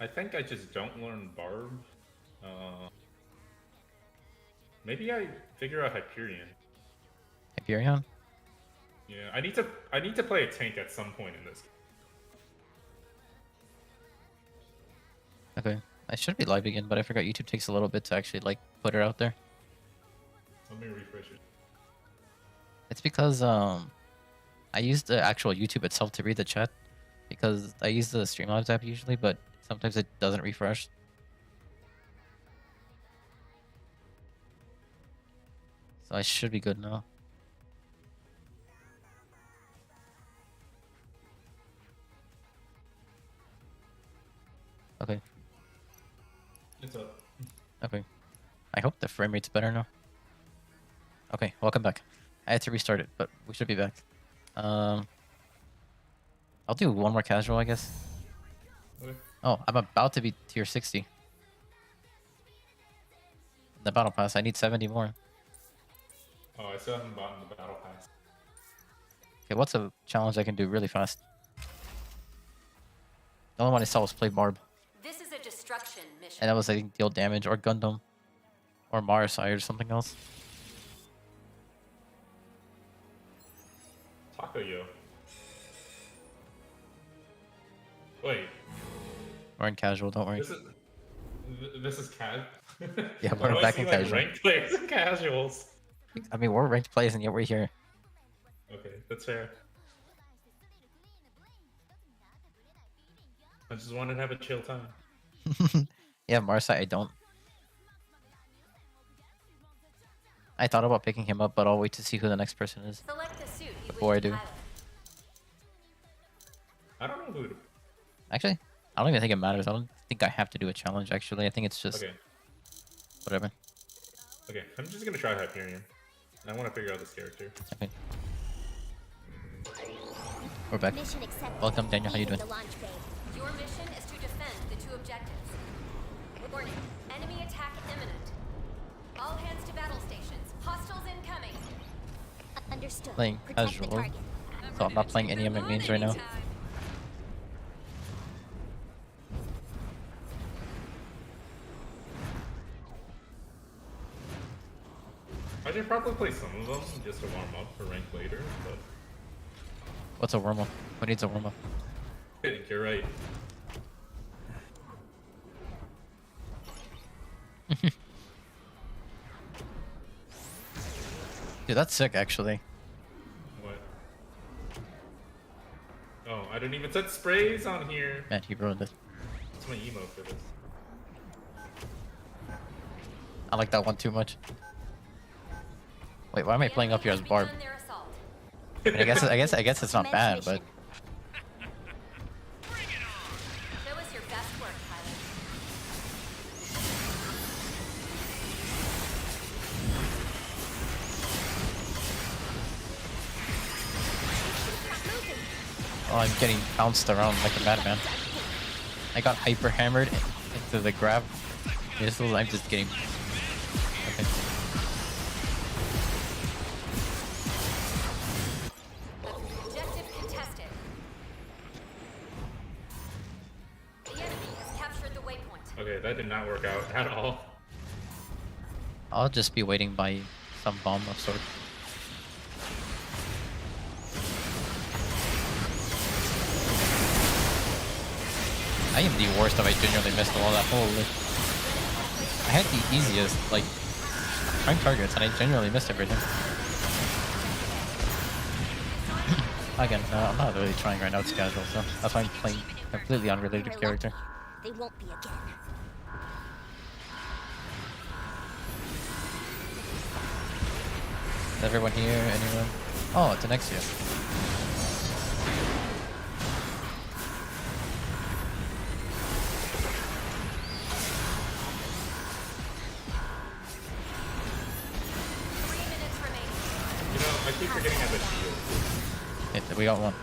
I think I just don't learn Barb. Maybe I figure out Hyperion. Hyperion? Yeah, I need to play a tank at some point in this. Okay. I should be live again, but I forgot YouTube takes a little bit to actually like put it out there. Let me refresh it. It's because I use the actual YouTube itself to read the chat because I use the Streamlabs app usually, but sometimes it doesn't refresh. So I should be good now. Okay. It's up. Okay. I hope the frame rate's better now. Okay, welcome back. I had to restart it, but we should be back. I'll do one more casual, I guess. Okay. Oh, I'm about to be tier 60. The battle pass, I need 70 more. Oh, I still haven't bought the battle pass. Okay, what's a challenge I can do really fast? The only one I saw was play Barb. This is a destruction mission. And that was, I think, deal damage or Gundam. Or Marsai or something else. Takoyo. Wait. We're in casual, don't worry. This is casual. Yeah, we're back in casual. Ranked players and casuals. I mean, we're ranked players and yet we're here. Okay, that's fair. I just wanted to have a chill time. Yeah, Marsai, I don't. I thought about picking him up, but I'll wait to see who the next person is. Select the suit you Before I wish to do. pilot. I don't know who to... Actually, I don't even think it matters. I don't think I have to do a challenge, actually. I think it's just... Okay. Whatever. Okay, I'm just gonna try Hyperion. I want to figure out this character. Okay. We're back. Mission accepted. Welcome, Daniel. How you Leaving doing? the launch bay. Your mission is to defend the two objectives. Warning, enemy attack imminent. All hands to battle stations. Hostiles incoming. Understood. Playing Protect the casual. target. So I'm not playing any of my mains right now. I should probably play some of them just to warm up for rank later, but What's a warm-up? Who needs a warm-up? I think you're right. Dude, that's sick, actually. What? Oh, I didn't even set sprays on here. Man, he ruined it. What's my emo for this? I like that one too much. Wait, why am I playing up here as Barb? Begun their assault. I mean, I guess it's not bad, but Show us your best work, pilot. oh, I'm getting bounced around like a madman. I got hyper hammered into the grab missiles. I'm just getting. Okay. Objective contested. The enemy has captured the waypoint. Okay, that did not work out at all. I'll just be waiting by some bomb of sort. I am the worst if I genuinely missed all that. Holy. I had the easiest, like, prime targets, and I genuinely missed everything. Again, I'm not really trying right now, it's casual, so that's why I'm playing a completely unrelated We're character. lucky. They won't be again. Is everyone here? Anyone? Oh, it's Anexia. Remaining. You know, I keep forgetting I have a shield. Yeah, we got one.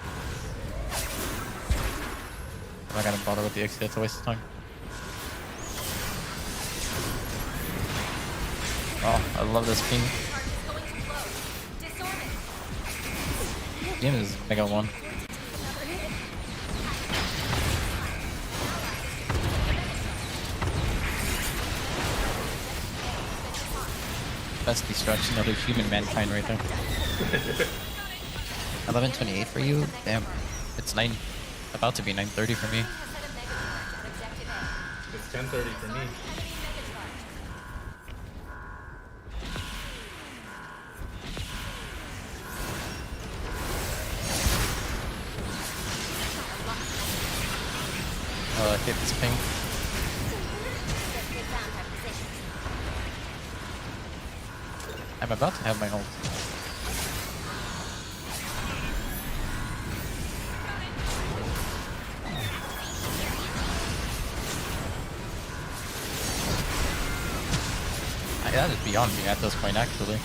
I'm not gonna bother with the exit, it's a waste of time. Oh, I love this ping. Charge is going to blow. Disarm it. Game is Mega 1. defense destruction, another human mankind right there. 11:28 for you? Damn. It's 9, about to be 9:30 for me. It's 10:30 for me. Hit this ping. They found our position. I'm about to have my ult. That is beyond me at this point, actually.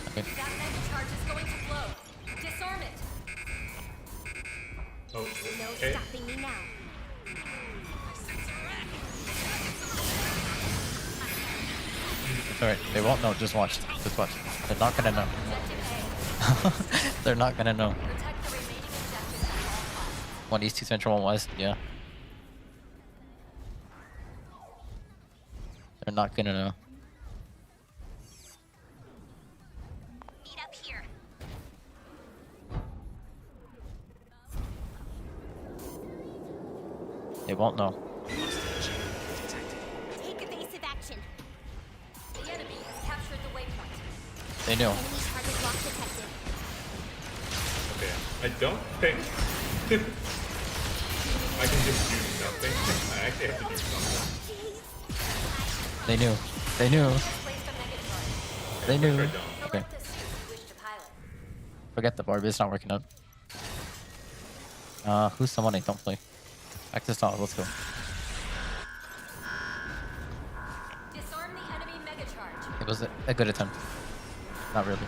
Okay. That mega charge is going to blow. Disarm it. Oh, No okay. stopping me now. It's alright. They won't know. Just watch. Just watch. They're not gonna know. Objective A. They're not gonna know. Protect the remaining objectives at all costs. One east, two central, one west. Yeah. They're not gonna know. Meet up here. They won't know. Take evasive action. The enemy has captured the waypoint. They knew. Enemy target lock detected. Okay. I don't think I can just do nothing. I actually have to do something. They knew. They knew. Placed a mega charge. They knew. I don't. Okay. Select a suit you wish to pilot. Forget the barb. It's not working out. Who's someone I don't play? Back to stall. Let's go. Disarm the enemy mega charge. It was a good attempt. Not really.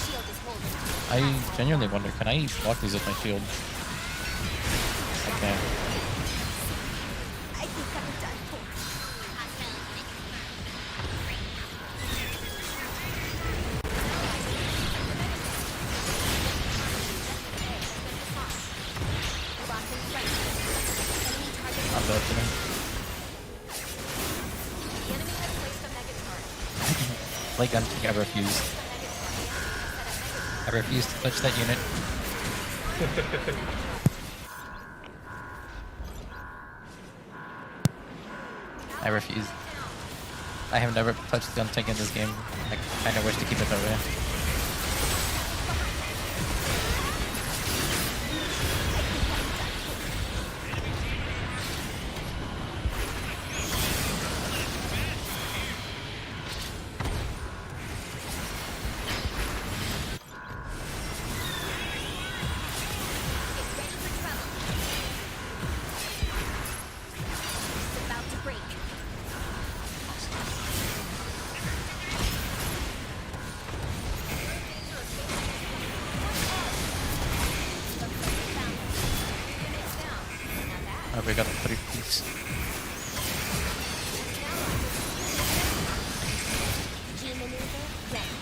Shield is holding. I genuinely wonder, can I block these with my shield? I can. I think I'm done for. Lock in front. Enemy target I'm dead to them. The enemy has placed a mega charge. Like gun kick, I refuse. I refuse to touch that unit. I refuse. I have never touched gun tank in this game. I kind of wish to keep it that way. ready for trouble. It's about to break. Oh, we got a 3-piece. G maneuver ready.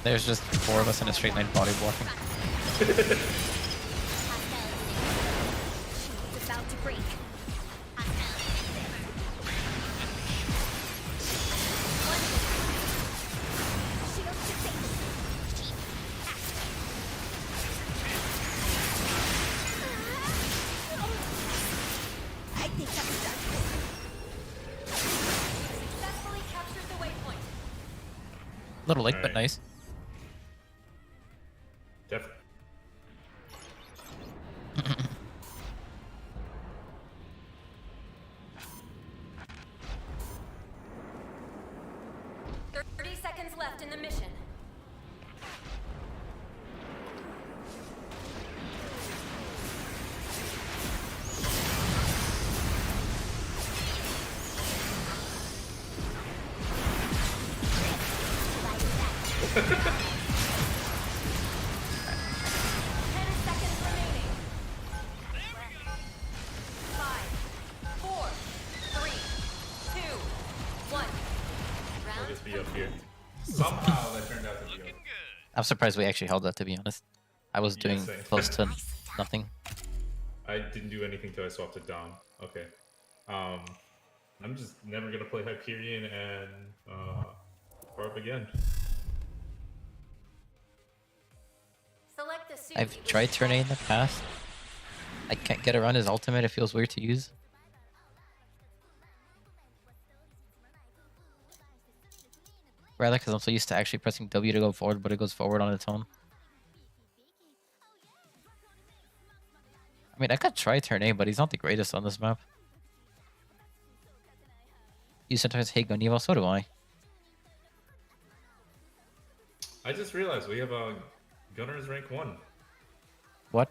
There's just 4 of us in a straight line body blocking. Hostile eliminated. Shield's about to break. Hostile eliminated. Shield disabled. I think I'm done. Successfully captured the waypoint. Little late, but Alright. nice. Def- 30 seconds left in the mission. Divided back. 10 seconds remaining. 5, 4, 3, 2, 1. turned out to be. I'm surprised we actually held that, to be honest. I was Yeah, doing same. close to nothing. I didn't do anything till I swapped to Dom. Okay. I'm just never gonna play Hyperion and Barb again. Select the suit I've you wish tried to turn A buy. in the past. I can't get around his ultimate, it feels weird to use. Rather, because I'm so used to actually pressing W to go forward, but it goes forward on its own. I mean, I could try turn A, but he's not the greatest on this map. You sometimes hate Gunnevo, so do I. I just realized we have Gunner's rank 1. What?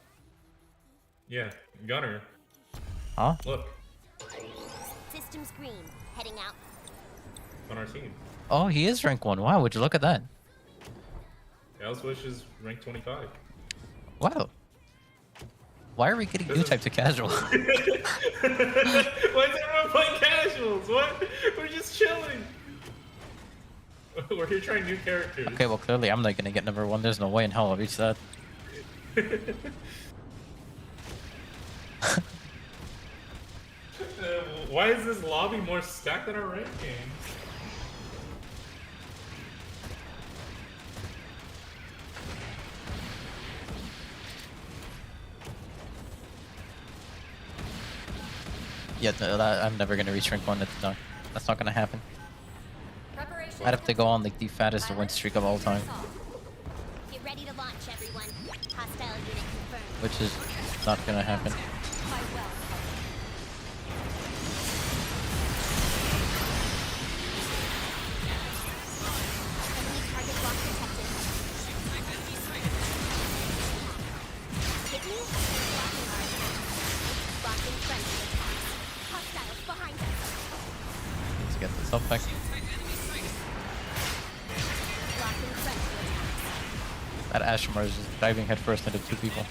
Yeah, Gunner. Huh? Look, Systems green. Heading out. on our team. Oh, he is rank 1. Wow, would you look at that? Elswish is rank 25. Wow. Why are we getting new This is- types of casual? Why is everyone playing casuals? What? We're just chilling. We're here trying new characters. Okay, well, clearly I'm not gonna get number 1. There's no way in hell I'll reach that. Why is this lobby more stacked than our rank game? Yeah, I'm never gonna reach rank 1. That's not gonna happen. Preparation I'd have to go on like the fattest win streak of all time, Get ready to launch, everyone. Hostile unit confirmed. which is not gonna happen. Fight well. Enemy target lock detected. Hit me? Blocking our attack. Blocking friendly attacks. Hostiles behind us. Need to get this up back. Blocking friendly attacks. That Ashmar is just diving headfirst into 2 people.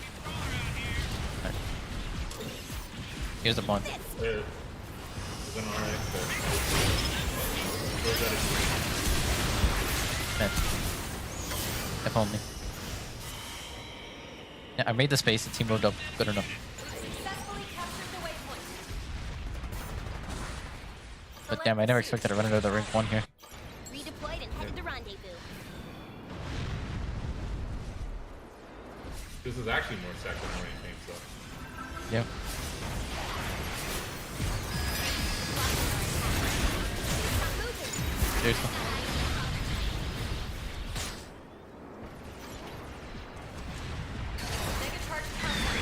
Alright. Here's the point. There. Is an RX there. Where's that? If only. Yeah, I made the space. The team moved up. Good enough. Successfully captured the waypoint. But damn, I never expected to run into the rank 1 here. Redeployed and headed to rendezvous. This is actually more stacked than our rank game, so. Yep. Seriously. Mega charge contact.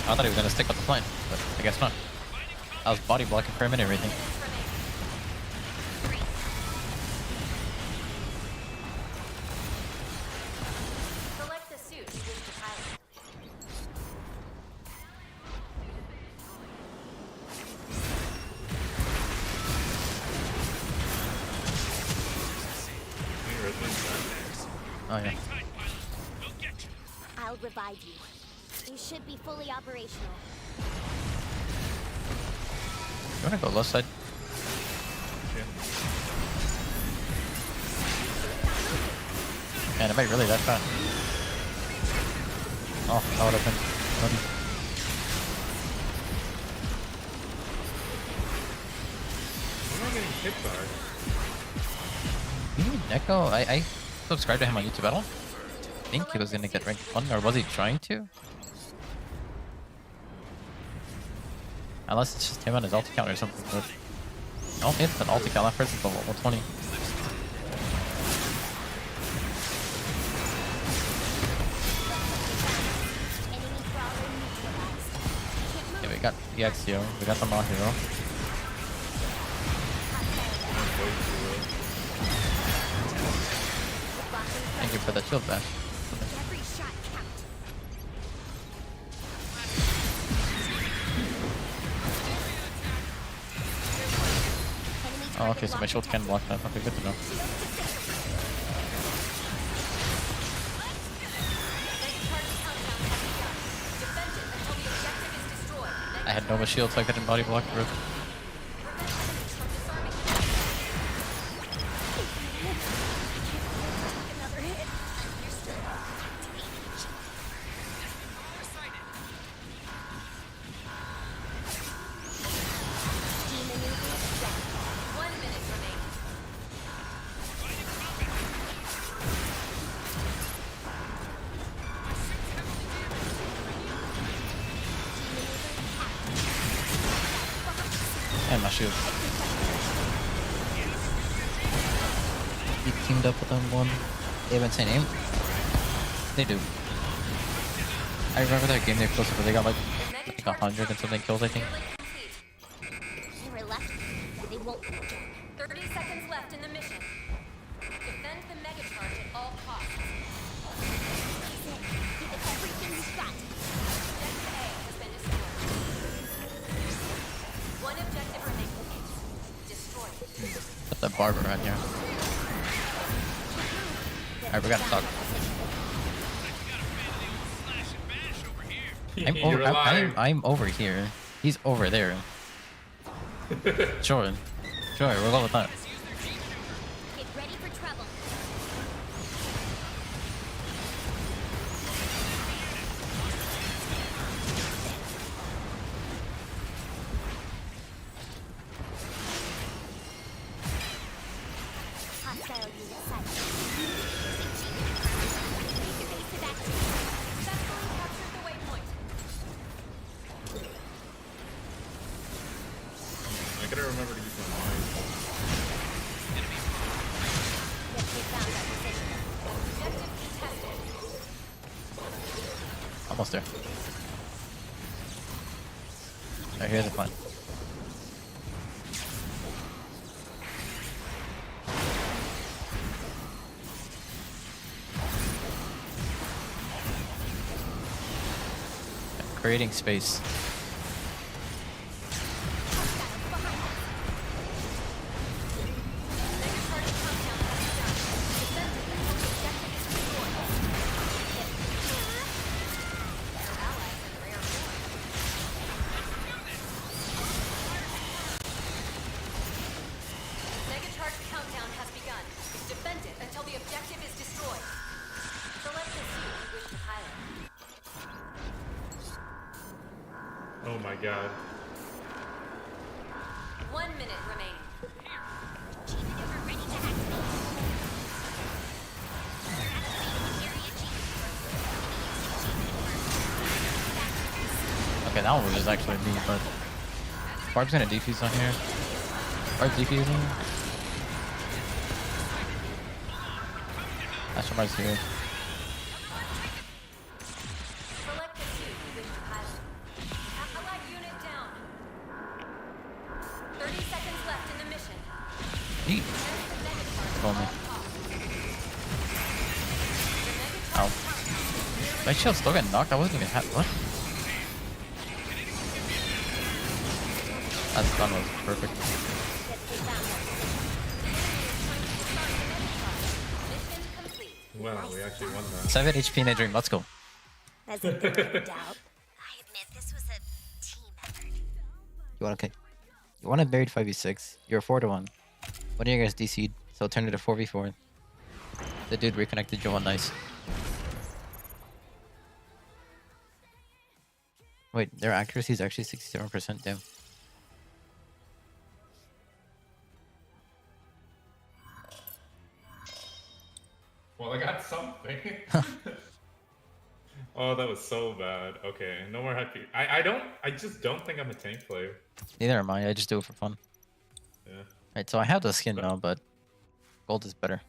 I thought he was gonna stick with the plan, but I guess not. I was body blocking for him and everything. Select the suit you wish to pilot. Any resonance? Oh yeah. I'll revive you. You should be fully operational. You wanna go left side? Yeah. Man, am I really that fast? Oh, that would have been funny. I'm not getting hit by. Neko, I subscribed to him on YouTube. I don't think he was gonna get ranked 1, or was he trying to? Unless it's just him on his ulti count or something. But I don't think it's an ulti count. That person's level 120. Enemy crawler neutralized. Can't move. Yeah, we got the Exio, we got the Mahiro. Thank you for the shield bash. Every shot counts. Enemy Oh, okay, target so my lock shield can detected. block that. Okay, good to know. Mega charge countdown has begun. Defend it until the objective is destroyed. I had Nova shield, so I couldn't body block the roof. Prevent enemies from disarming. and my shield. He teamed up with them one. They have insane aim. They do. I remember that game they were close, but they got like The mega 100 and something kills, I think. nearly complete. They were lucky. They won't get again. 30 seconds left in the mission. Defend the mega charge at all costs. Give it everything you've got. Objective A has been destroyed. One objective remains. Destroy it. Put that barber around here. Alright, we gotta talk. You're alive. I'm over here. He's over there. Sure. Sure, we'll go with that. Get ready for trouble. Hostile unit sighted. Make your base evacuate. Successfully captured the waypoint. I gotta remember to use my mind. Yes, we found our position. Objective contested. Almost there. Alright, here's the plan. Creating space. Hostiles behind us. Mega charge countdown has begun. Defend it until the objective is destroyed. Your allies in rare form. Mega charge countdown has begun. Defend it until the objective is destroyed. Select the suit you wish to pilot. Oh my god. 1 minute remaining. Chief maneuver ready to activate. Activating area chief. Okay, that one was just actually me, but Barb's gonna defuse on here. Barb's defusing. Astromite's here. Select the suit you wish to pilot. Allied unit down. 30 seconds left in the mission. Eat. Defend the mega charge Roll at me. all costs. The mega Ow. charge nearly My shield still getting knocked? I wasn't even what? That stun was perfect. Yes, we found our position. Mission complete. Wow, we actually won that. 7 HP in a dream, let's go. As if there was a doubt. I admit this was a team effort. You want okay. You want a buried 5v6. You're 4-1. One of you guys DC'd, so turn it to 4v4. The dude reconnected Joel, nice. Wait, their accuracy is actually 67%, damn. Well, I got something. Oh, that was so bad. Okay, no more happy. I just don't think I'm a tank player. Neither am I just do it for fun. Yeah. Alright, so I have the skin now, but gold is better.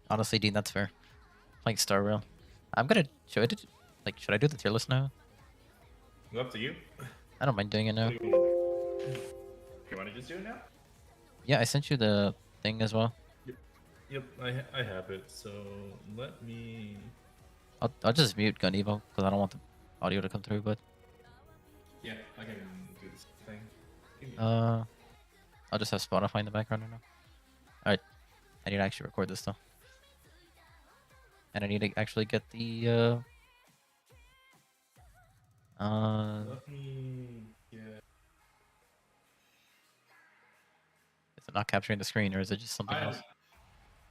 Honestly, Dean, that's fair. Playing Star Rail. I'm gonna should I do the tier list now? It's up to you. I don't mind doing it now. You want to just do it now? Yeah, I sent you the thing as well. Yep, I have it. So let me. I'll just mute Gun Evo because I don't want the audio to come through. But Yeah, I can do this thing. Give me- I'll just have Spotify in the background right now. All right, I need to actually record this though, and I need to actually get the Let me get. Is it not capturing the screen or is it just something else?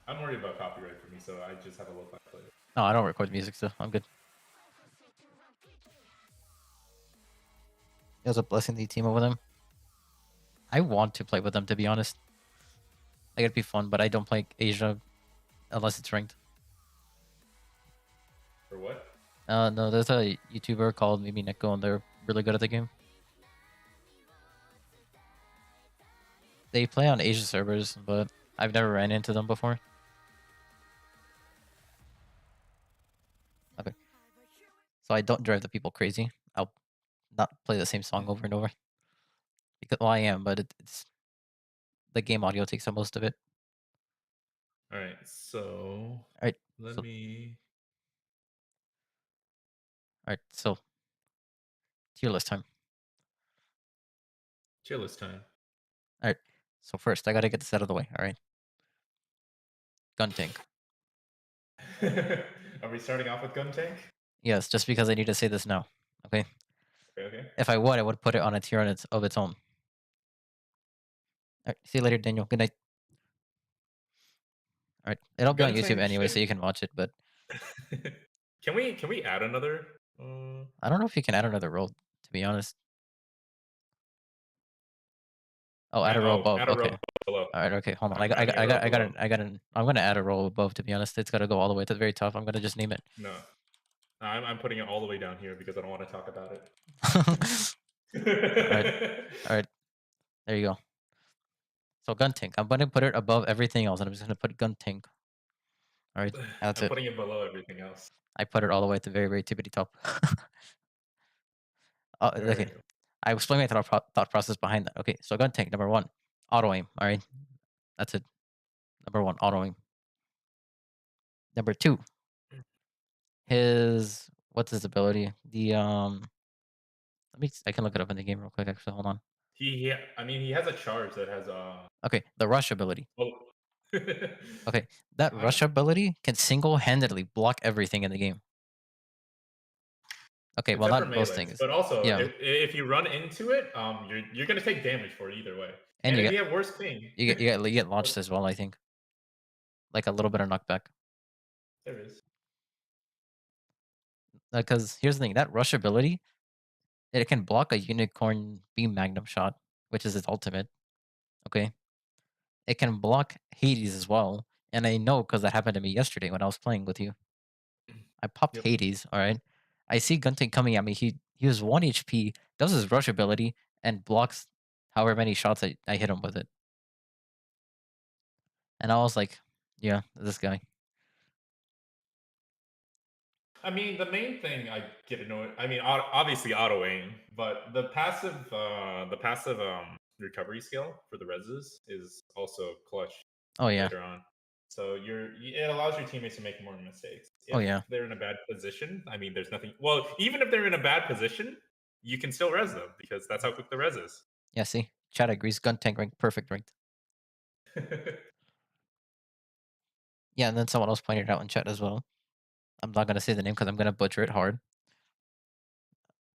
I'm worried about copyright for me, so I just have a lo-fi player. No, I don't record music still. I'm good. It was a blessing to team up with them. I want to play with them, to be honest. Like, it'd be fun, but I don't play Asia unless it's ranked. No, there's a YouTuber called Mimi Neko, and they're really good at the game. They play on Asia servers, but I've never ran into them before. Okay. So I don't drive the people crazy. I'll not play the same song over and over. Because, well, I am, but it's the game audio takes up most of it. All right, so All right. let So, me. all right. So tier list time. Chill this time. All right. So first, I gotta get this out of the way. All right. Gun tank. Are we starting off with gun tank? Yes, just because I need to say this now. Okay. Okay, okay. If I would put it on a tier of its own. All right. See you later, Daniel. Good night. All right. It'll be on Gun YouTube tank anyway, should. so you can watch it. But Can we add another? I don't know if you can add another role. To be honest. Oh, add a row above. Add a row Okay. below. All right. Okay. Hold on. I'm adding a row below. I'm gonna add a row above. To be honest, it's gotta go all the way to the very top. I'm gonna just name it. No, I'm putting it all the way down here because I don't want to talk about it. All right. There you go. So gun tank. I'm gonna put it above everything else, and I'm just gonna put gun tank. All right. That's I'm it. putting it below everything else. I put it all the way at the very, very tippity top. There Okay. you go. I explained my thought process behind that. Okay. So gun tank number 1, auto aim. All right. That's it. Number 1, auto aim. Number 2, what's his ability? I can look it up in the game real quick. Actually, hold on. I mean, he has a charge that has Okay, the rush ability. Oh. Okay, that I- rush ability can single-handedly block everything in the game. Okay, well, Except for not those melee, things. but also Yeah. if you run into it, you're gonna take damage for it either way. And And you if get you have worse ping, you get launched as well. I think, like a little bit of knockback. there is. Because here's the thing: that rush ability, it can block a unicorn beam magnum shot, which is its ultimate. Okay, it can block Hades as well, and I know because that happened to me yesterday when I was playing with you. I popped Yep. Hades. All right, I see Gunting coming at me. He was 1 HP, does his rush ability, and blocks however many shots I hit him with it. And I was like, yeah, this guy. I mean, the main thing I get annoyed. I mean, obviously auto aim, but the passive recovery skill for the reses is also clutch Oh yeah, later on. So it allows your teammates to make more mistakes. oh If yeah, they're in a bad position, I mean, there's nothing. Well, even if they're in a bad position, you can still res them because that's how quick the res is. yeah. See, Chad agrees. Guntank ranked perfect ranked. Yeah, and then someone else pointed it out in chat as well. I'm not gonna say the name because I'm gonna butcher it hard.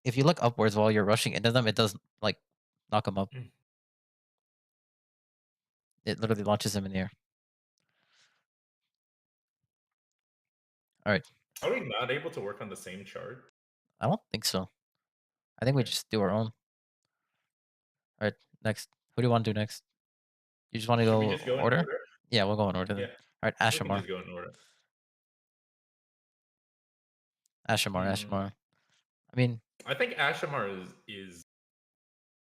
If you look upwards while you're rushing into them, it does like knock them up. Mm. It literally launches them in the air. All right. Are we not able to work on the same chart? I don't think so. I think we Okay. just do our own. All right. Next. Who do you want to do next? You just want to Should we go just go in order? order? Yeah, we'll go in order then. Yeah, All right. we can Ashamar. just go in order. Ashamar. Mm, Ashamar. I mean, I think Ashamar is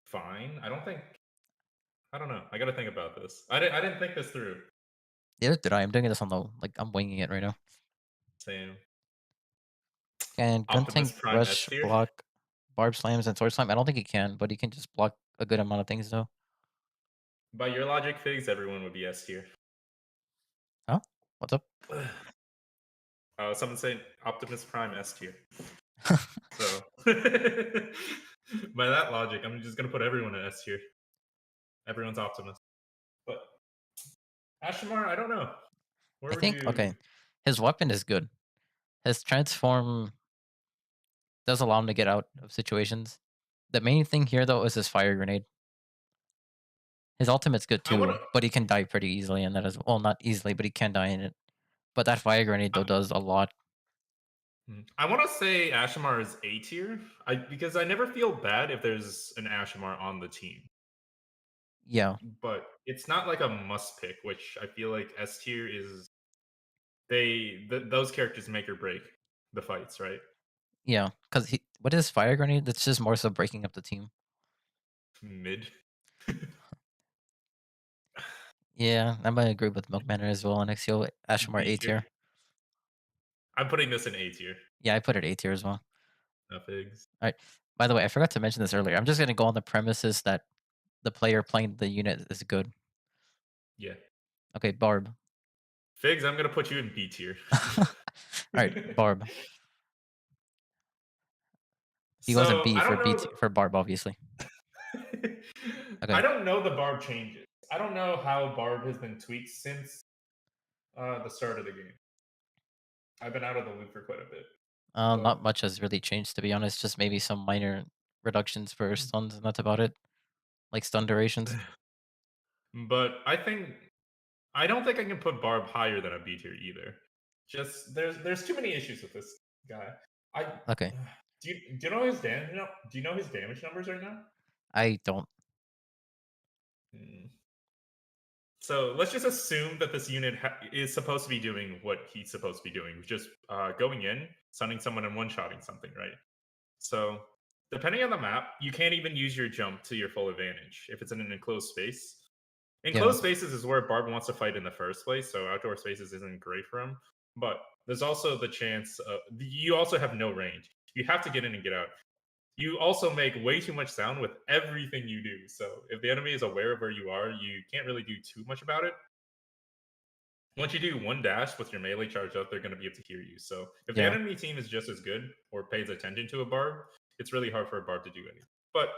fine. I don't know. I got to think about this. I didn't think this through. neither did I. I'm doing this on the I'm winging it right now. Same. And Optimus Guntank Prime S rush tier. block barb slams and sword slam. I don't think he can, but he can just block a good amount of things though. By your logic, Figs, everyone would be S tier. Huh? What's up? Someone saying Optimus Prime S tier. So by that logic, I'm just gonna put everyone in S tier. Everyone's Optimus. But Ashamar, I don't know. Where I would think you? okay. His weapon is good. His transform does allow him to get out of situations. The main thing here though is his fire grenade. His ultimate's good I want too, but he can die pretty easily in that as well. Not easily, but he can die in it. But that fire grenade though does a lot. I want to say Ashamar is A tier. Because I never feel bad if there's an Ashamar on the team. Yeah. But it's not like a must pick, which I feel like S tier is those characters make or break the fights, right? Yeah, because what is fire grenade? That's just more so breaking up the team. Mid. Yeah, I'm gonna agree with Milkman as well on Exio. Ashmore B A tier. tier. I'm putting this in A tier. Yeah, I put it A tier as well. No figs. All right. By the way, I forgot to mention this earlier. I'm just gonna go on the premises that the player playing the unit is good. Yeah. Okay, Barb. Figs, I'm gonna put you in B tier. All right, Barb. He goes in So B I for don't know. for Barb, obviously. I Okay. don't know the Barb changes. I don't know how Barb has been tweaked since the start of the game. I've been out of the loop for quite a bit. Not much has really changed, to be honest. Just maybe some minor reductions for stuns, and that's about it. Like stun durations. But I don't think I can put Barb higher than a B tier either. Just there's too many issues with this guy. I Okay. do you know his damage? Do you know his damage numbers right now? I don't. Hmm. So let's just assume that this unit is supposed to be doing what he's supposed to be doing, just going in, stunning someone, and one-shotting something, right? So depending on the map, you can't even use your jump to your full advantage if it's in an enclosed space. Enclosed spaces is where Barb wants to fight in the first place, so outdoor spaces isn't great for him. But there's also the chance you also have no range. You have to get in and get out. You also make way too much sound with everything you do. So if the enemy is aware of where you are, you can't really do too much about it. Once you do one dash with your melee charged up, they're going to be able to hear you. So if the Yeah. enemy team is just as good or pays attention to a Barb, it's really hard for a Barb to do anything. But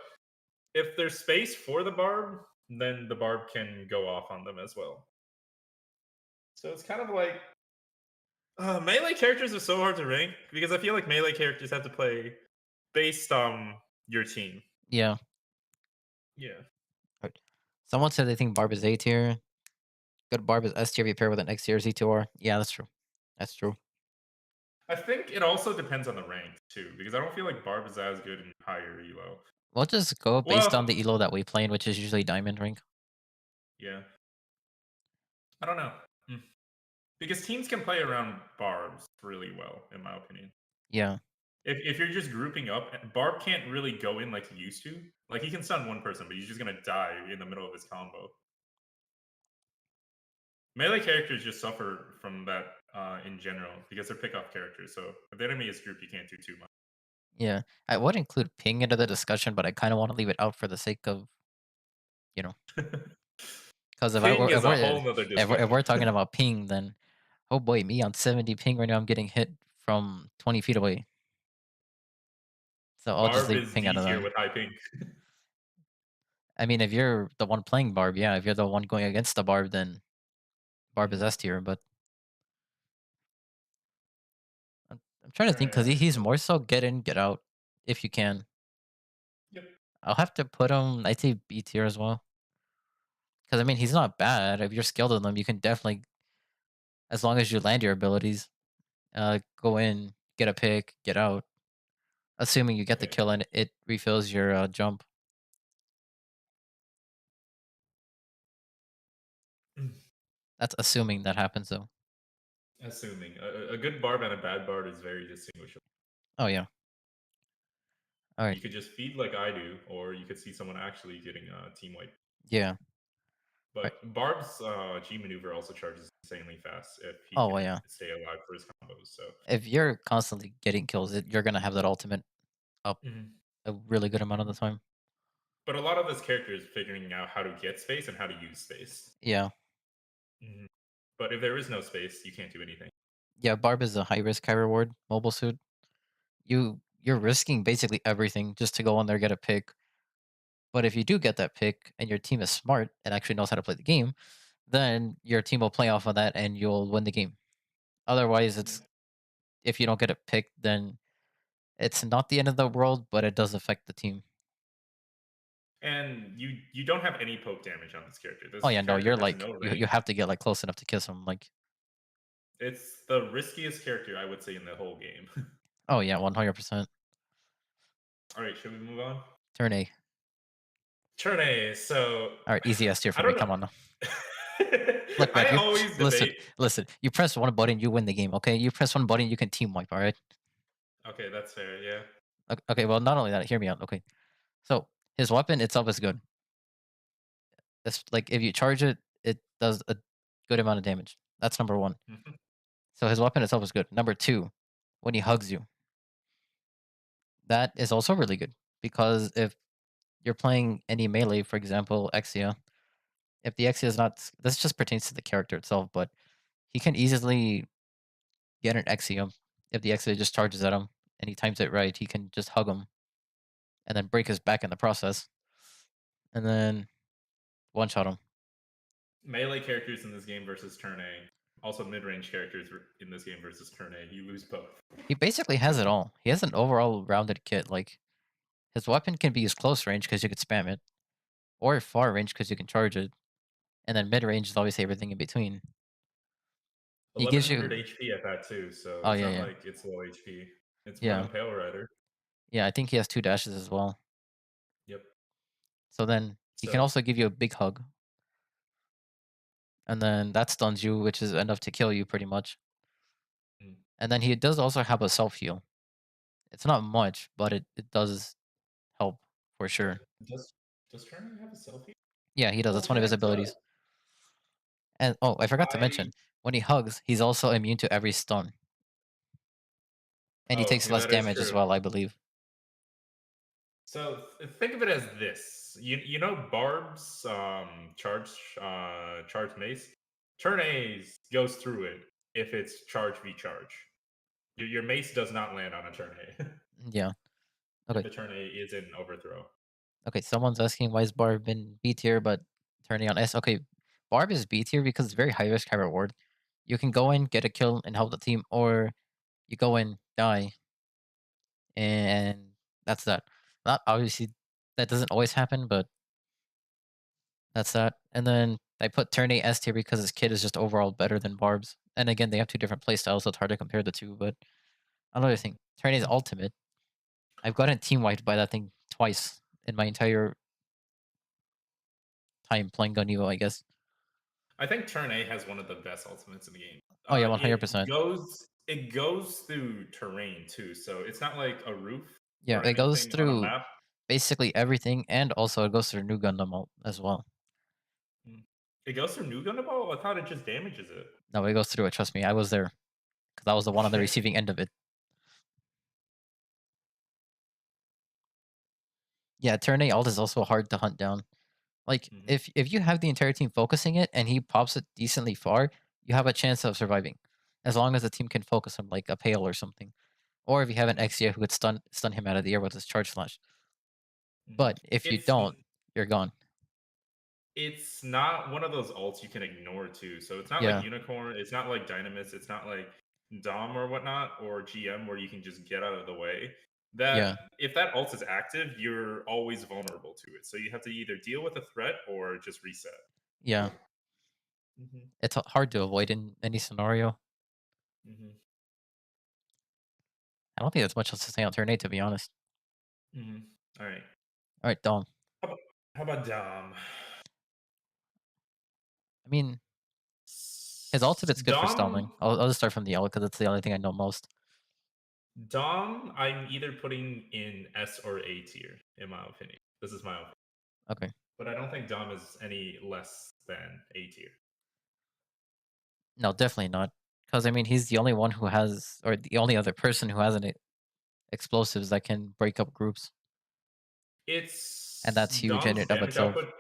if there's space for the Barb, then the Barb can go off on them as well. So it's kind of like melee characters are so hard to rank because I feel like melee characters have to play based on your team. Yeah. Yeah. Right. Someone said they think Barb is A tier. Good Barb is S tier if you pair with an X tier Z2R. Yeah, that's true. That's true. I think it also depends on the rank too, because I don't feel like Barb is as good in higher elo. We'll just go based on Well, the elo that we play in, which is usually diamond rank. yeah. I don't know. Because teams can play around Barbs really well, in my opinion. Yeah. If you're just grouping up, Barb can't really go in like he used to. Like he can stun one person, but he's just gonna die in the middle of his combo. Melee characters just suffer from that in general because they're pick-off characters. So if the enemy is grouped, you can't do too much. Yeah. I would include ping into the discussion, but I kind of want to leave it out for the sake of, you know, because Ping is a whole nother if discussion. we're talking about ping, then oh boy, me on 70 ping right now, I'm getting hit from 20 feet away. So I'll just Barb leave is ping D out of tier that. with high ping. I mean, if you're the one playing Barb, yeah. If you're the one going against the Barb, then Barb is S tier. But I'm trying to think because Alright. he's more so get in, get out if you can. Yep. I'll have to put him, I'd say B tier as well. Because I mean, he's not bad. If you're skilled in them, you can definitely, as long as you land your abilities, go in, get a pick, get out. Assuming you get the Okay. kill and it refills your jump. That's assuming that happens though. Assuming a good Barb and a bad Barb is very distinguishable. Oh yeah. All right. You could just feed like I do, or you could see someone actually getting a team wipe. Yeah. But Barb's G maneuver also charges insanely fast if he Oh can well, yeah. stay alive for his combos. So If you're constantly getting kills, you're gonna have that ultimate up Mhm. a really good amount of the time. But a lot of this character is figuring out how to get space and how to use space. Yeah. But if there is no space, you can't do anything. Yeah, Barb is a high risk, high reward mobile suit. You're risking basically everything just to go on there get a pick. But if you do get that pick and your team is smart and actually knows how to play the game, then your team will play off of that and you'll win the game. Otherwise, it's if you don't get a pick, then it's not the end of the world, but it does affect the team. And you don't have any poke damage on this character. This Oh yeah, no, character you're has like no you range. have to get like close enough to kiss him. Like It's the riskiest character I would say in the whole game. oh yeah, 100%. All right, should we move on? Turn A. Turn A. So All right, easy S tier I for me. don't Come know. on now. Look, man, I you always listen, debate. listen. You press one button, you win the game. Okay, you press one button, you can team wipe. All right. Okay, that's fair. Yeah. Okay, well, not only that, hear me out. Okay, so his weapon itself is good. It's like if you charge it, it does a good amount of damage. That's number one. Mhm. So his weapon itself is good. Number two, when he hugs you, that is also really good because if you're playing any melee, for example, Exia, if the Exia is not, this just pertains to the character itself, but he can easily get an Exia if the Exia just charges at him and he times it right. He can just hug him and then break his back in the process, and then one shot him. Melee characters in this game versus turn A. Also, mid-range characters in this game versus turn A. You lose both. He basically has it all. He has an overall rounded kit. Like his weapon can be used close range because you could spam it, or far range because you can charge it, and then mid range is obviously everything in between. He gives 1100 you. HP at that too, so Oh it's yeah, not yeah, like it's low HP. It's more yeah, than Pale Rider. yeah. I think he has 2 dashes as well. Yep. So then he can So also give you a big hug, and then that stuns you, which is enough to kill you pretty much. mm. And then he does also have a self heal. It's not much, but it does help for sure. does turn A have a selfie? Yeah, he does. Oh That's one of yeah, his it does. abilities. And oh, I forgot to I mention, when he hugs, he's also immune to every stun. And he Oh, takes yeah, less that is damage as true. well, I believe. So think of it as this. You know Barb's charge mace? Turn A's goes through it if it's charge v charge. Your mace does not land on a turn A Yeah. if Okay. the turn A is in overthrow. Okay. Someone's asking why is Barb in B tier but turning on S. Okay. Barb is B tier because it's very high risk, high reward. You can go in, get a kill, and help the team, or you go in, die, and that's that. Not obviously that doesn't always happen, but that's that. And then I put turn A S tier because his kit is just overall better than Barb's. And again, they have two different playstyles, so it's hard to compare the two. But another thing, turn A's ultimate. I've gotten team wiped by that thing twice in my entire time playing Gun Evo, I guess. I think turn A has one of the best ultimates in the game. Oh yeah, 100%. It goes through terrain too, so it's not like a roof Yeah, or it goes anything on a through map. basically everything, and also it goes through New Gundam as well. Mm. It goes through New Gundam? I thought it just damages it. No, it goes through it. Trust me, I was there because I was the one on the Okay. receiving end of it. Yeah, turn A ult is also hard to hunt down. Like Mhm. if you have the entire team focusing it and he pops it decently far, you have a chance of surviving, as long as the team can focus him like a Pale or something, or if you have an Exia who would stun him out of the air with his charge slash. Mhm. But if you It's don't, you're gone. it's not one of those ults you can ignore too. So it's not like Yeah, Unicorn, it's not like Dynamis, it's not like Dom or whatnot, or GM where you can just get out of the way. That yeah, if that ult is active, you're always vulnerable to it. So you have to either deal with a threat or just reset. yeah. Hmm. It's hard to avoid in any scenario. Hmm. I don't think there's much else to say on turn 8, to be honest. Hmm. All right. All right, Dom. How about, how about Dom? I mean, his ultimate's good for Dom stalling. I'll just start from the ult because it's the only thing I know most. Dom, I'm either putting in S or A tier, in my opinion. This is my opinion. Okay. But I don't think Dom is any less than A tier. No, definitely not. Because I mean, he's the only one who has, or the only other person who has an explosives that can break up groups, and It's that's huge in Dom's and of damage itself. output.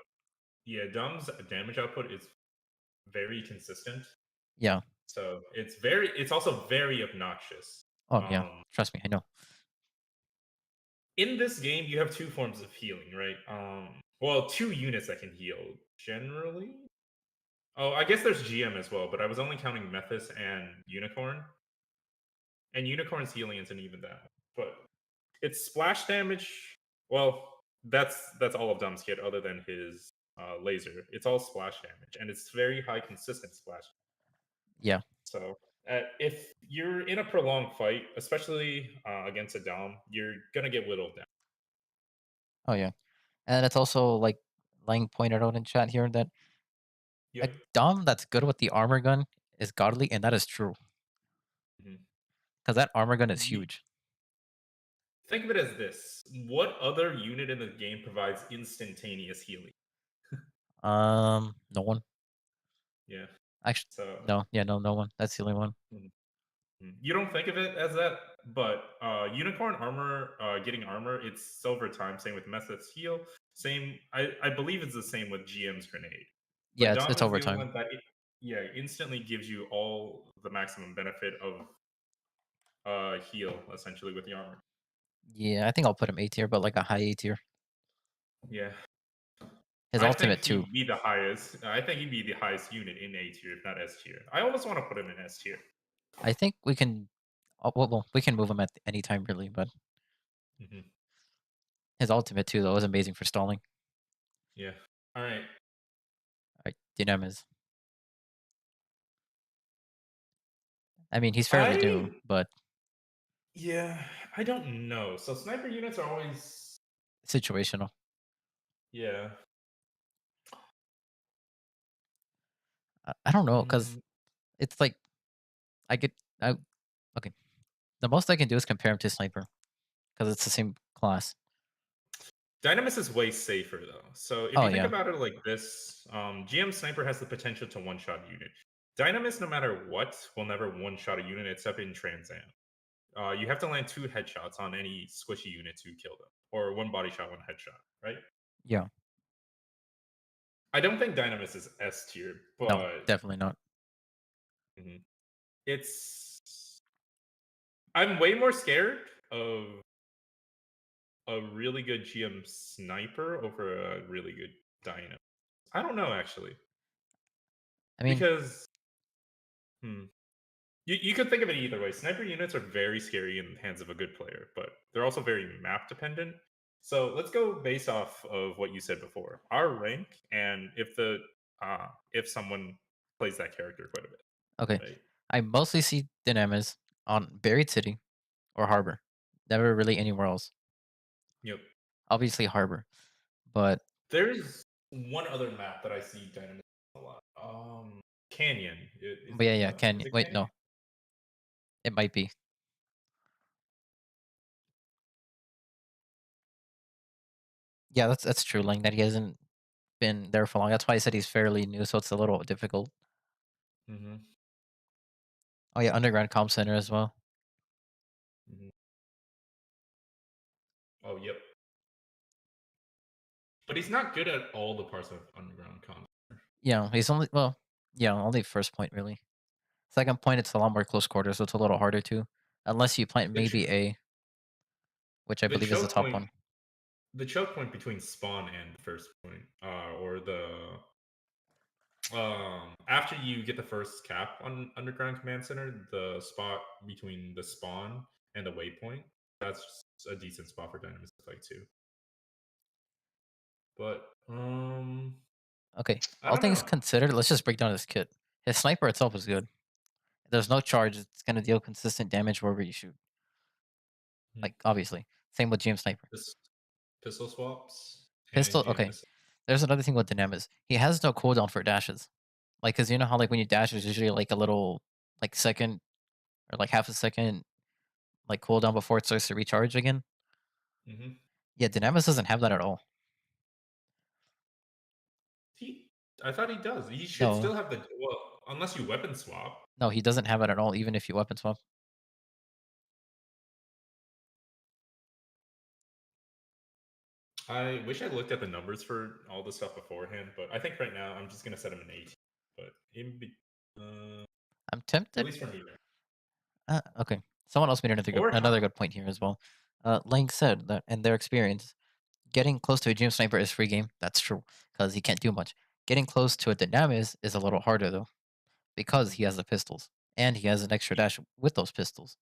Yeah, Dom's damage output is very consistent. Yeah. So it's also very obnoxious. Oh yeah. Trust me, I know. In this game, you have two forms of healing, right? Well, two units that can heal generally. Oh, I guess there's GM as well, but I was only counting Methus and Unicorn. And Unicorn's healing isn't even that much, but it's splash damage. Well, that's all of Dom's kit other than his laser. It's all splash damage, and it's very high consistent splash. Yeah. So if you're in a prolonged fight, especially against a Dom, you're gonna get whittled down. Oh yeah. And it's also like Lang pointed out in chat here that a Yep. Dom that's good with the armor gun is godly, and that is true. Mhm. Because that armor gun is Ye- huge. think of it as this: what other unit in the game provides instantaneous healing? No one. Yeah. Actually, So no. Yeah, no one. That's the only one. you don't think of it as that, but unicorn armor, getting armor, it's silver time. Same with Method's heal. Same, I believe it's the same with GM's grenade. But Yeah, Dom it's is the overtime. one that instantly gives you all the maximum benefit of heal essentially with the armor. Yeah, I think I'll put him A tier, but like a high A tier. Yeah. His I think ultimate too. he'd be the highest. I think he'd be the highest unit in A tier, if not S tier. I almost want to put him in S tier. I think we can. Well, we can move him at any time really, but hmm his ultimate too though was amazing for stalling. Yeah. All right. All right, Dynamis. I mean, he's fairly new, but Yeah, I don't know. So sniper units are always situational. yeah. I don't know because Mm, it's like I get I okay. The most I can do is compare him to sniper because it's the same class. Dynamis is way safer though. So if Oh you think yeah, about it like this, GM sniper has the potential to one-shot a unit. Dynamis, no matter what, will never one-shot a unit except in Transam. You have to land 2 headshots on any squishy unit to kill them, or 1 body shot, 1 headshot, right? yeah. I don't think Dynamis is S tier, No, but definitely not. Mhm. it's. I'm way more scared of a really good GM sniper over a really good Dynamo. I don't know actually, I mean, because hmm, you could think of it either way. Sniper units are very scary in the hands of a good player, but they're also very map dependent. So let's go based off of what you said before, our rank, and if someone plays that character quite a bit, okay. right? I mostly see Dynamis on Buried City or Harbor. Never really anywhere else. Yep. Obviously Harbor, but There's one other map that I see Dynamo a lot. Canyon. yeah. Is Canyon. it Wait, Canyon? no, it might be. Yeah, that's true. Like that he hasn't been there for long. That's why I said he's fairly new, so it's a little difficult. Mm-hmm. Oh yeah, Underground Comm Center as well. Mm-hmm. Oh, yep. But he's not good at all the parts of underground combat. Yeah, he's only only first point really. Second point, it's a lot more close quarters, so it's a little harder to, unless you plant The maybe A, which I the believe is the choke top point, one. the choke point between spawn and first point, or the after you get the first cap on underground command center, the spot between the spawn and the waypoint, that's a decent spot for Dynamis to play too. But Okay, I all don't things know. considered, let's just break down this kit. His sniper itself is good. There's no charge. It's gonna deal consistent damage wherever you shoot. Hmm. Like obviously, same with GM sniper. This pistol swaps and Pistol. GM Okay, missile. there's another thing with Dynamis. He has no cooldown for dashes. Like, cause you know how like when you dash, there's usually like a little like second or like half a second like cooldown before it starts to recharge again. Mm-hmm. Yeah, Dynamis doesn't have that at all. I thought he does. He should No, still have the well, unless you weapon swap. no, he doesn't have it at all. Even if you weapon swap. I wish I looked at the numbers for all the stuff beforehand, but I think right now I'm just gonna set him an 18. But I'm at tempted. least for me, Okay, someone else made or another good point here as well. Lang said that in their experience, getting close to a Gym Sniper is free game. That's true because he can't do much. Getting close to a Dynamis is a little harder though because he has the pistols and he has an extra dash with those pistols.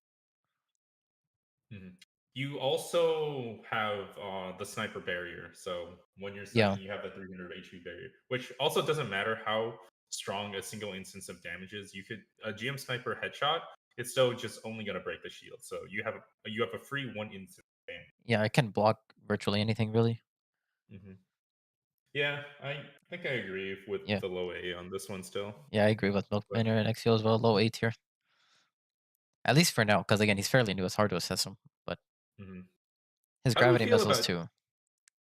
Mhm. You also have the sniper barrier. So when you're Yeah, stunning, you have the 300 HP barrier, which also doesn't matter how strong a single instance of damage is. You could a GM sniper headshot. It's still just only gonna break the shield. So you have a free 1 instance damage. yeah, I can block virtually anything really. hmm Yeah, I think I agree with Yeah, the low A on this one still. yeah, I agree with But Milkman and Exio as well. Low A tier, at least for now, because again, he's fairly new. It's hard to assess him, but mhm. His How do you gravity feel missiles about?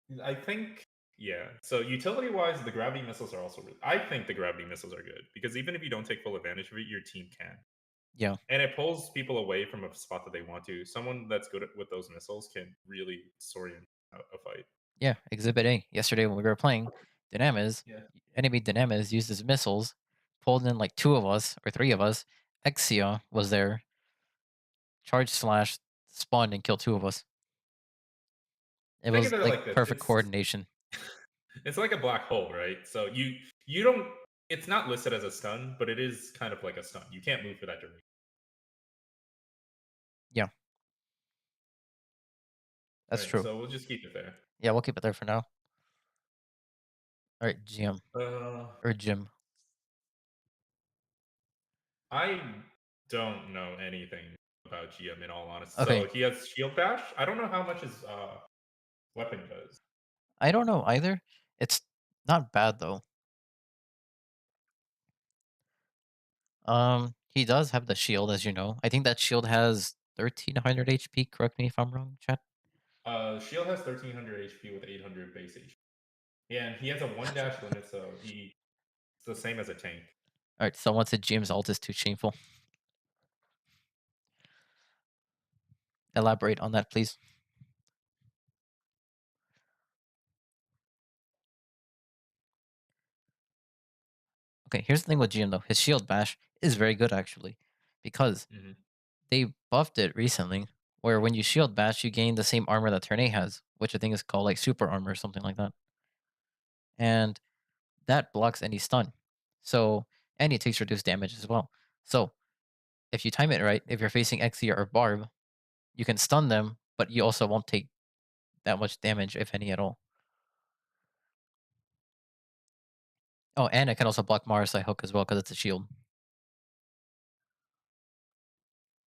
too. I think yeah. So utility wise, the gravity missiles are also. I think the gravity missiles are good because even if you don't take full advantage of it, your team can, Yeah. and it pulls people away from a spot that they want to. Someone that's good with those missiles can really orient a fight. Yeah. Exhibit A. Yesterday when we were playing Dynamis, Yeah. enemy Dynamis used his missiles, pulled in like 2 of us or 3 of us. Exia was there, charge slash spawned and killed 2 of us. It Think was of it like like this: perfect coordination. it's like a black hole, right? So you don't. It's not listed as a stun, but it is kind of like a stun. You can't move for that duration. Yeah, that's Right. true. So we'll just keep it there. Yeah, we'll keep it there for now. All right, GM Uh, or Jim. I don't know anything about GM in all honesty. Okay, So he has shield bash. I don't know how much his weapon does. I don't know either. It's not bad though. He does have the shield, as you know. I think that shield has 1300 HP. Correct me if I'm wrong, chat. Shield has 1300 HP with 800 base HP. Yeah, and he has a one dash limit, so it's the same as a tank. All right, someone said GM's ult is too shameful. Elaborate on that, please. Okay, here's the thing with GM though. His shield bash is very good actually, because Hmm. they buffed it recently, where when you shield bash, you gain the same armor that Turn A has, which I think is called like super armor or something like that. And that blocks any stun. So, and it takes reduced damage as well. So, if you time it right, if you're facing Exia or Barb, you can stun them, but you also won't take that much damage, if any at all. Oh, and it can also block Marasai Hook as well because it's a shield.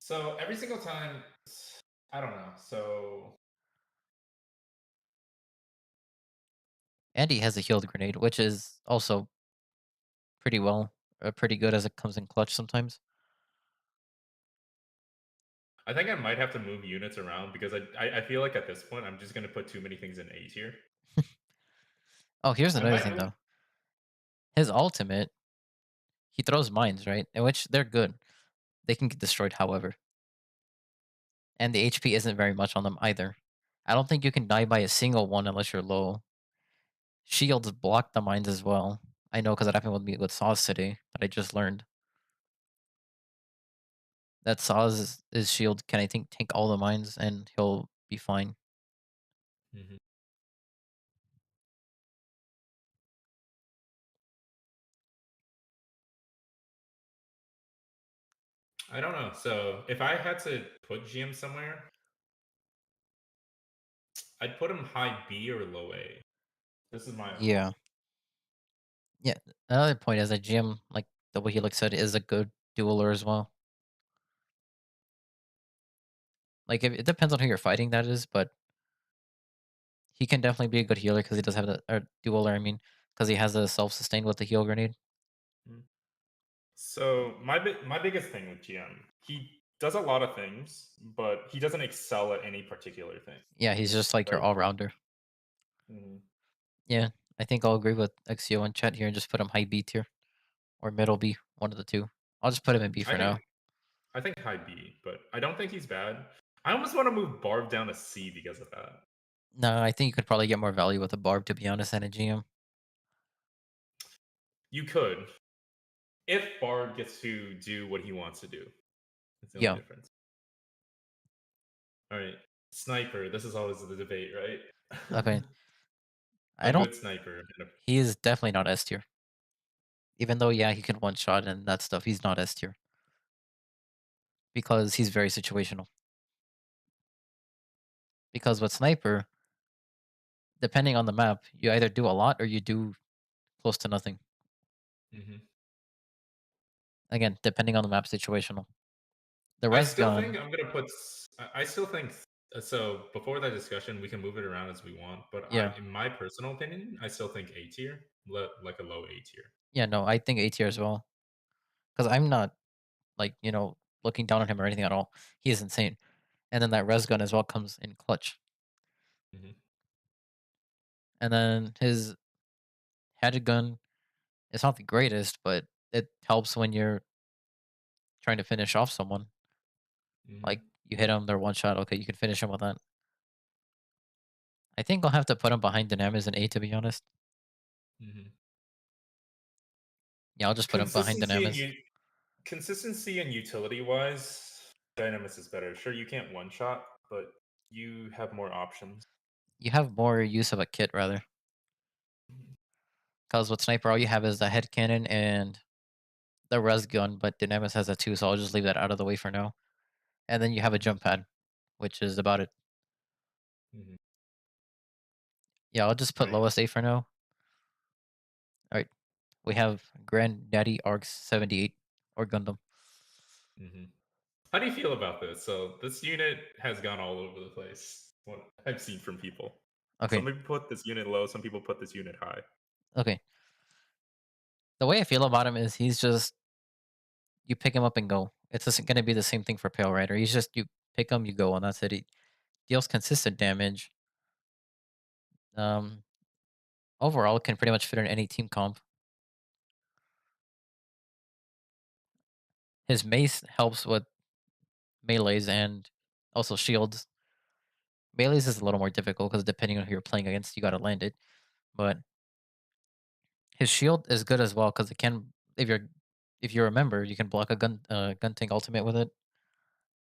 So every single time, I don't know. So And he has a healed grenade, which is also pretty good as it comes in clutch sometimes. I think I might have to move units around because I feel like at this point I'm just gonna put too many things in A tier. Oh, here's I another might thing move. though. His ultimate, he throws mines, right? In which they're good. They can get destroyed, however. And the HP isn't very much on them either. I don't think you can die by a single one unless you're low. Shields block the mines as well. I know because it happened with me with Saws today that I just learned. That Saws' shield can, I think, tank all the mines and he'll be fine. Mhm. I don't know. So if I had to put GM somewhere, I'd put him high B or low A. This is my Yeah. Yeah. Another point is that Jim, like the way he looks at it, is a good dueler as well. Like it depends on who you're fighting, that is, but he can definitely be a good healer because he does have the or dueler. I mean, because he has the self sustain with the heal grenade. Mm. So my biggest thing with GM, he does a lot of things, but he doesn't excel at any particular thing, Yeah, he's just like your right? all rounder. Mhm. Yeah, I think I'll agree with XCO and chat here and just put him high B tier or middle B, one of the two. I'll just put him in B I for think now. I think high B, but I don't think he's bad. I almost want to move Barb down to C because of that. No, I think you could probably get more value with a Barb, to be honest, than a GM. You could, if Barb gets to do what he wants to do. That's the only Yeah. difference. All right, sniper. This is always the debate, right? Okay. A I don't. good sniper. He is definitely not S tier. Even though, yeah, he can one shot and that stuff, he's not S tier because he's very situational. Because with sniper, depending on the map, you either do a lot or you do close to nothing. Hmm. Again, depending on the map, situational. The I res still think gun, I'm gonna put. I still think so. Before that discussion, we can move it around as we want. But yeah, in my personal opinion, I still think A tier, like a low A tier. yeah, no, I think A tier as well. Because I'm not like looking down on him or anything at all. He is insane. And then that res gun as well comes in clutch. Mhm. And then his headed gun is not the greatest, but it helps when you're trying to finish off someone. Like Mhm. you hit them, they're one shot. Okay, you can finish them with that. I think I'll have to put him behind Dynam as an A, to be honest. Mhm. Yeah, I'll just put him behind Consistency and Dynamis. consistency and utility wise, Dynamis is better. Sure, you can't one shot, but you have more options. You have more use of a kit rather, Mhm. because with sniper all you have is the head cannon and the res gun, but Dynamis has that too, so I'll just leave that out of the way for now. And then you have a jump pad, which is about it. Mhm. Yeah, I'll just put Right. lowest A for now. All right, we have Granddaddy Arcs 78 or Gundam. Mhm. How do you feel about this? So this unit has gone all over the place. What I've seen from people. Some Okay, people put this unit low. Some people put this unit high. okay. The way I feel about him is he's just you pick him up and go. It's just going to be the same thing for Pale Rider. He's just you pick him, you go, and that's it. He deals consistent damage. Um, Overall, can pretty much fit in any team comp. His mace helps with melees and also shields. Melees is a little more difficult because depending on who you're playing against, you got to land it. But his shield is good as well because it can, if you remember, you can block a gun tank ultimate with it.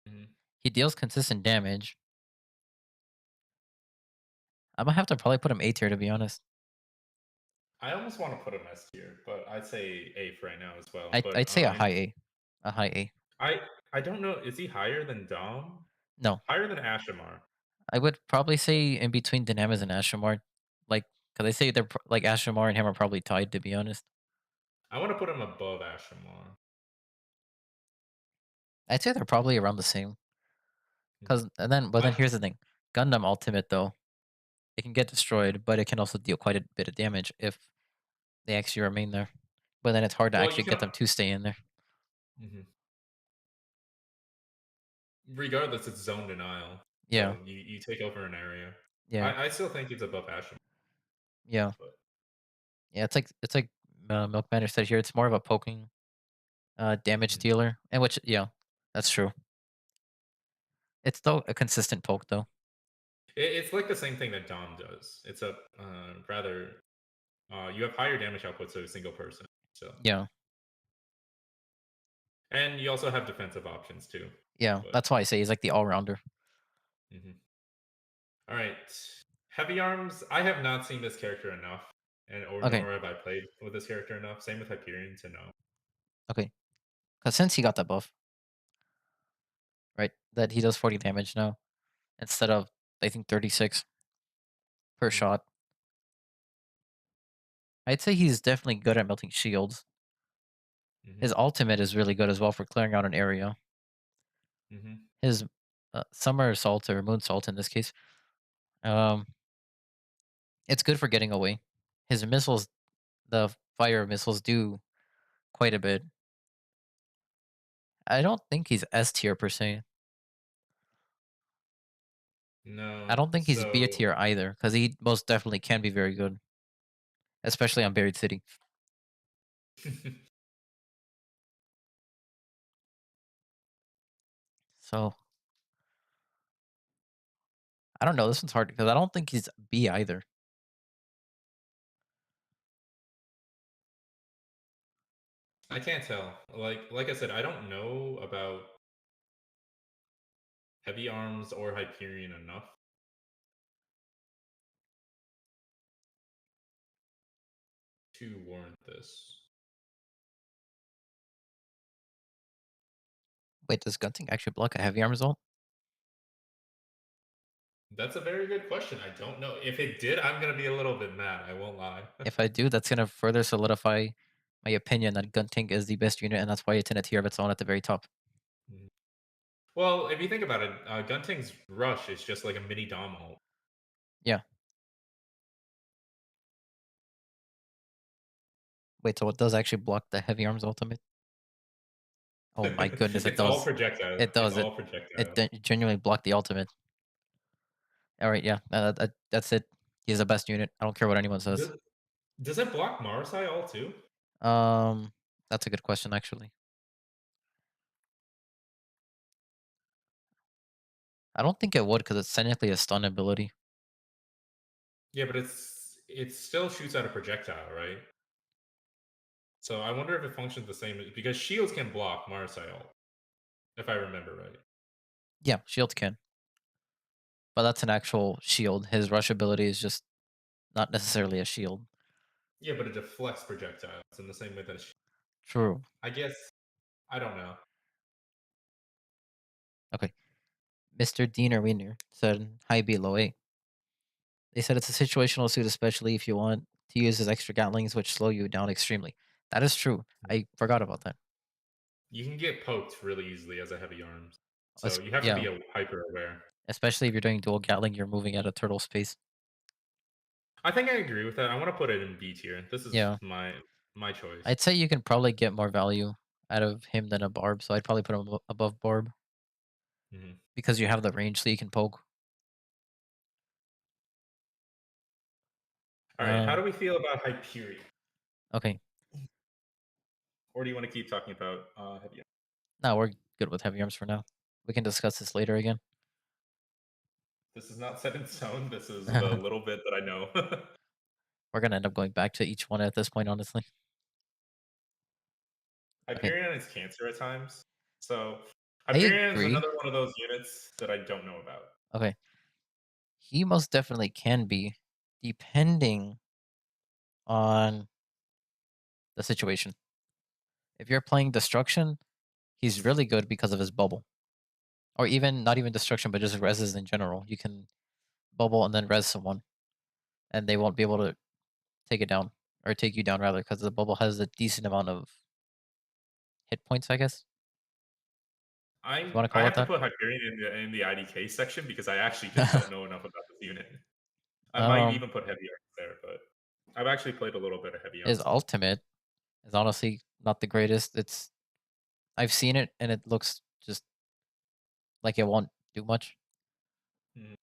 Mhm. He deals consistent damage. I'm gonna have to probably put him A tier to be honest. I almost want to put him S tier, but I'd say A for right now as well. I'd But say a high A. I don't know. Is he higher than Dom? No, Higher than Ashamar? I would probably say in between Dynamis and Ashamar, like because they say like Ashamar and him are probably tied to be honest. I want to put him above Ashamar. I'd say they're probably around the same. Mhm. But then I here's the thing: Gundam Ultimate though, it can get destroyed, but it can also deal quite a bit of damage if they actually remain there. But then it's hard to well, you actually can. get them to stay in there. Mhm. Regardless, it's zone denial. Yeah, So you take over an area. yeah, I still think he's above Ashamar, yeah, but yeah. It's like Milkman said here. It's more of a poking damage mhm. dealer, and which yeah, that's true. It's still a consistent poke though. It's like the same thing that Dom does. It's a rather you have higher damage output to a single person. So Yeah, and you also have defensive options too. yeah. But That's why I say he's like the all rounder. mhm. All right, heavy arms. I have not seen this character enough, and or Okay, nor have I played with this character enough. Same with Hyperion to know. okay. Because since he got that buff, right, that he does 40 damage now instead of I think 36 per Mhm. shot. I'd say he's definitely good at melting shields. His Mhm. ultimate is really good as well for clearing out an area. Mhm. His summer salt or moon salt in this case, um, it's good for getting away. His missiles, the fire missiles, do quite a bit. I don't think he's S tier per se. I No. don't think he's B So tier either because he most definitely can be very good, especially on Buried City. So I don't know. This one's hard because I don't think he's B either. I can't tell. Like I said, I don't know about heavy arms or Hyperion enough to warrant this. Wait, does Gunting actually block a heavy arm result? That's a very good question. I don't know. If it did, I'm gonna be a little bit mad. I won't lie. If I do, that's gonna further solidify my opinion that Gunting is the best unit, and that's why it's in a tier of its own at the very top. Mhm. Well, if you think about it, Gunting's rush is just like a mini Dom ult. Yeah. Wait, so it does actually block the heavy arms ultimate? Oh my goodness, it It's all does. projectile. It It's does. all projectile. Genuinely blocked the ultimate. All right, yeah, that's it. He's the best unit. I don't care what anyone says. Does, does it block Marasai all too? Um, that's a good question, actually. I don't think it would because it's technically a stun ability. Yeah, but it still shoots out a projectile, right? So I wonder if it functions the same because shields can block Marasai ult, if I remember right. Yeah, shield can, but that's an actual shield. His rush ability is just not necessarily a shield. Yeah, but it deflects projectiles in the same way that True. I guess I don't know. Okay. Mr. Diener Wiener said high B low A. They said it's a situational suit, especially if you want to use his extra gatlings, which slow you down extremely. That is true. I forgot about that. You can get poked really easily as a heavy arms, so you have to Yeah, be hyper aware. especially if you're doing dual gatling, you're moving at a turtle space. I think I agree with that. I want to put it in B tier. This is Yeah, my choice. I'd say you can probably get more value out of him than a Barb, so I'd probably put him above Barb Mhm. because you have the range so you can poke. All right, how do we feel about Hyperion? Okay, Or do you want to keep talking about heavy? now we're good with heavy arms for now. We can discuss this later again. This is not set in stone. This is the little bit that I know. We're gonna end up going back to each one at this point, honestly. Hyperion is cancer at times. So I Hyperion is agree. another one of those units that I don't know about. Okay, he most definitely can be, depending on the situation. If you're playing destruction, he's really good because of his bubble. Or even not even destruction, but just reses in general. You can bubble and then res someone, and they won't be able to take it down or take you down rather, because the bubble has a decent amount of hit points, I guess. You want to I call it have to that? put Hyperion in the IDK section because I actually just don't know enough about this unit. I might Um, even put heavy arms there, but I've actually played a little bit of heavy his arms. ultimate is honestly not the greatest. I've seen it and it looks just like it won't do much. Mhm.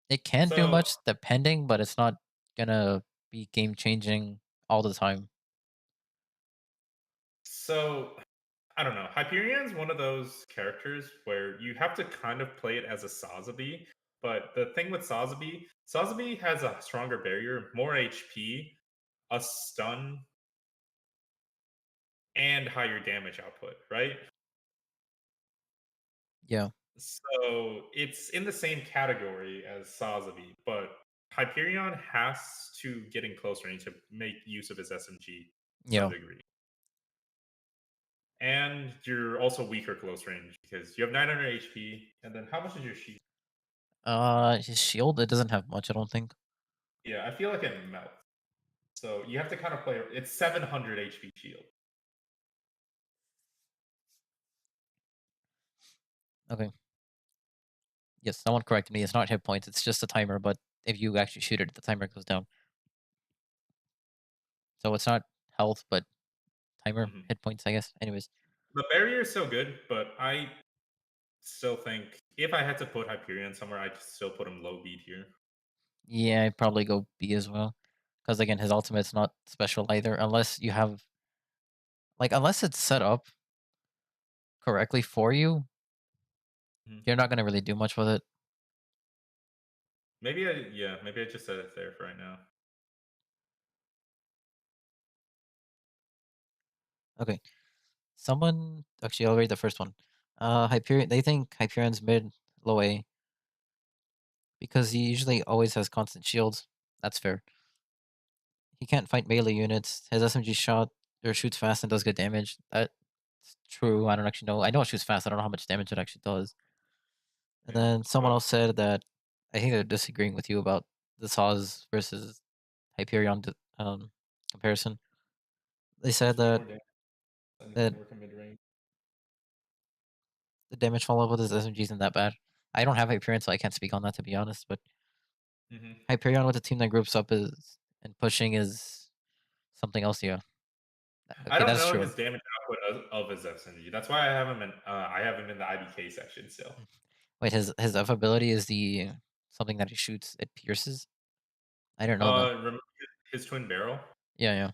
It can do So much depending, but it's not gonna be game changing all the time. So I don't know. Hyperion's one of those characters where you have to kind of play it as a Sazabi. But the thing with Sazabi, Sazabi has a stronger barrier, more HP, a stun, and higher damage output, right? Yeah. So it's in the same category as Sazabi, but Hyperion has to get in close range to make use of his SMG to some Yeah. degree. And you're also weaker close range because you have 900 HP. And then how much is your shield? His shield, it doesn't have much, I don't think. Yeah, I feel like it melts. So you have to kind of play. It's 700 HP shield. Okay. Yes, someone corrected me. It's not hit points. It's just a timer. But if you actually shoot it, the timer goes down. So it's not health, but timer Mhm. hit points, I guess. Anyways, The barrier is so good, but I still think if I had to put Hyperion somewhere, I'd still put him low B tier. yeah, I'd probably go B as well. Because again, his ultimate's not special either, unless you have unless it's set up correctly for you, Mhm. you're not gonna really do much with it. Maybe maybe I just said it there for right now. Okay. Someone actually I'll read the first one. Hyperion they think Hyperion's mid low A because he usually always has constant shields. That's fair. He can't fight melee units. His SMG shot or shoots fast and does good damage. That's true. I don't actually know. I know it shoots fast. I don't know how much damage it actually does. And Yeah. then someone But else said that I think they're disagreeing with you about the Saz versus Hyperion comparison. They said there's way that more damage and that can work in mid range. the damage follow-up with his SMG isn't that bad. I don't have Hyperion, so I can't speak on that to be honest. But Mm-hmm. Hyperion with a team that groups up is and pushing is something else. Yeah. I Okay, don't that's know true. his damage output of his SMG. That's why I have him in the IDK section still. Wait, his F ability is the something that he shoots, it pierces. I don't know that. Remember his twin barrel? Yeah, yeah.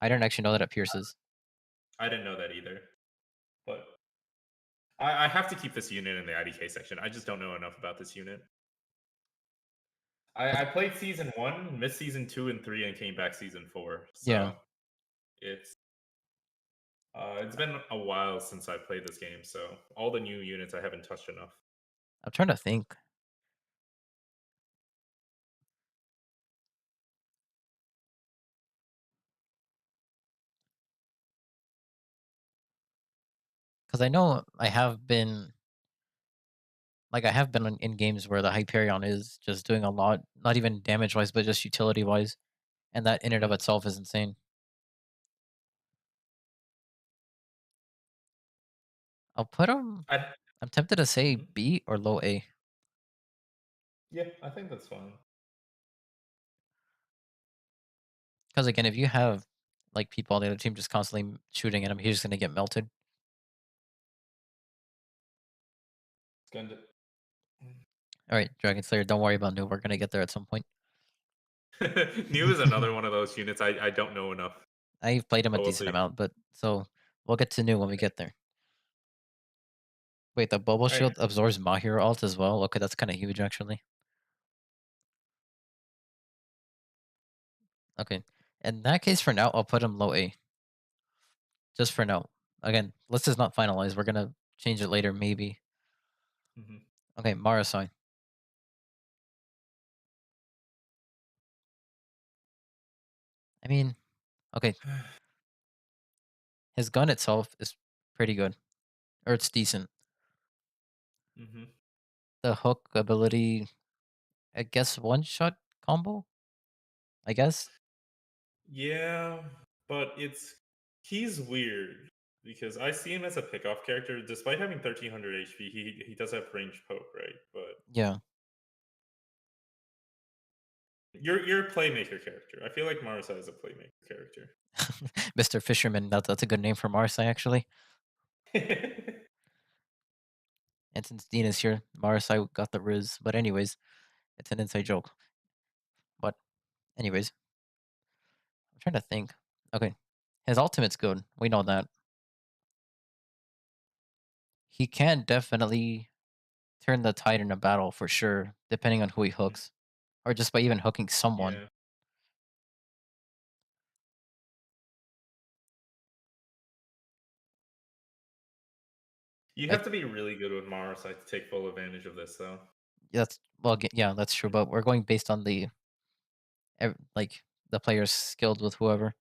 I don't actually know that it pierces. I didn't know that either. But I have to keep this unit in the IDK section. I just don't know enough about this unit. I played season 1, missed season 2 and 3, and came back season 4. So Yeah. it's it's been a while since I played this game, so all the new units I haven't touched enough. I'm trying to think. Because I know I have been in games where the Hyperion is just doing a lot, not even damage wise, but just utility wise. And that in and of Mhm. itself is insane. I'll put him. I, I'm tempted to say Mhm. B or low A. Yeah, I think that's fine. Because again, if you have like people on the other team just constantly shooting at him, he's just gonna get melted. It's going to. All right, Dragon Slayer, don't worry about new. We're gonna get there at some point. New is another one of those units I don't know enough, I've played him a but we'll decent see. amount, but so we'll get to new when we get there. Wait, the bubble All right. shield absorbs Mahir ult as well. Okay, that's kind of huge actually. Okay, in that case, for now, I'll put him low A. Just for now. Again, list is not finalized. We're gonna change it later, maybe. Mhm. Okay, Marasai. I mean, okay, his gun itself is pretty good, or it's decent. Mhm. The hook ability, I guess, one shot combo. I guess. Yeah, but he's weird because I see him as a pickoff character. Despite having 1300 HP, he does have range poke, right? But Yeah. you're a playmaker character. I feel like Marisa is a playmaker character. Mr. Fisherman. That's a good name for Marasai actually. And since Dean is here, Marasai got the Riz. But anyways, it's an inside joke. But anyways, I'm trying to think. Okay, his ultimate's good. We know that. He can definitely turn the tide in a battle for sure, depending on who he hooks, or just by even hooking someone. Yeah. You I, have to be really good with Marisa to take full advantage of this, though. that's well, yeah, that's true. But we're going based on like the players skilled with whoever.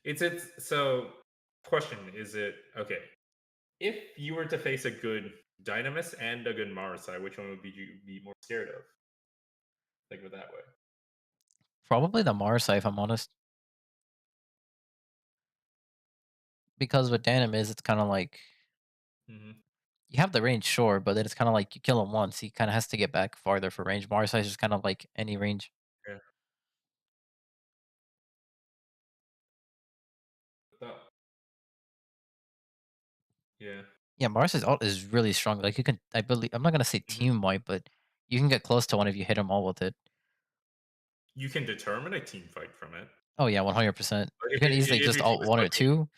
It's so. Question: Is it okay? If you were to face a good Dynamis and a good Marisa, which one would you be more scared of? Think of it that way. Probably the Marasai, if I'm honest, because with Danim is it's kind of like Hmm. you have the range, sure, but then it's kind of like you kill him once, he kind of has to get back farther for range. Marasai is just kind of like any range. Yeah. That- yeah. Yeah, Marasai's ult is really strong. Like you can, I believe, I'm not gonna say Hmm. team wipe, but you can get close to one if you hit them all with it. You can determine a team fight from it. Oh yeah, 100%. Like You can easily if just your team alt is one or looking. two.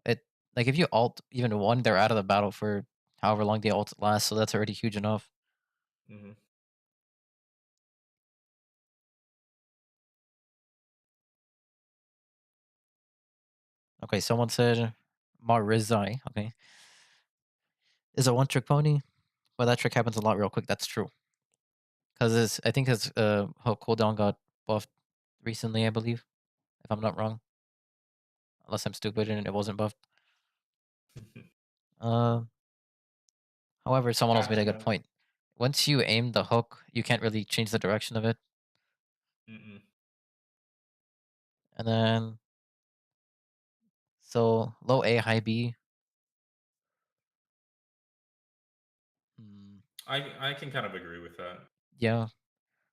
It like if you alt even one, they're out of the battle for however long the ult lasts. So that's already huge enough. Hmm. Okay, someone said Marizai. Okay, is a one trick pony. Well, that trick happens a lot real quick. That's true. Because I think his hook cooldown got buffed recently, I believe, if I'm not wrong. Unless I'm stupid and it wasn't buffed. Uh, however, someone else made a good Gotcha. point. Once you aim the hook, you can't really change the direction of it. Mm-mm. And then so low A, high B. Hmm, I can kind of agree with that. yeah,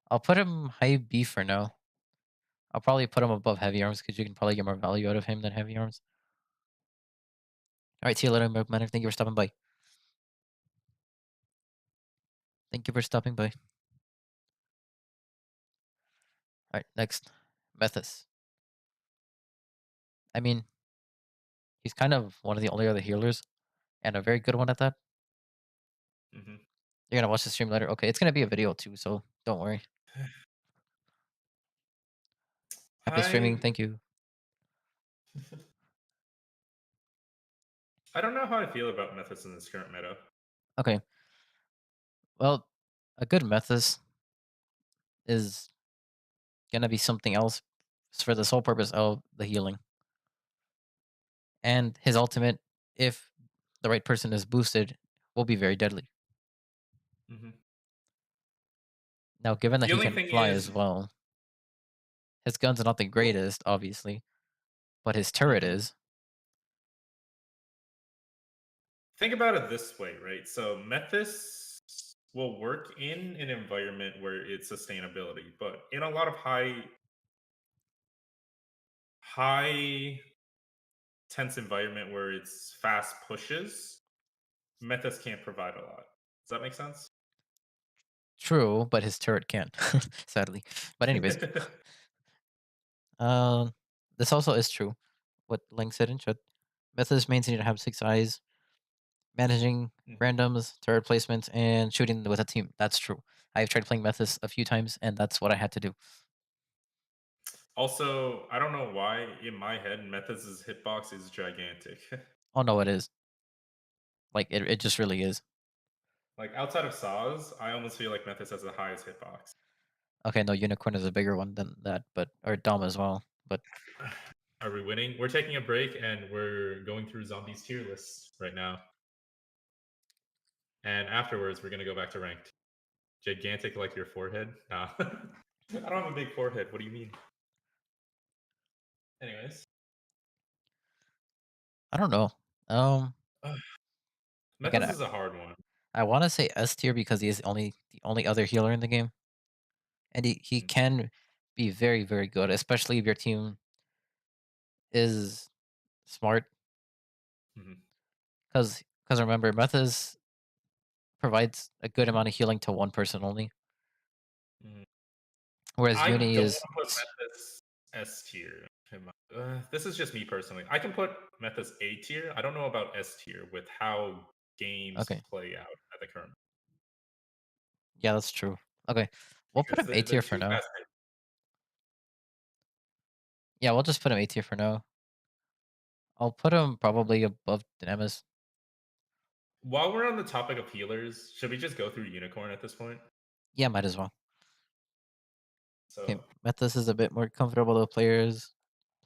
I'll put him high B for now. I'll probably put him above heavy arms because you can probably get more value out of him than heavy arms. All right, see you later, Milkman. Thank you for stopping by. Thank you for stopping by. All right, next, Methus. I mean, he's kind of one of the only other healers, and a very good one at that. Hmm. You're gonna watch the stream later. Okay, it's gonna be a video too, so don't worry. Happy streaming. I Thank you. I don't know how I feel about Methus in this current meta. Okay. Well, a good Methus is gonna be something else for the sole purpose of the healing. And his ultimate, if the right person is boosted, will be very deadly. Hmm. Now, given that The he only can thing fly is, as well, his gun's not the well, greatest, obviously, but his turret mhm. is. Think about it this way, right? So Methus will work in an environment where it's sustainability, but in a lot of high tense environment where it's fast pushes, Methus can't provide a lot. Does that make sense? True, but his turret can't, sadly. But anyways, um, this also is true. What Lang said in chat. Methods means you need to have 6 eyes, managing Mhm. randoms, turret placements, and shooting with a team. That's true. I've tried playing Methods a few times, and that's what I had to do. Also, I don't know why in my head Methus' hitbox is gigantic. Oh no, it is. Like it just really is. Like outside of Saz, I almost feel like Methus has the highest hitbox. Okay, no, Unicorn is a bigger one than that, but or Dom as well. But Are we winning? We're taking a break and we're going through Zombies tier lists right now. And afterwards, we're gonna go back to ranked. Gigantic like your forehead? Nah. I don't have a big forehead. What do you mean? Anyways. I don't know. Again, Methus is a hard one. I want to say S tier because he is the only other healer in the game, and he Mm. can be very very good, especially if your team is smart. Mhm. Because remember, Methods provides a good amount of healing to one person only, Mhm. whereas I Uni don't want is to put Methus S tier. This is just me personally. I can put Methus A tier. I don't know about S tier with how games okay. play out at the current Yeah, that's true. Okay, we'll put because him A they're tier for too now. fast. Yeah, we'll just put him A tier for now. I'll put him probably above Nemesis. While we're on the topic of healers, should we just go through Unicorn at this point? Yeah, might as well. Okay, So Methus is a bit more comfortable to players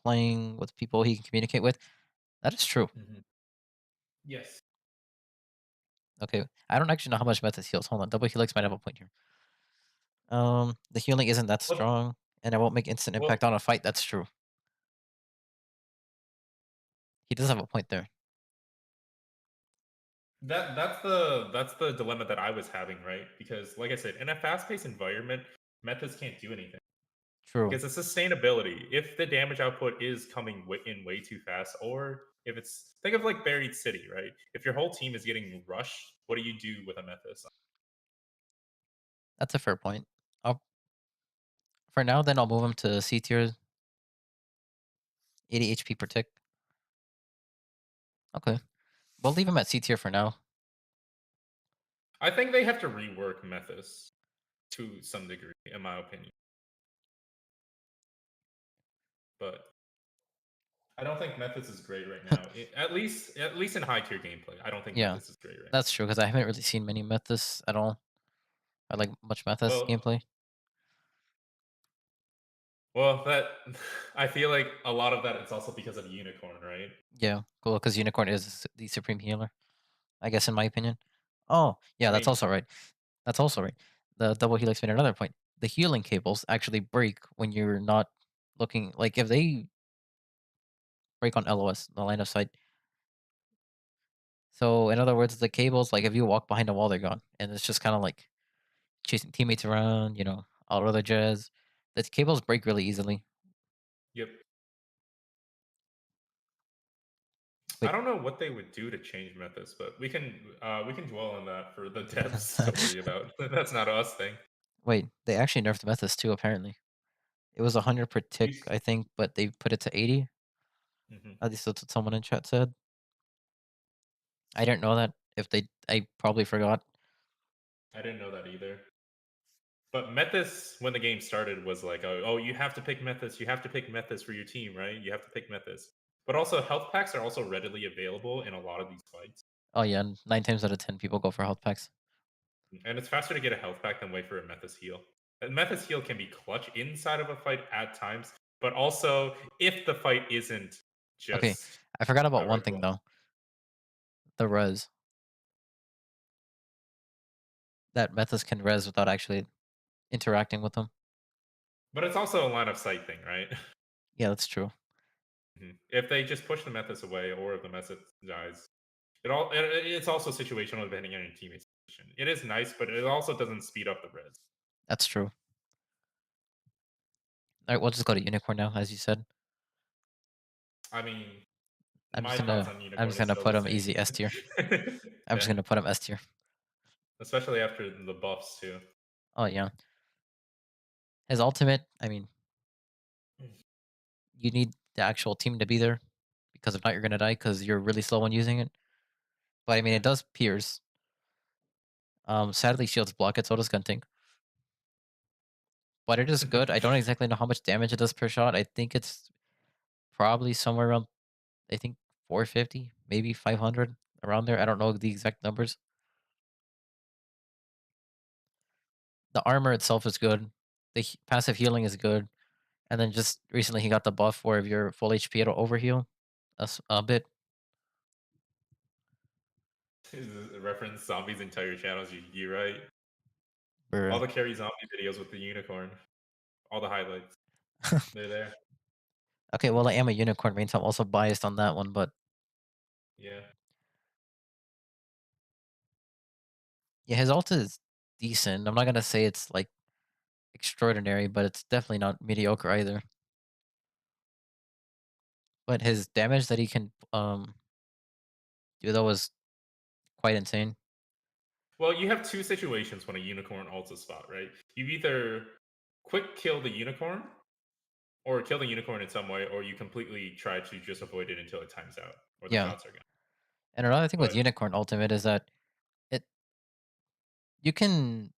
playing with people he can communicate with. That is true. mhm. Yes. Okay, I don't actually know how much Methus heals. Hold on, Double Helix might have a point here. The healing isn't that Well, strong, and it won't make instant well, impact on a fight. That's true. He does have a point there. that's the dilemma that I was having, right? Because like I said, in a fast-paced environment, methods can't do anything. True. Because the sustainability, if the damage output is coming in way too fast, or if it's think of like Buried City, right? If your whole team is getting rushed, what do you do with a Methus? That's a fair point. I'll, for now, then I'll move him to C tier, 80 HP per tick. Okay, we'll leave him at C tier for now. I think they have to rework Methus to some degree, in my opinion. But I don't think Methus is great right now. At least in high tier gameplay, I don't think Yeah, Methus is great right that's true because I haven't really seen many Methus at all. I like much now. Methus gameplay. Well, that I feel like a lot of that it's also because of Unicorn, right? Yeah, cool. Because Unicorn is the supreme healer, I guess, in my opinion. Oh, yeah, I that's mean, also right. That's also right. The Double Helix made another point. The healing cables actually break when you're not looking. Like if they break on LOS, the line of sight. So in other words, the cables, like if you walk behind a wall, they're gone, and it's just kind of like chasing teammates around. All other jazz. The cables break really easily. yep. I don't know what they would do to change Mythos, but we can dwell on that for the devs to worry about. That's not us thing. Wait, they actually nerfed Mephis too, apparently. It was 100 per tick, Used- I think, but they put it to 80. Mhm. At least that's what someone in chat said. I didn't know that. I probably forgot. I didn't know that either. But Methus, when the game started, was like, oh, you have to pick Methus. You have to pick Methus for your team, right? You have to pick Methus. But also, health packs are also readily available in a lot of these fights. Oh yeah, 9 times out of 10 people go for health packs. And it's faster to get a health pack than wait for a Methus heal. And Methus heal can be clutch inside of a fight at times, but also if the fight isn't just. Okay, I forgot about one Alright, thing well, though. The res. That Mephis can res without actually interacting with them. but it's also a line of sight thing, right? Yeah, that's true. If they just push the Methus away or if the Methus dies, it's also situational depending on your teammate's position. It is nice, but it also doesn't speed up the res. That's true. Alright, we'll just go to Unicorn now, as you said. I mean, I'm my just thoughts gonna on I'm Unicorn just is gonna still put the him same. easy S tier. I'm just Yeah, gonna put him S tier. especially after the buffs too. Oh yeah. His ultimate, I mean, you need the actual team to be there because if not, you're gonna die because you're really slow on using it. But I mean, it does pierce. Sadly, shields block it, so does Gunting. But it is good. I don't exactly know how much damage it does per shot. I think it's probably somewhere around, I think 450, maybe 500, around there. I don't know the exact numbers. The armor itself is good. The passive healing is good. And then just recently he got the buff where if you're full HP, it'll overheal a bit. This is a reference zombies entire channels. You right? Or, All the carry zombie videos with the unicorn, all the highlights, they're there. okay, well, I am a unicorn main, so I'm also biased on that one. But Yeah. yeah, his ult is decent. I'm not gonna say it's like extraordinary, but it's definitely not mediocre either. But his damage that he can do though was quite insane. Well, you have two situations when a unicorn ults a spot, right? You either quick kill the unicorn, or kill the unicorn in some way, or you completely try to just avoid it until it times out, or the Yeah. shots are gone. And another thing with But Unicorn Ultimate is that it you can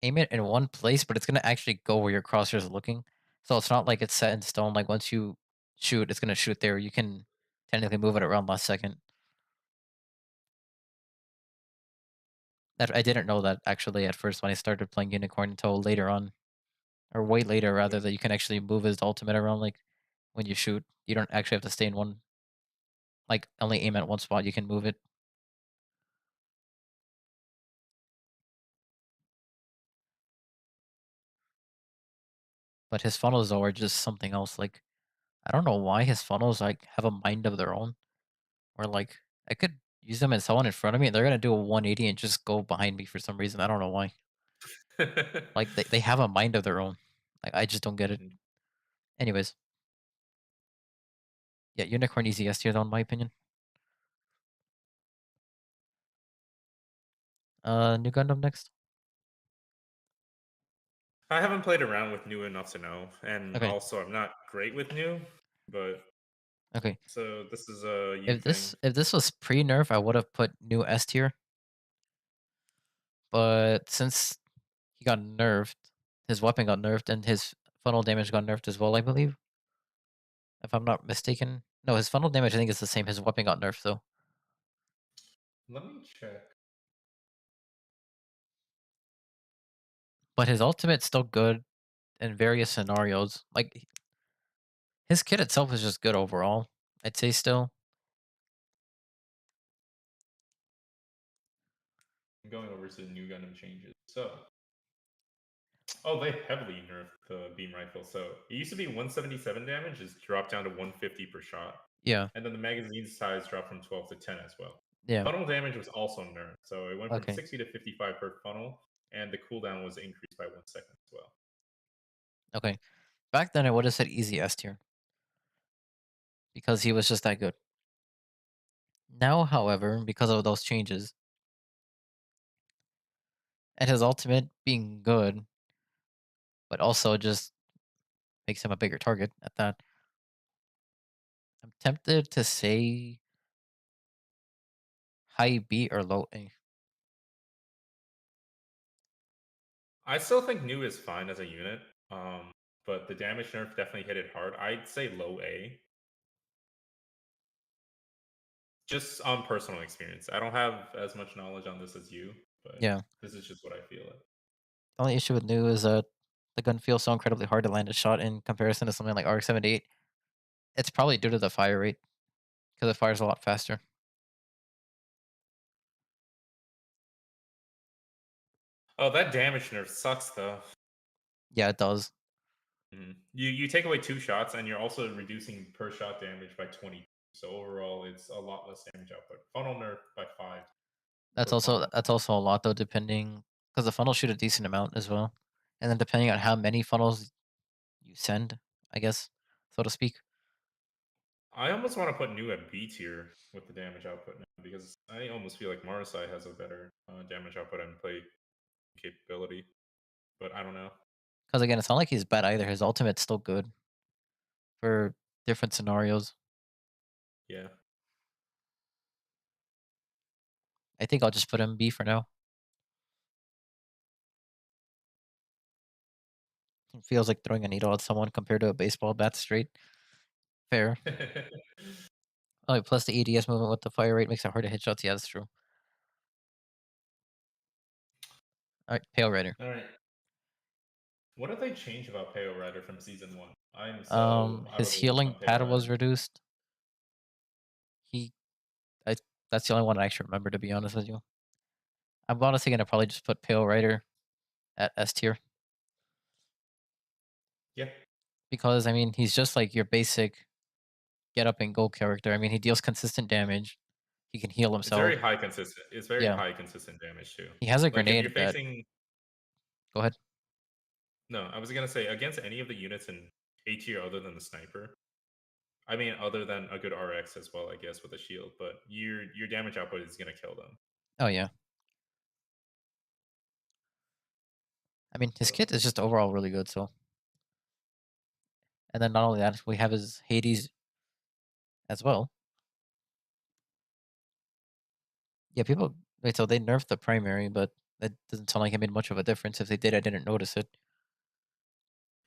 aim it in one place, but it's gonna actually go where your crosshair is looking. So it's not like it's set in stone. Like once you shoot, it's gonna shoot there. You can technically move it around last second. That I didn't know that actually at first when I started playing Unicorn until later on, or way later rather, that you can actually move his ultimate around. Like when you shoot, you don't actually have to stay in one. Like only aim at one spot. You can move it. But his funnels though are just something else. Like I don't know why his funnels like have a mind of their own. Or like I could use them as someone in front of me, and they're gonna do a 180 and just go behind me for some reason. I don't know why. Like they have a mind of their own. Like I just don't get it. Mhm. Anyways, yeah, Unicorn easy S tier though, in my opinion. New Gundam next. I haven't played around with new enough to know, and Okay, also I'm not great with new, but okay. so this is a you thing. If this was pre nerf, I would have put new S tier. But since he got nerfed, his weapon got nerfed, and his funnel damage got nerfed as well, I believe. If I'm not mistaken. No, his funnel damage I think is the same. His weapon got nerfed though. Let me check. But his ultimate's still good in various scenarios. Like his kit itself is just good overall. I'd say still. I'm going over to the new Gundam changes. So, oh, they heavily nerfed the beam rifle. So it used to be 177 damage, is dropped down to 150 per shot, Yeah. and then the magazine size dropped from 12 to 10 as well. Yeah. Funnel damage was also nerfed, so it went from Okay. 60 to 55 per funnel, and the cooldown was increased by 1 second as well. Okay. Back then I would have said easy S tier. Because he was just that good. Now, however, because of those changes and his ultimate being good, but also just makes him a bigger target at that, I'm tempted to say high B or low A. I still think New is fine as a unit, but the damage nerf definitely hit it hard. I'd say low A. Just on personal experience. I don't have as much knowledge on this as you, but Yeah. this is just what I feel. The only issue with new is that the gun feels so incredibly hard to land a shot in comparison to something like RX-78. It's probably due to the fire rate because it fires a lot faster. Oh, that damage nerf sucks though. Yeah, it does. You take away 2 shots, and you're also reducing per shot damage by 20. So overall, it's a lot less damage output. Funnel nerf by 5. That's per funnel. also a lot though, depending because the funnels shoot a decent amount as well, and then depending on how many funnels you send, I guess, so to speak. I almost want to put New at B tier with the damage output now, because I almost feel like Marseille has a better damage output and play capability. But I don't know. Because again, it's not like he's bad either. His ultimate's still good for different scenarios. Yeah. I think I'll just put him B for now. It feels like throwing a needle at someone compared to a baseball bat straight. Fair. Oh, plus the ADS movement with the fire rate makes it hard to hit shots. Yeah, that's true. All right, Pale Rider. All right. What did they change about Pale Rider from season 1? I'm so out of His the loop healing on Pale pad was Rider. reduced. He, I, that's the only one I actually remember, to be honest with you. I'm honestly gonna probably just put Pale Rider at S tier Yeah. because I mean he's just like your basic get up and go character. I mean he deals consistent damage. He can heal It's very himself. high consistent. It's very Yeah, high consistent damage too. he has a Like if grenade you're that. facing Go ahead. No, I was gonna say against any of the units in A tier other than the sniper. I mean, other than a good RX as well, I guess, with a shield. But your damage output is gonna kill them. Oh yeah. I mean his So kit is just overall really good. So, and then not only that, we have his Hades as well. Yeah, people wait. So they nerfed the primary, but that doesn't sound like it made much of a difference. If they did, I didn't notice it.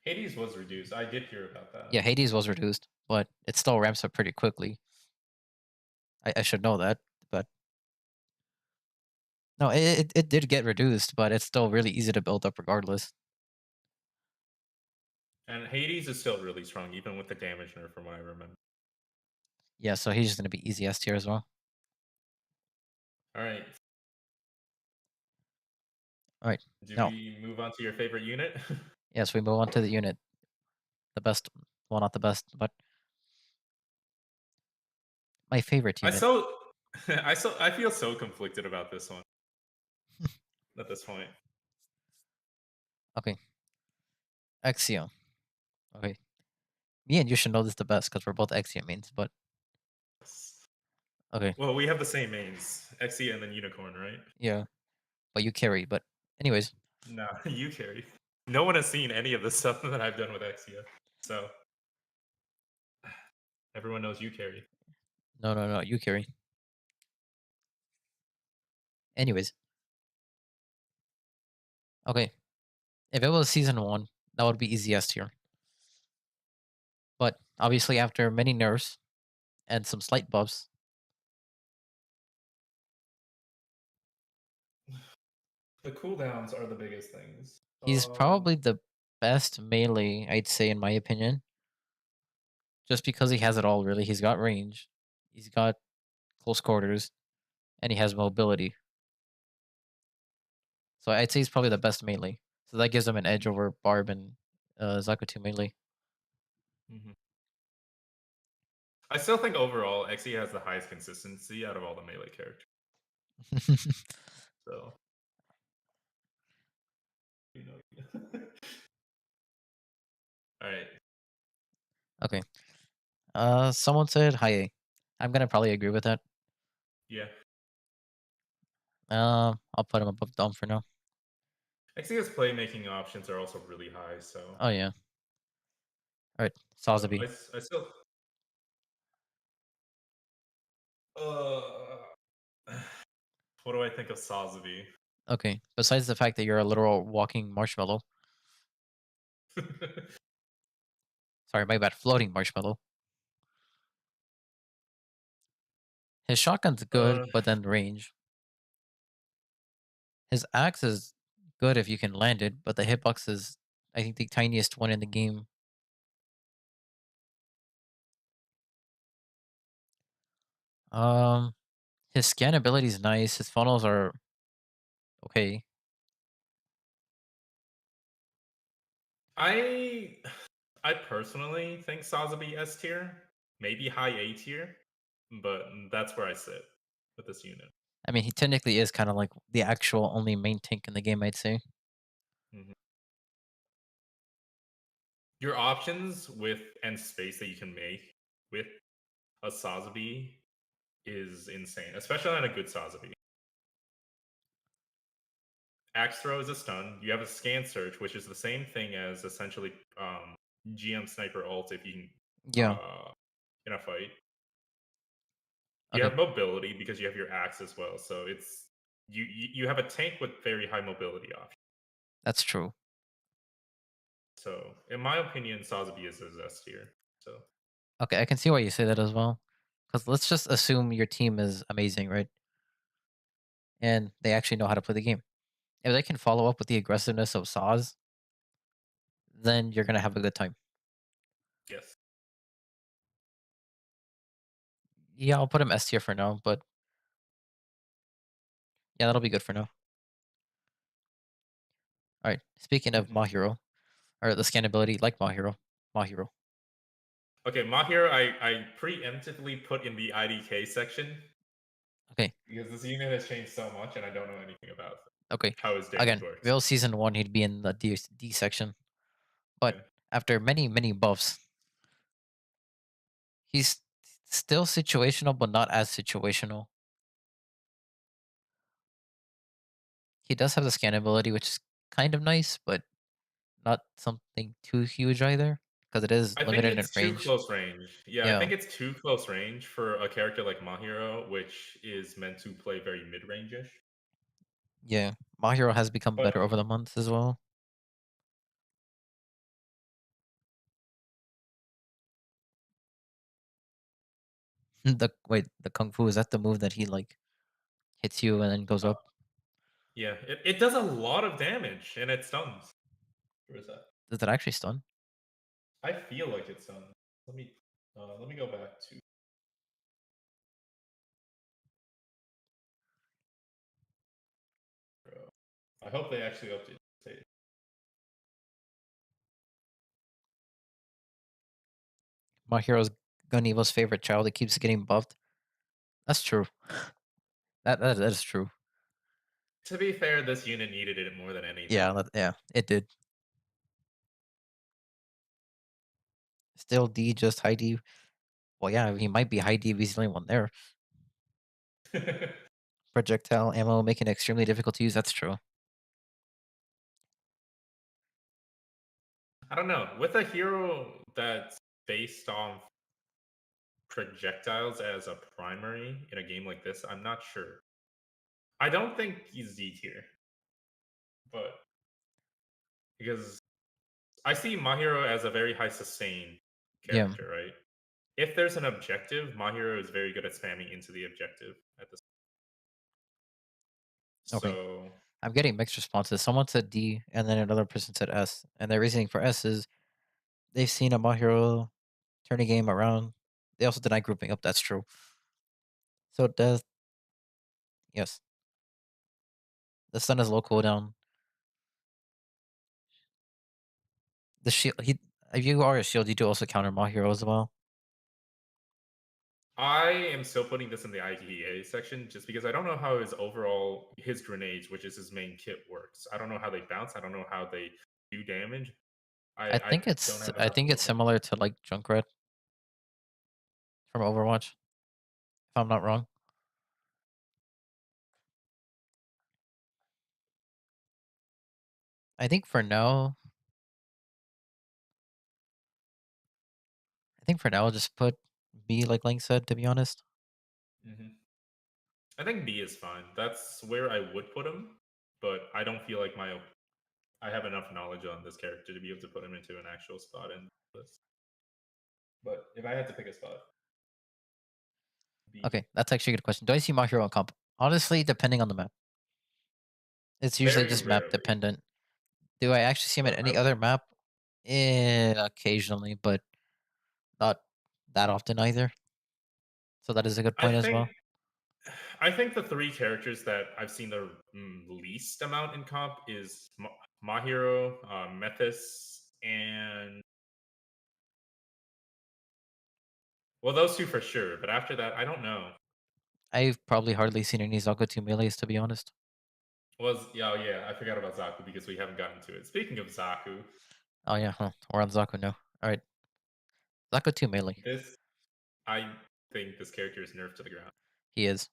Hades was reduced. I did hear about that. Yeah, Hades was reduced, but it still ramps up pretty quickly. I should know that, but no, it did get reduced, but it's still really easy to build up regardless. And Hades is still really strong, even with the damage nerf, from what I remember. Yeah, so he's just gonna be easy S tier as well. All right. All right. Do Now, we move on to your favorite unit? yes, we move on to the unit. The best, well, not the best, but my favorite I unit. so I feel so conflicted about this one at this point. Okay, Exio. Okay, me and you should know this the best because we're both Exio mains. But okay, Well, we have the same mains, Exia and then Unicorn, right? yeah, but you carry. But anyways, No, you carry. No one has seen any of the stuff that I've done with Exia, so everyone knows you carry. no, you carry. Anyways, okay, if it was season 1, that would be easy S tier. But obviously, after many nerfs and some slight buffs, The cooldowns are the biggest things. he's probably the best melee, I'd say, in my opinion. Just because he has it all, really. He's got range, he's got close quarters, and he has mobility. So I'd say he's probably the best melee. So that gives him an edge over Barb and Zakutu melee. Mhm. I still think overall Exia has the highest consistency out of all the melee characters. So, you know. All right. Okay. Someone said high A. I'm gonna probably agree with that. Yeah. I'll put him above Dom for now. Xena's playmaking options are also really high, so. Oh yeah. All right, So Sazabi. I still. Uh, what do I think of Sazabi? Okay. Besides the fact that you're a literal walking marshmallow. Sorry, my bad. Floating marshmallow. His shotgun's good, uh, but then range. His axe is good if you can land it, but the hitbox is, I think, the tiniest one in the game. Um, his scan ability is nice. His funnels are okay. I I personally think Sazabi S tier, maybe high A tier, but that's where I sit with this unit. I mean, he technically is kind of like the actual only main tank in the game, I'd say. Mhm. Your options with and space that you can make with a Sazabi is insane, especially on a good Sazabi. Axe throw is a stun. You have a scan search, which is the same thing as essentially GM sniper ult if you can Yeah. in a fight. You Okay. have mobility because you have your axe as well. So it's you have a tank with very high mobility options. That's true. So in my opinion, Sazabi is his S tier. So Okay, I can see why you say that as well. Because let's just assume your team is amazing, right? And they actually know how to play the game. If they can follow up with the aggressiveness of Saz, then you're gonna have a good time. yes. Yeah, I'll put him S tier for now, but yeah, that'll be good for now. All right. Speaking of Mhm. Mahiro, or the scan ability like Mahiro. Okay, Mahir, I preemptively put in the IDK section Okay. because this unit has changed so much and I don't know anything about Okay. how his damage Again, works. real season 1, he'd be in the D section. But Yeah. after many, many buffs, he's still situational, but not as situational. He does have the scan ability, which is kind of nice, but not something too huge either, because it is I think limited in it's too range. close range. Yeah, I Yeah. think it's too close range for a character like Mahiro, which is meant to play very mid range-ish. Yeah. Mahiro has become But better over the months as well. The kung fu, is that the move that he like hits you and then goes uh, up? yeah, it does a lot of damage and it stuns. Where is that? Does it actually stun? I feel like it stuns. Let me go back to. I hope they actually update the state. Mahiro's Ganiva's favorite child that keeps getting buffed. That's true. That is true. To be fair, this unit needed it more than anything. Yeah, it did. Still D, just high D. Well, yeah, he might be high D if he's the only one there. Projectile ammo making it extremely difficult to use. That's true. I don't know. With a hero that's based on projectiles as a primary in a game like this, I'm not sure. I don't think he's D tier, but because I see Mahiro as a very high sustain Yeah. character, right? If there's an objective, Mahiro is very good at spamming into the objective at this. Okay. So I'm getting mixed responses. Someone said D, and then another person said S. And their reasoning for S is they've seen a Mahiro turn a game around. They also deny grouping up. That's true. So death, yes. The stun is low cooldown. The shield. If you are a shield, you do also counter Mahiro as well. I am still putting this in the IDEA section just because I don't know how his grenades, which is his main kit, works. I don't know how they bounce. I don't know how they do damage. I don't have I enough think to it's look at. similar to like Junkrat from Overwatch, if I'm not wrong. I think for now, I'll just put B like Lang said. To be honest, Hmm. I think B is fine. That's where I would put him, but I don't feel like I have enough knowledge on this character to be able to put him into an actual spot in this. But if I had to pick a spot, B. okay, that's actually a good question. Do I see my hero on comp? Honestly, depending on the map, it's usually Very just map rarely. dependent. Do I actually see him at But any other map? Occasionally, but not that often either. So that is a good I point as think well. I think the three characters that I've seen the least amount in comp is Mahiro, Methus, and well, those two for sure. But after that, I don't know. I've probably hardly seen any Zaku 2 melees, to be honest. Was yeah, oh, yeah, I forgot about Zaku because we haven't gotten to it. Speaking of Zaku, Oh yeah, huh. We're on Zaku now. Alright. Zaku 2 melee. this I think this character is nerfed to the ground. He is.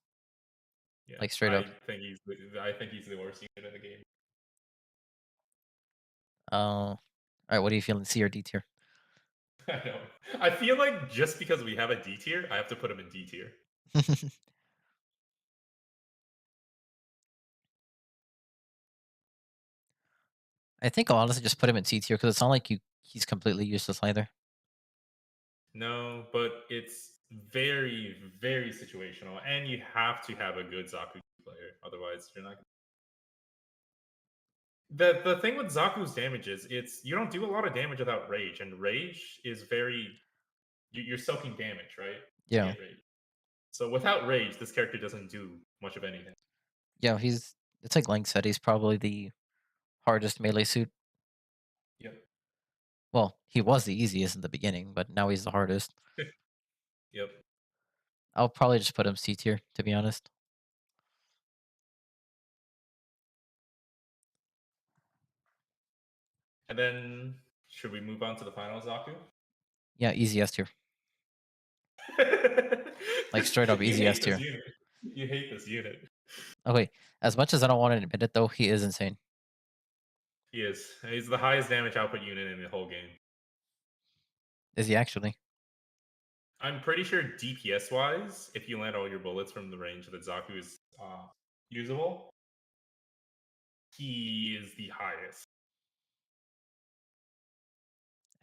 Yeah, Like straight up. I think he's the worst unit in the game. Alright, what are you feeling C or D tier? I know. I feel like just because we have a D tier, I have to put him in D tier. I think I'll honestly just put him in C tier because it's not like he's completely useless either. No, but it's very, very situational, and you have to have a good Zaku player, otherwise you're not. The thing with Zaku's damage is it's you don't do a lot of damage without rage, and rage is very you're soaking damage, right? To Yeah. get rage. So without rage, this character doesn't do much of anything. Yeah, it's like Lang said, he's probably the hardest melee suit. Yep. Well, he was the easiest in the beginning, but now he's the hardest. Yep. I'll probably just put him C tier, to be honest. And then should we move on to the final Zaku? Yeah, easy S tier. Like straight up You easy S hate this tier. unit. You hate this unit. Okay, as much as I don't want to admit it though, he is insane. He is. He's the highest damage output unit in the whole game. Is he actually? I'm pretty sure DPS wise, if you land all your bullets from the range that Zaku is usable, he is the highest.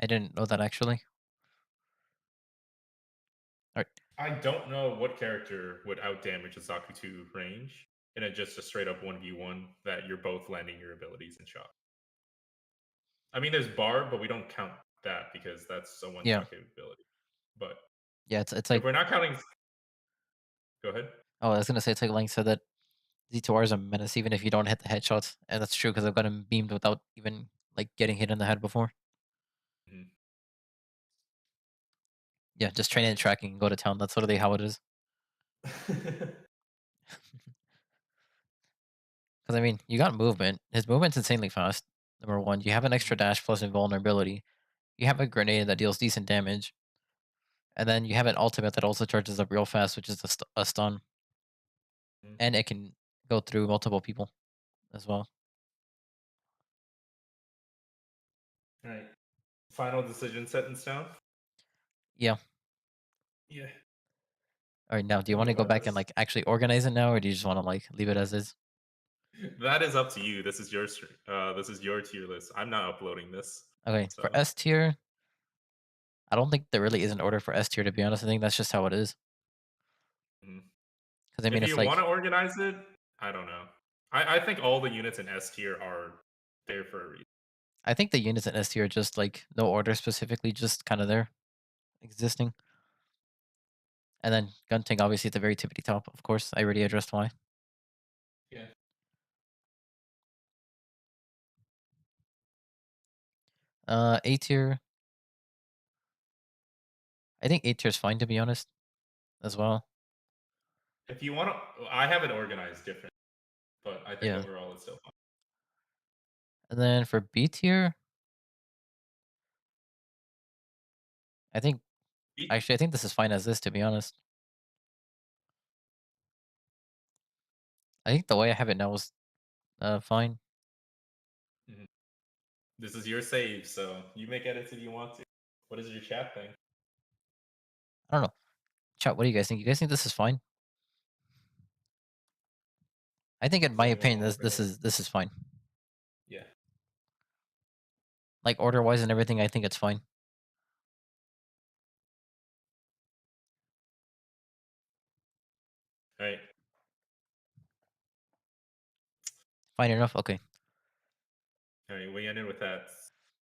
I didn't know that actually. Alright. I don't know what character would outdamage a Zaku 2 range in just a straight up 1v1 that you're both landing your abilities and shot. I mean, there's Barb, but we don't count that because that's a one Yeah. shot capability. But Yeah, it's if like we're not counting, go ahead. oh, I was gonna say it's like Lang said that Z2R is a menace even if you don't hit the headshots. And that's true because I've got him beamed without even like getting hit in the head before. Mhm. Yeah, just training and tracking and go to town. That's literally how it is. Because I mean, you got movement. His movement's insanely fast. Number one, you have an extra dash plus invulnerability. You have a grenade that deals decent damage, and then you have an ultimate that also charges up real fast, which is a stun, Mhm. and it can go through multiple people as well. All right. Final decision set in stone. Yeah. Yeah. All right. Now, do you Tell want me to go about back and this. like actually organize it now, or do you just want to like leave it as is? That is up to you. This is your this is your tier list. I'm not uploading this. Okay. For So S tier, I don't think there really is an order for S tier. To be honest, I think that's just how it is. mhm. Because I mean, If it's you want like to organize it, I don't know. I think all the units in S tier are there for a reason. I think the units in S tier are just like no order specifically, just kind of there existing. And then Gunting, obviously, at the very tippity top. Of course, I already addressed why. Yeah. A tier. I think A tier is fine to be honest, as well. If you want to, I have it organized different, but I think Yeah. overall it's still fine. And then for B tier, I think B- actually I think this is fine as this to be honest. I think the way I have it now is fine. Mhm. This is your save, so you make edits if you want to. What does your chat think? I don't know. Chat, what do you guys think? You guys think this is fine? I think, in my Does anyone opinion, wanna this is fine. Yeah. Like, order wise and everything, I think it's fine. All right. Fine enough. Okay, All right. We ended with that.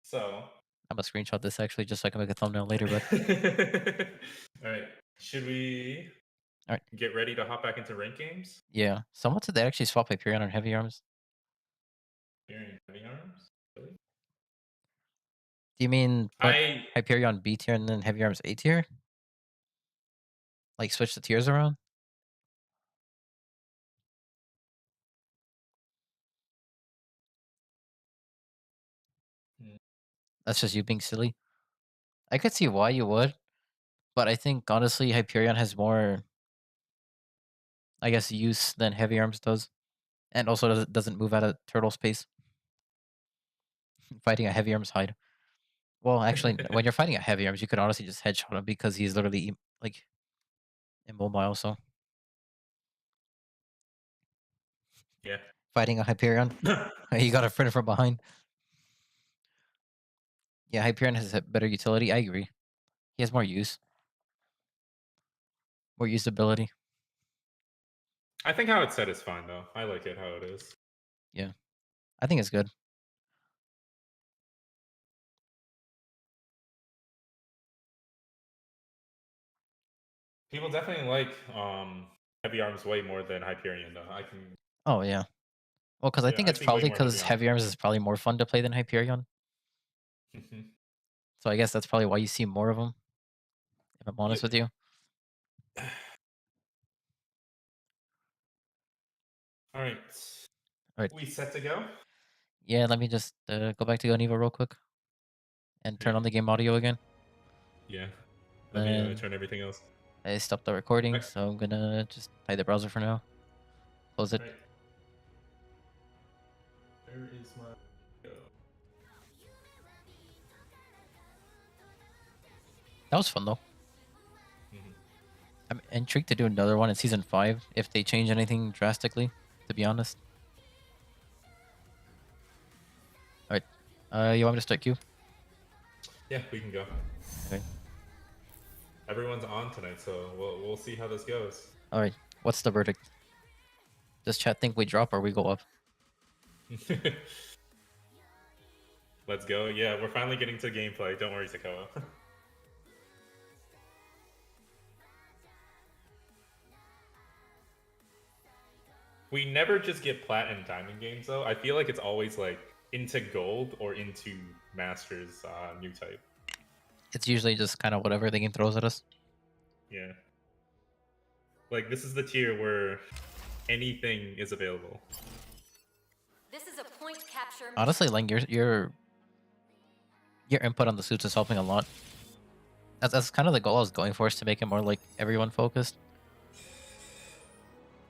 So. I'm gonna screenshot this actually just so I can make a thumbnail later. But All right. Should we? All right. Get ready to hop back into rank games. yeah, someone said they actually swap Hyperion on heavy arms. Hearing heavy arms. Really? Do you mean put I Hyperion B tier and then heavy arms A tier? Like switch the tiers around? Hmm. That's just you being silly. I could see why you would, but I think honestly Hyperion has more, I guess, use than heavy arms does, and also doesn't move out of turtle space. Fighting a heavy arms hide. Well, actually, when you're fighting a heavy arms, you could honestly just headshot him because he's literally like immobile. So yeah. fighting a Hyperion, he got a friend from behind. Yeah, Hyperion has a better utility. I agree. He has more use, more usability. I think how it's set is fine though. I like it how it is. I think it's good. People definitely like heavy arms way more than Hyperion though. I can. Oh yeah. Well, because I Yeah, think I it's see way probably more because heavy heavy arms is probably more fun to play than Hyperion. So I guess that's probably why you see more of them. If I'm honest Yep. with you. All right. Alright. We set to go. Yeah, let me just go back to Ganiva real quick and turn Okay. on the game audio again. Yeah. Let me Then- turn everything else. I stopped the recording, Okay. so I'm gonna just hide the browser for now. Close it. Right. Where is my go? That was fun though. Mhm. I'm intrigued to do another one in season 5 if they change anything drastically, to be honest. Alright. You want me to start Q? Yeah, we can go. Okay. Everyone's on tonight, so we'll see how this goes. Alright. What's the verdict? Does chat think we drop or we go up? Let's go. Yeah, we're finally getting to gameplay. Don't worry, Sakoa. We never just get plat and diamond games though. I feel like it's always like into gold or into masters new type. It's usually just kind of whatever the game throws at us. Yeah. Like this is the tier where anything is available. This is a point capture. Honestly, like your input on the suits is helping a lot. That's kind of the goal I was going for, is to make it more like everyone focused.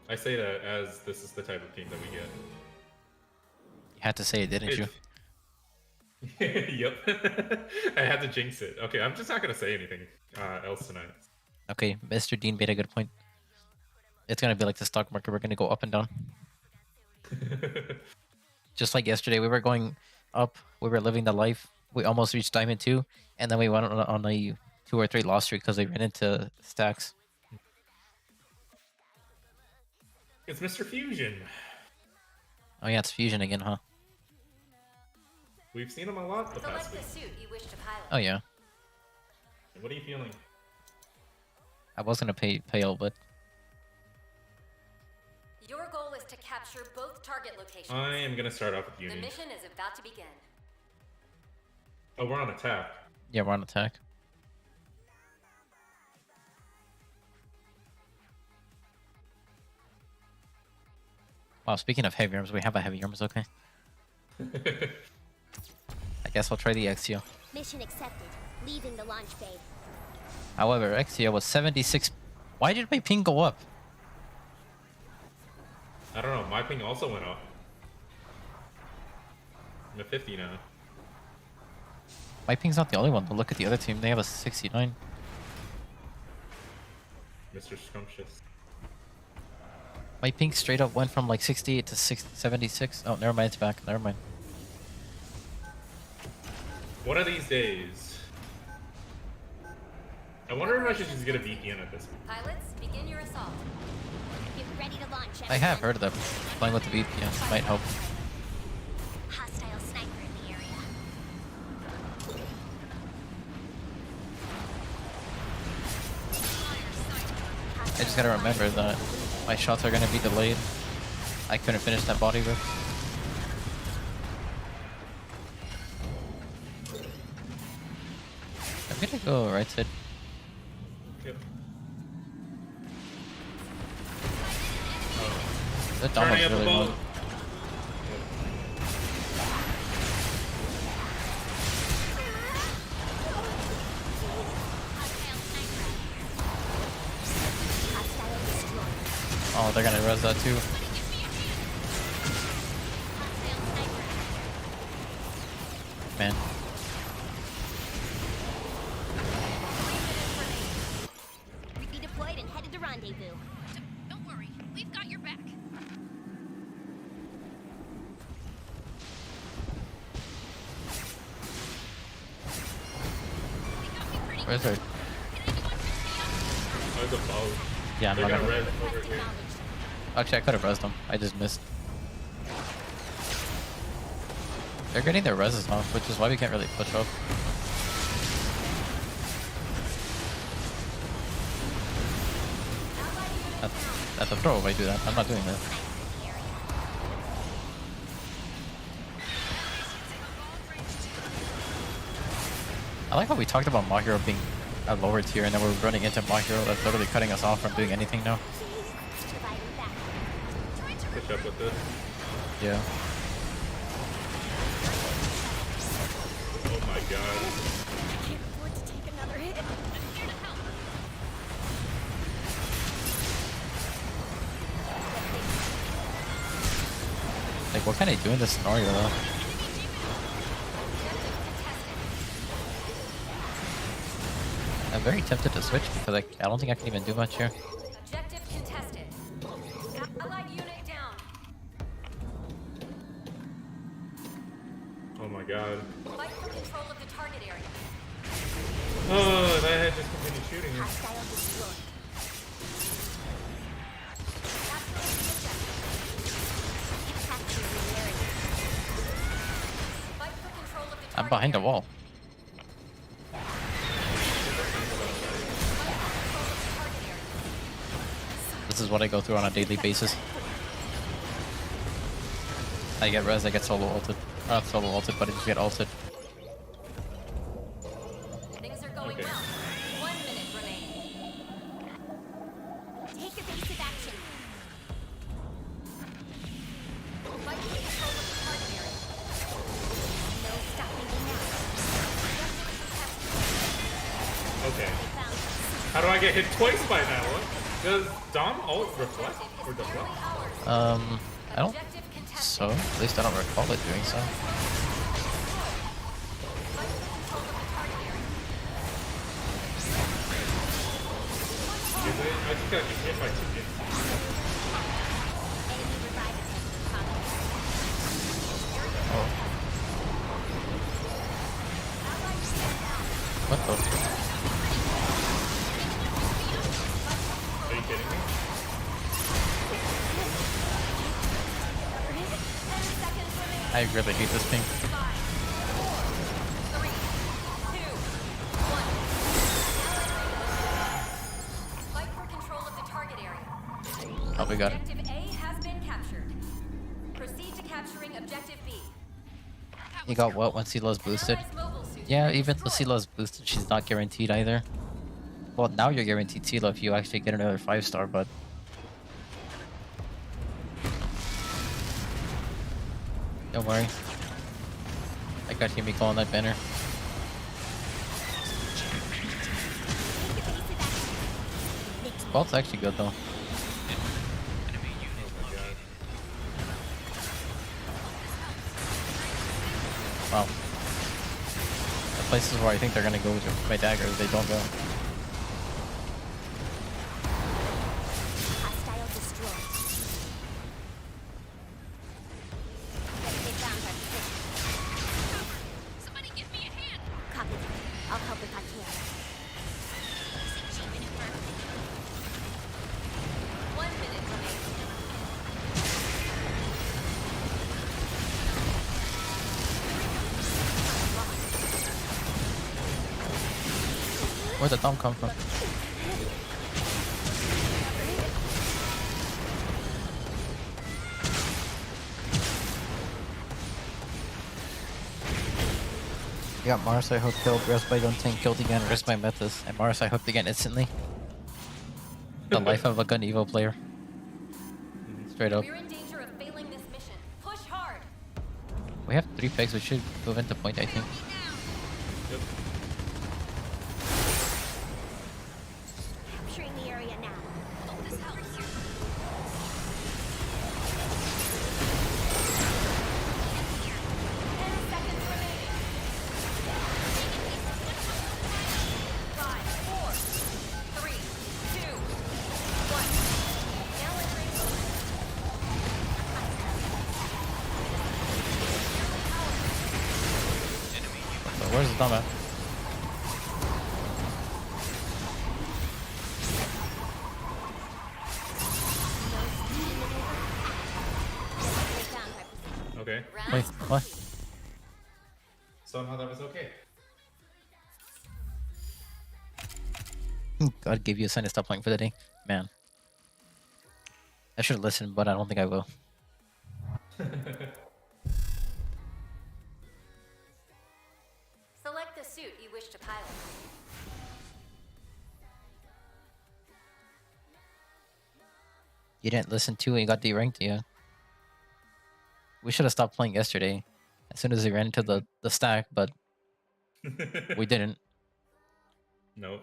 I say that as this is the type of team that we get. You had to say it, didn't you? Yep. I had to jinx it. Okay, I'm just not gonna say anything else tonight. Okay, Mr. Dean made a good point. It's gonna be like the stock market. We're gonna go up and down. Just like yesterday, we were going up. We were living the life. We almost reached Diamond 2, and then we went on a 2 or 3 loss streak because we ran into stacks. It's Mr. Fusion. Oh yeah, it's Fusion again, huh? We've seen him a lot the Select past the week. suit you wish to pilot. Oh yeah. What are you feeling? I was gonna pay out, but Your goal is to capture both target locations. I am gonna start off with The Uni. mission is about to begin. Oh, we're on attack. yeah, we're on attack. Wow, speaking of heavy arms, we have a heavy arms, okay. I guess I'll try the Exio. Mission accepted. Leaving the launch bay. However, Exio was 76. Why did my ping go up? I don't know. My ping also went up. I'm at 50 now. My ping's not the only one, but look at the other team. They have a 69. Mr. Scrumptious. My ping straight up went from like 68 to 76. Oh, never mind. It's back. Never mind. One of these days. I wonder if I should just get a VPN at this point. Pilots, begin your assault. Get ready to launch. I have everyone. heard of them. Playing with the VPN might help. Hostile sniper in the area. I just gotta remember that my shots are gonna be delayed. I couldn't finish that body whip. I'm gonna go right side. Yep. The Dom was Turning up the really boat. low. Hostile sniper. Hostile destroyed. Oh, they're gonna res that too. Hostile sniper. Man. Redeployed and headed to rendezvous. Don't worry, we've got your back. They got me pretty Where's her? Can anyone pick me up? Where's the boat? Yeah, I'm They're not gonna gonna. res over Request here. acknowledged. Actually, I could have resed them. I just missed. They're getting their reses off, which is why we can't really push up. That's a throw if I do that. I'm not doing that. Sniper in the area. I like how we talked about Mahiro being a lower tier, and then we're running into Mahiro that's literally cutting us off from doing anything now. Surviving back. Push up with this. Yeah. Oh my god. Can't afford to take another hit. I'm here to help. Like, what can I do in this scenario though? I'm very tempted to switch because I don't think I can even do much here. Objective contested. Allied unit down. Oh my god. Fight for control of the target area. Oh, that head just continued shooting me. Hostile destroyed. Capturing the objective. Capturing the area. Fight for control of the target I'm behind the area. wall. This is what I go through on a daily basis. I get res, I get solo ulted. Not solo ulted, but I just get ulted. Things are going Okay. well. 1 minute remaining. Take evasive action. Fight for control of the target area. No stopping me now. Okay. Found us. How do I get hit twice by that one? Does Dom ult reflect or deflect? I don't Objective contested. so. At least I don't recall it doing so. Fight for control of the target area. Is it? I think I get hit by 2 hits. Enemy reviving him. Combat. Oh. What the? Are you kidding me? 10 seconds remaining. I really hate this ping. 5, 4, 3, 2, 1. Fight for control of the target area. Oh, we got it. Objective A has been captured. Proceed to capturing Objective B. You got what once Sila's boosted? Allies' mobile suits Yeah, have been even the destroyed. Sila's boosted, she's not guaranteed either. Well, now you're guaranteed Sila if you actually get another 5-star, but... Don't worry. I got Himiko on that banner. Vault's actually good though. Wow. I places where I think they're gonna go with my daggers, they don't go. Hostile destroyed. They found our position. Somebody give me a hand. Copy that. I'll help if I can. Easy cheap maneuver. 1 minute remaining. Where'd the thumb come from? You got Mars I hooked killed, Rest by don't think killed again, Rest by Metis, and Mars I hooked again instantly. The life of a gun Evo player. Straight up. We're in danger of failing this mission. Push hard. We have 3 pegs, we should move into point, I think. Yep. Capturing the area now. Hope this helps. 10 seconds remaining. 5, 4, 3, 2, 1. Now entering mode. So where's the thumb at? They found our position. Okay. Round Wait, what? Somehow that was okay. God gave you a sign to stop playing for the day. Man. I should listen, but I don't think I will. Select the suit you wish to pilot. You didn't listen to it, you got deranked, yeah. We should have stopped playing yesterday. As soon as we ran into the stack, but we didn't. Nope.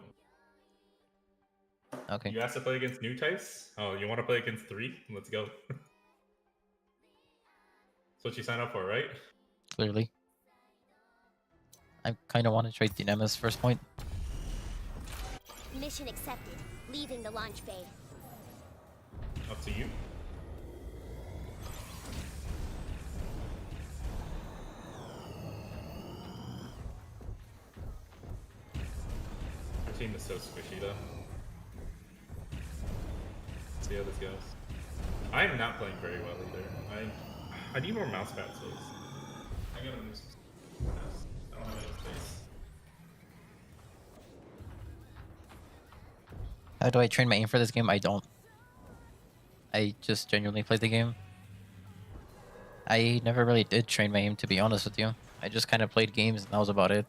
Okay. You asked to play against new types? Oh, you want to play against 3? Let's go. That's what you signed up for, right? Clearly. I kind of want to trade Dynamis first point. Mission accepted. Leaving the launch bay. Up to you. Our team is so squishy though. Let's see how this goes. I am not playing very well either. I need more mouse pad space. I gotta move some mouse. I don't have any space. How do I train my aim for this game? I don't. I just genuinely play the game. I never really did train my aim, to be honest with you. I just kind of played games and that was about it.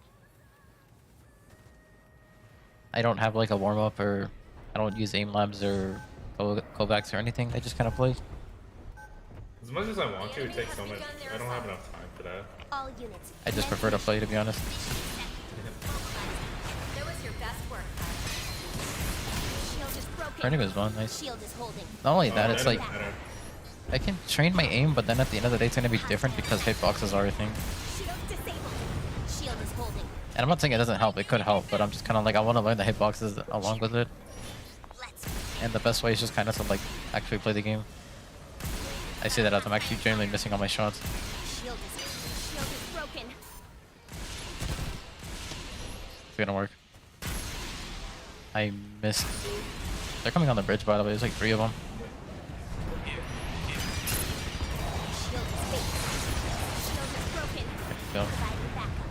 I don't have like a warm-up, or I don't use aim labs or Kovacs or anything. I just kind of play. As much as I want to, it takes so much. I don't have enough time for that. All units. I just prefer to play, to be honest. That was your best work, pilot. Shield is broken. Training was fun, nice. Shield is holding. Not only that, Oh, it's that like is better. I can train my aim, but then at the end of the day, it's gonna be different because hitboxes are a thing. Shield disabled. Shield is holding. And I'm not saying it doesn't help; it could help, but I'm just kind of like I want to learn the hitboxes along with it. Let's. And the best way is just kind of to like actually play the game. I say that as I'm actually generally missing all my shots. Shield is broken. It's gonna work. I missed. They're coming on the bridge, by the way. There's like 3 of them. Shield is fake. Shield is broken. Go. Providing backup.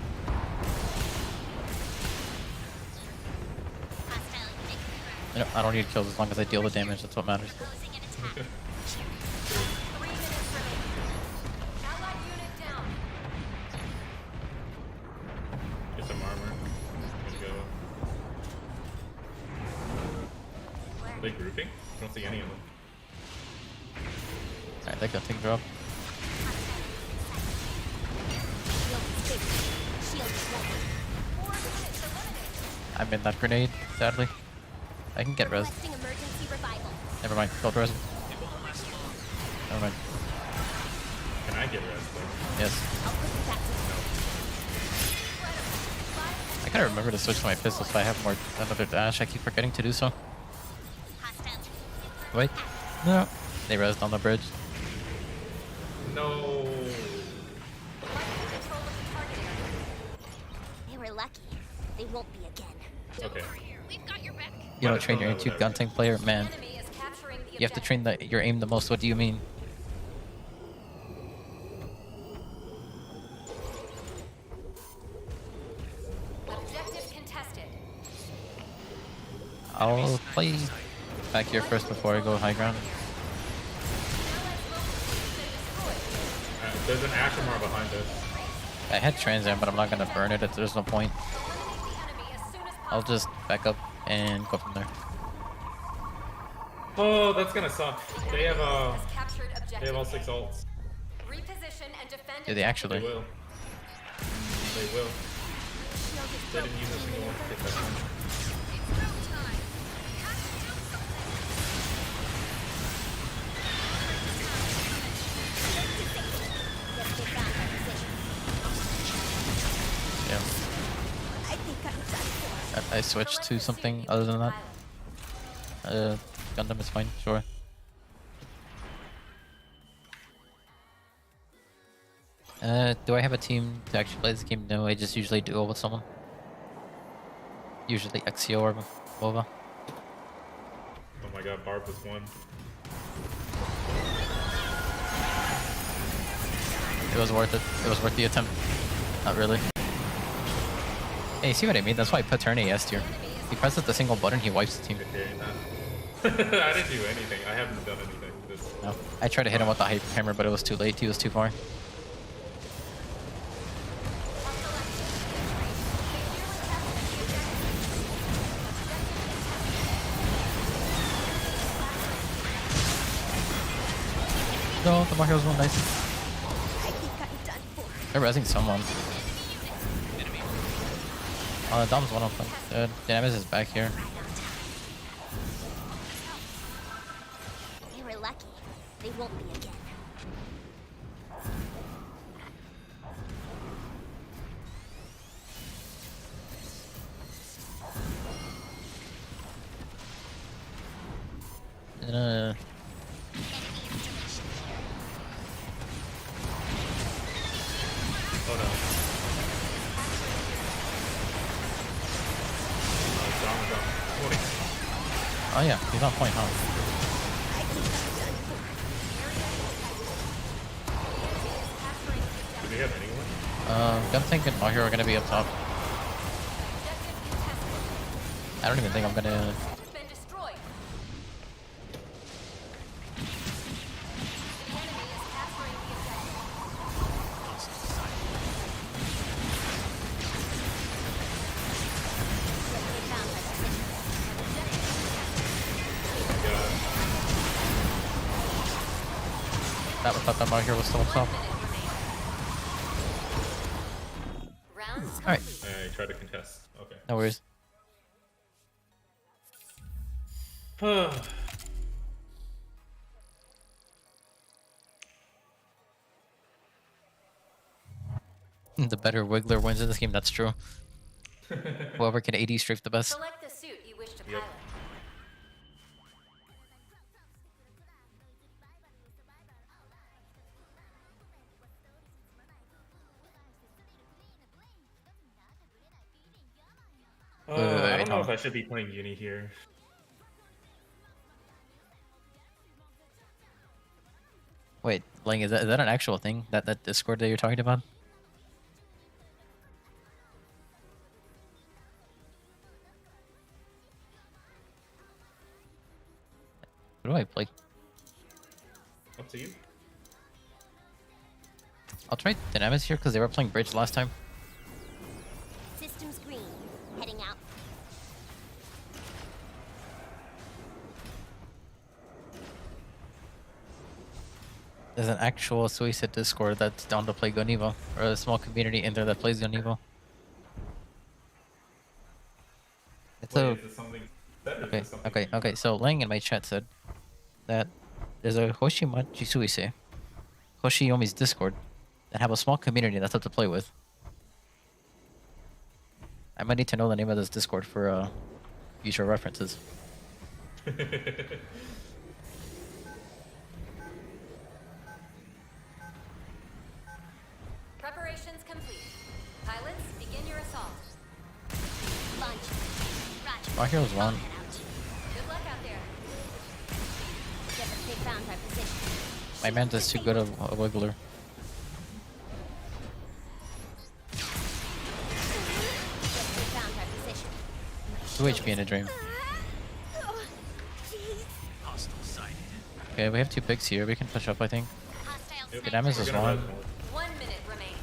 Hostile unit confirmed. You know, I don't need kills as long as I deal the damage. That's what matters. Closing an attack. 3 minutes remaining. Allied unit down. Get some armor. Good to go. Are they grouping? I don't see any of them. Alright, that gun thing drop. Shield is fake. Shield is ready. 4 minutes eliminated. I'm in that grenade, sadly. I can get res. Requesting emergency revival. Never mind. Don't res. Never mind. Can I get res though? Yes. I'll put you back to Incredible. 5 gotta remember to switch to my pistol so I have more another dash. I keep forgetting to do so. Hostile. Wait. No. They rezzed on the bridge. No. Control of the target area. They were lucky. They won't be again. Okay. We've got your back. You Might don't as train well your know A2 that. gun tank player? Man, Enemy is capturing the you have to train your aim the most. What do you mean? Objective contested. I'll play back here first before I go high ground. There's an Ashamar behind us. I had Transam, but I'm not gonna burn it if there's no point. Eliminate the enemy as soon as I'll possible. just back up and go from there. Oh, that's gonna suck. They have Has captured objective. they have all 6 ults. Reposition and defend. Do they They actually? will. They will. They didn't use a single one to get that one. It's go time. We have to do something. Guess they found our position. Yeah. I think I'm done for. I switched to something other than that. Gundam is fine, sure. Do I have a team to actually play this game? No, I just usually duo with someone. Usually Exio or Bova. Oh my god, Barb was 1. It was worth it. It was worth the attempt. Not really. Hey, see what I mean? That's why I put turn AS tier. He presses the single button, he wipes the team. Hearing that. I didn't do anything. I haven't done anything. This. No. I tried to hit him with the hyper hammer, but it was too late. He was too far. No, the Mario was one nice. I think I'm done for. They're rezzing someone. Dom's one of them. Dynamis is back here. Right on time. They were lucky. They won't be again. Uh, Oh no. Dom is on point. oh yeah, he's on point, huh? I think I'm done for. Do they have anyone? Guntank and Mahir are gonna be up top. I don't even think I'm gonna. Been destroyed. The enemy is capturing the objective. They found our position. God. That thought that Mahir was still up top. Rounds Alright, complete. I tried to contest. Okay. no worries. The better Wiggler wins in this game, that's true. Whoever can AD strafe the best. Select the suit you wish to Yep. pilot. wait, I wait, don't know hold if on. I should be playing Uni here. Wait, Lang, is that an actual thing? That Discord that you're talking about? What do I play? Up to you. I'll try Dynamis here because they were playing Bridge last time. Systems green. Heading out. There's an actual Suicide Discord that's down to play Gun-Evo, or a small community in there that plays Gun-Evo. It's Wait, a is this something set or is okay, this something okay, new? okay. So Lang in my chat said that there's a Hoshimachi Suisei, Hoshiomi's Discord, that have a small community that's up to play with. I might need to know the name of this Discord for future references. Preparations complete. Pilots, begin your assault. Launch. Roger. My heroes won. Head out. Good luck out there. Get the they found our position. My Manta's too good of a wiggler. Get they found our position. 2 HP in a dream. Oh, jeez. Okay, we have 2 picks here. We can push up, I think. Hostile Yep. Good damage We're is gonna one. res more. 1 minute remaining.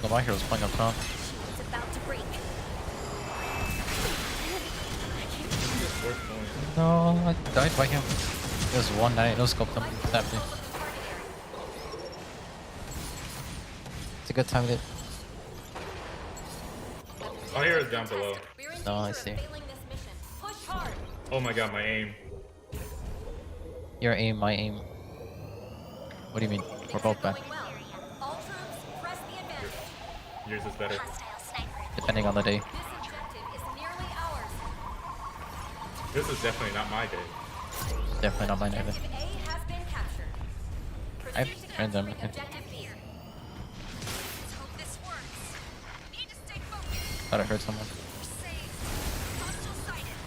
Well, my hero's playing up top. It's about to break. Just worth going. No, I died by him. There's one night, no scope them. Fight for Stabbed me. control of the target area. It's a good time to. My hero is down below. We're in Oh, I danger see. of failing this mission. Push hard. Oh my god, my aim. Your aim, my aim. What do you mean? We're both bad. Going well. All troops, press the advantage. Yours is better. Hostile sniper. Depending on the day. This objective is nearly ours. This is definitely not my day. Definitely not mine either. Objective A has been captured. I have Proceed to friends on capturing it. objective B. Let's hope this works. Need to stay focused. Thought I heard someone. We're safe. Hostile sighted.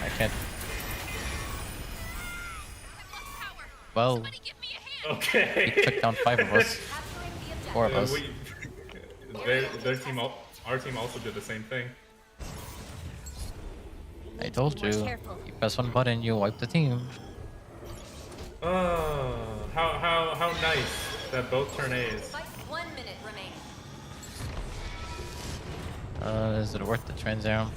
I can't. I've lost power. Well, Somebody give me a hand. Okay. he took down 5 of us. Capturing the objective. 4 of us. Their team, our team also did the same thing. I told Be more you. careful. You press one button, you wipe the team. Oh, how nice that both turn A's. Fight 1 minute remaining. Is it worth the Trans Arrow?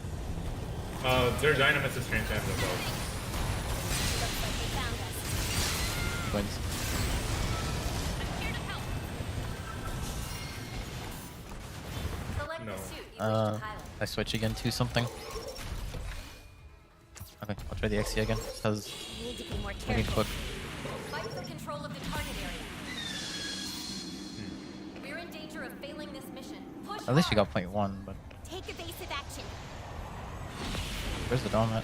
Their Dynamis is transcendent though. Looks like they found us. Wins. I'm here to help. Select No. the suit you wish to pilot. I switch again to something. Okay, I'll try the XC again, because We need to be more we need careful. quick. Fight for control of the target area. We're in danger of failing this mission. Push At least you hard. got point 1, but Take evasive action. where's the dome at?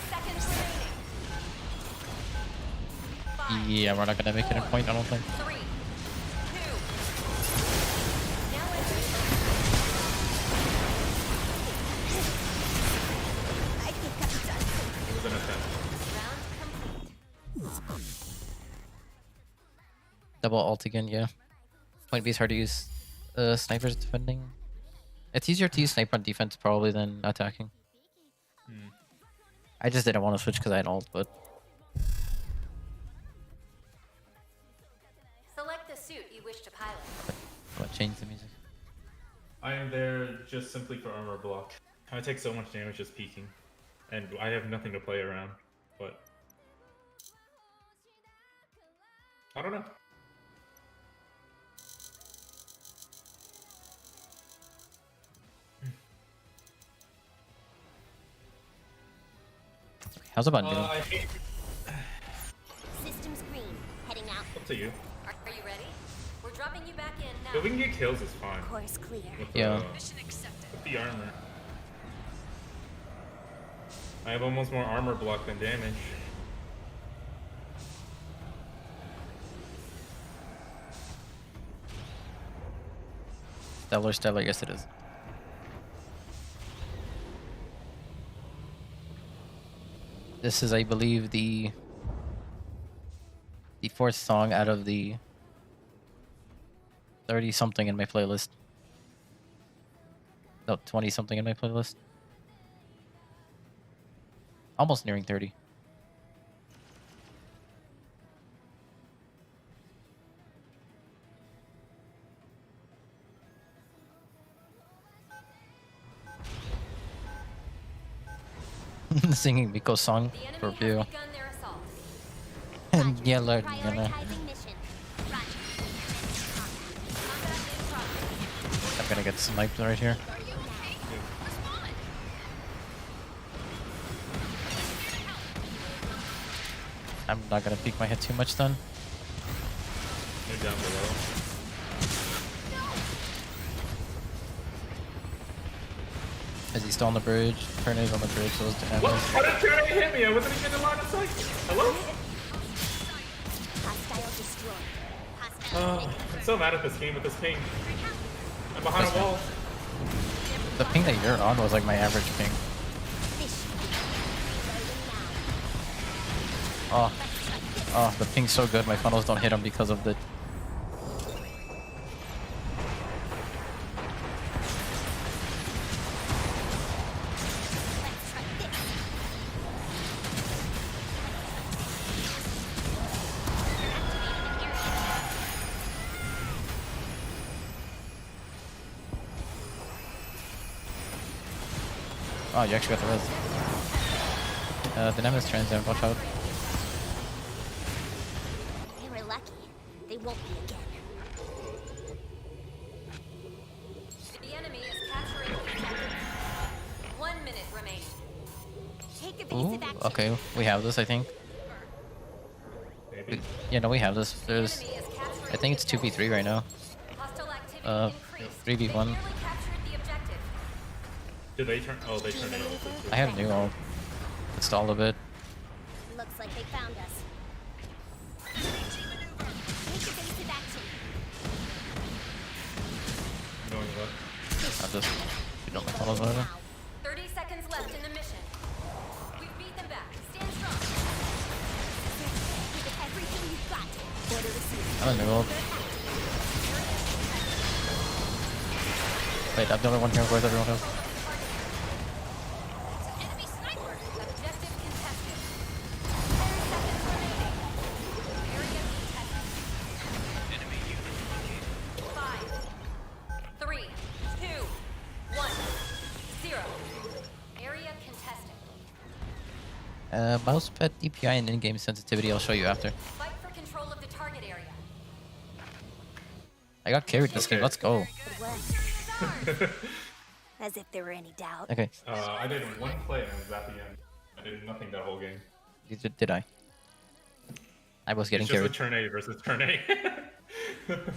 Seconds remaining. 5, Yeah, we're not gonna make it in point, I don't think. 3, 2. Now entering I think I'm done. It was an attempt. round complete. Double alt again, yeah. Point B is hard to use. Snipers defending. It's easier to use sniper on defense probably than attacking. I just didn't want to switch because I had ult, but Select the suit you wish to pilot. I change the music. I am there just simply for armor block. I take so much damage just peeking, and I have nothing to play around. But I don't know. How's about noon? I hate. Systems green. Heading out. Up to you. Are you ready? We're dropping you back in now. If we can get kills, it's fine. Course clear. With Yeah. Mission accepted. with the armor. I have almost more armor block than damage. Stellar, yes it is. This is, I believe, the 4th song out of the 30 something in my playlist. No, 20 something in my playlist. Almost nearing 30. singing Miko's song The enemy for has view. begun their assault. And yeah, Lord, Prioritizing mission. Roger. Combat in progress. I'm gonna get sniped right here. Are you okay? Respond. I'm not gonna peek my head too much then. They're down below. Is he still on the bridge? Tornado's on the bridge, so it's damage. What? How did Trinity hit me? I wasn't even in line of sight. Hello? Hostile destroyed. Oh, I'm so mad at this game with this ping. I'm behind a wall. The ping that you're on was like my average ping. Oh, oh, the ping's so good. My funnels don't hit him because of the. Oh, you actually got the res. The Nemesis transient, watch out. They were lucky. They won't be again. The enemy is capturing objective. 1 minute remaining. Take Ooh, evasive action. okay, we have this, I think. Maybe. Yeah, no, we have this. There's, Enemy is capturing I think it's 2v3 right now. hostile activity increased. 3v1. They nearly captured the objective. Did they turn? Oh, they turned it over. I have new ult. Install a bit. Looks like they found us. Take evasive action. Going left. I'm just, you know, my funnels over. 30 seconds left in the mission. We've beat them back. Stand strong. Give it everything you've got. Order received. I have a new ult. Wait, I'm the only one here. Where's everyone else? Enemy sniper. Objective contested. 10 seconds remaining. Area contested. 5, 3, 2, 1, 0. Area contested. Mousepad DPI and in-game sensitivity. I'll show you after. Fight for control of the target area. I got carried this game. Okay. Let's go. Good work. As if there were any doubt. Okay, I did one play and it was at the end. I did nothing that whole game. did I? I was getting It's just a carried. turn A versus turn A.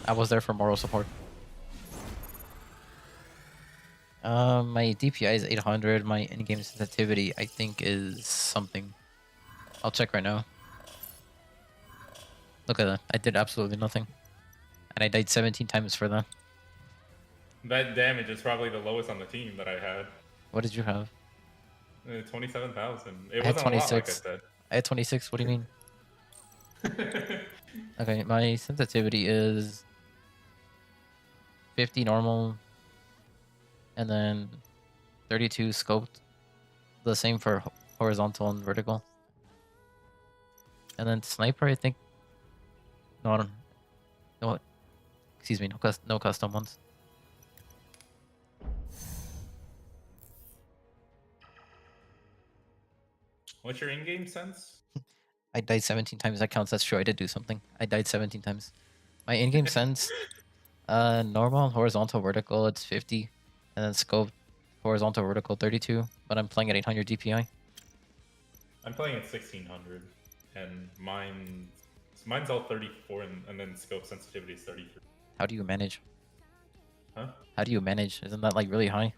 I was there for moral support. My DPI is 800. My in-game sensitivity, I think, is something. I'll check right now. Look at that. I did absolutely nothing. And I died 17 times for that. That damage is probably the lowest on the team that I had. What did you have? 27,000. It I had wasn't a lot, like I 26. said. I had 26. What do you mean? Okay, my sensitivity is 50 normal, and then 32 scoped. The same for horizontal and vertical. And then sniper, I think. No, I don't. No, excuse me. No custom ones. What's your in-game sense? I died 17 times. That counts. That's true. I did do something. I died 17 times. My in-game sense, normal, horizontal, vertical, it's 50, and then scope, horizontal, vertical, 32. But I'm playing at 800 DPI. I'm playing at 1600, and mine's all 34, and then scope sensitivity is 33. How do you manage? Huh? How do you manage? Isn't that like really high?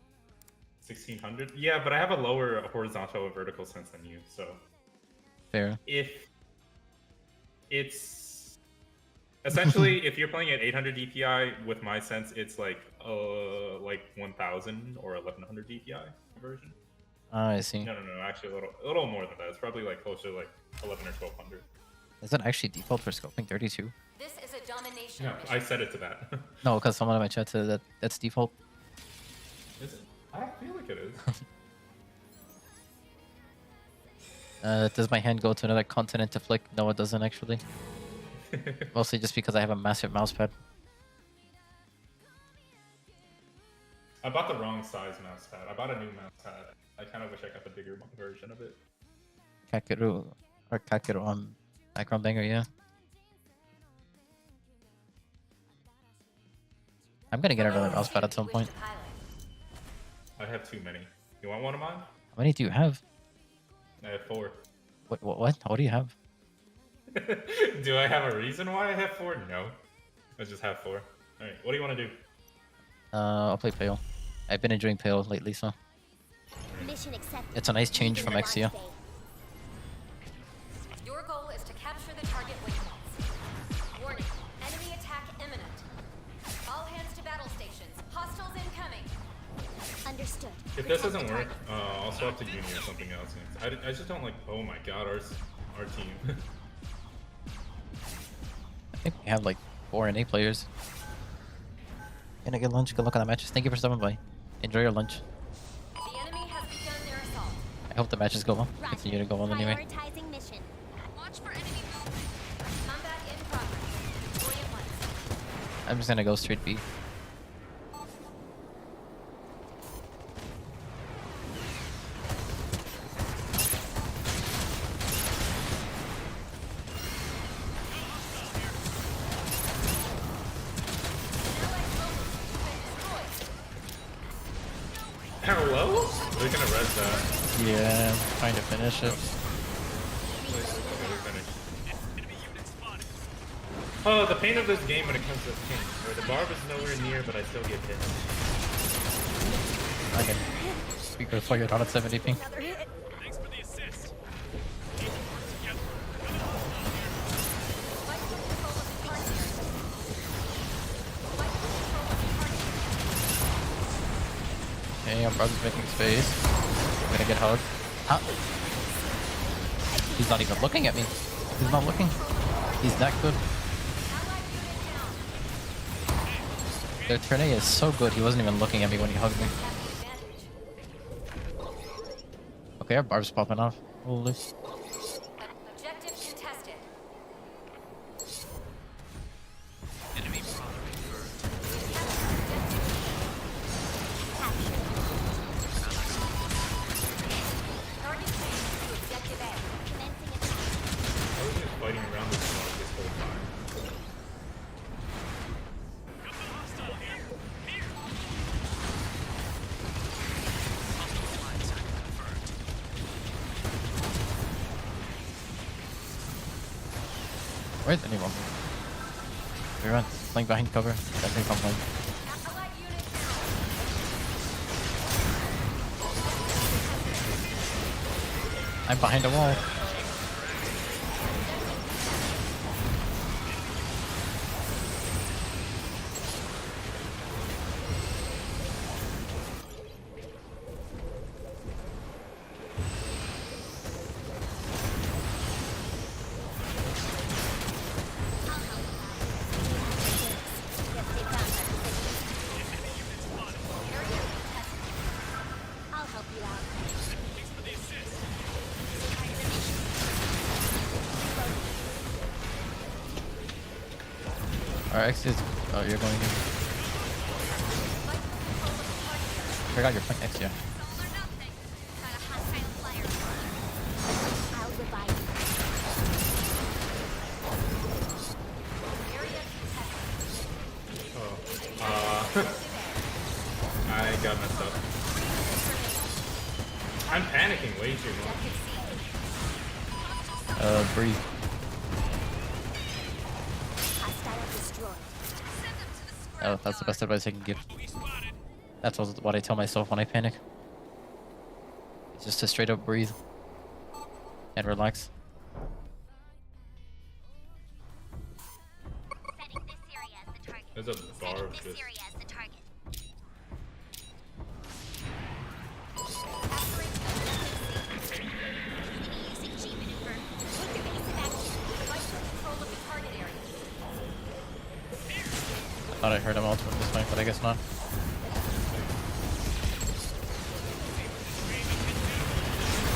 1600? Yeah, but I have a lower horizontal and vertical sense than you, so Fair. if it's essentially if you're playing at 800 DPI with my sense, it's like 1000 or 1100 DPI version. I see. No, actually a little more than that. It's probably like closer to like 11 or 1200. Is that actually default for scoping 32? This is a domination No, mission. I set it to that. No, because someone in my chat said that that's default. Is it? I feel like it is. Does my hand go to another continent to flick? No, it doesn't actually. Mostly just because I have a massive mouse pad. I bought the wrong size mouse pad. I bought a new mouse pad. I kind of wish I got the bigger version of it. Kakeru or Kakeru background banger, yeah. I'm gonna get another mouse pad at some Wish point. to pilot. I have too many. You want one of mine? How many do you have? I have 4. What? What do you have? Do I have a reason why I have 4? No. I just have 4. Alright, what do you want to do? I'll play Pale. I've been enjoying Pale lately, so Mission accepted. it's a nice change Leaving from the launch Exia. bay. Your goal is to capture the target waypoints. Warning, enemy attack imminent. All hands to battle stations. Hostiles incoming. Understood. If this Protect doesn't the work, target. I'll swap to Uni or something else. I just don't like. Oh my god, our team. I think we have like 4 and 8 players. Gonna get lunch. Good luck on the matches. Thank you for stopping by. Enjoy your lunch. The enemy has begun their assault. I hope the matches go well. Roger. Continue to go well anyway. Prioritizing mission. Watch for enemy movement. Combat in progress. Deploy at once. I'm just gonna go straight B. Hello? They're gonna res that. Yeah, trying to finish it. Oh, the pain of this game when it comes to ping, where the barb is nowhere near, but I still get hit. I can speak before you're down at 70 ping. Another hit. Okay, our brother's making space. I'm gonna get hugged. Huh? He's not even looking at me. He's not looking. He's that good. Their turn A is so good, he wasn't even looking at me when he hugged me. Okay, our barb's popping off. Holy. Objective contested. Target changed to objective A. Commencing attack. I was just fighting around this barb this whole time. Where's anyone? We run. Playing behind cover. Definitely from home. Allied unit down. I'm behind a wall. I'll help you out. Our X is. Oh, you're going in. Forgot your point X, yeah. All or nothing. Got a hostile flyer. I'll revive you. Area contested. Oh. I got messed up. I'm panicking way too much. Breathe. Hostile destroyed. Send them to the scrap Oh, that's the yard. best advice I can give. That's what I tell myself when I panic. It's just to straight up breathe and relax. Setting this area as the target. There's a barb Setting this just. area as the target. Using G maneuver. Take evasive action. Fight for control of the target area. I thought I heard him ultimate this time, but I guess not.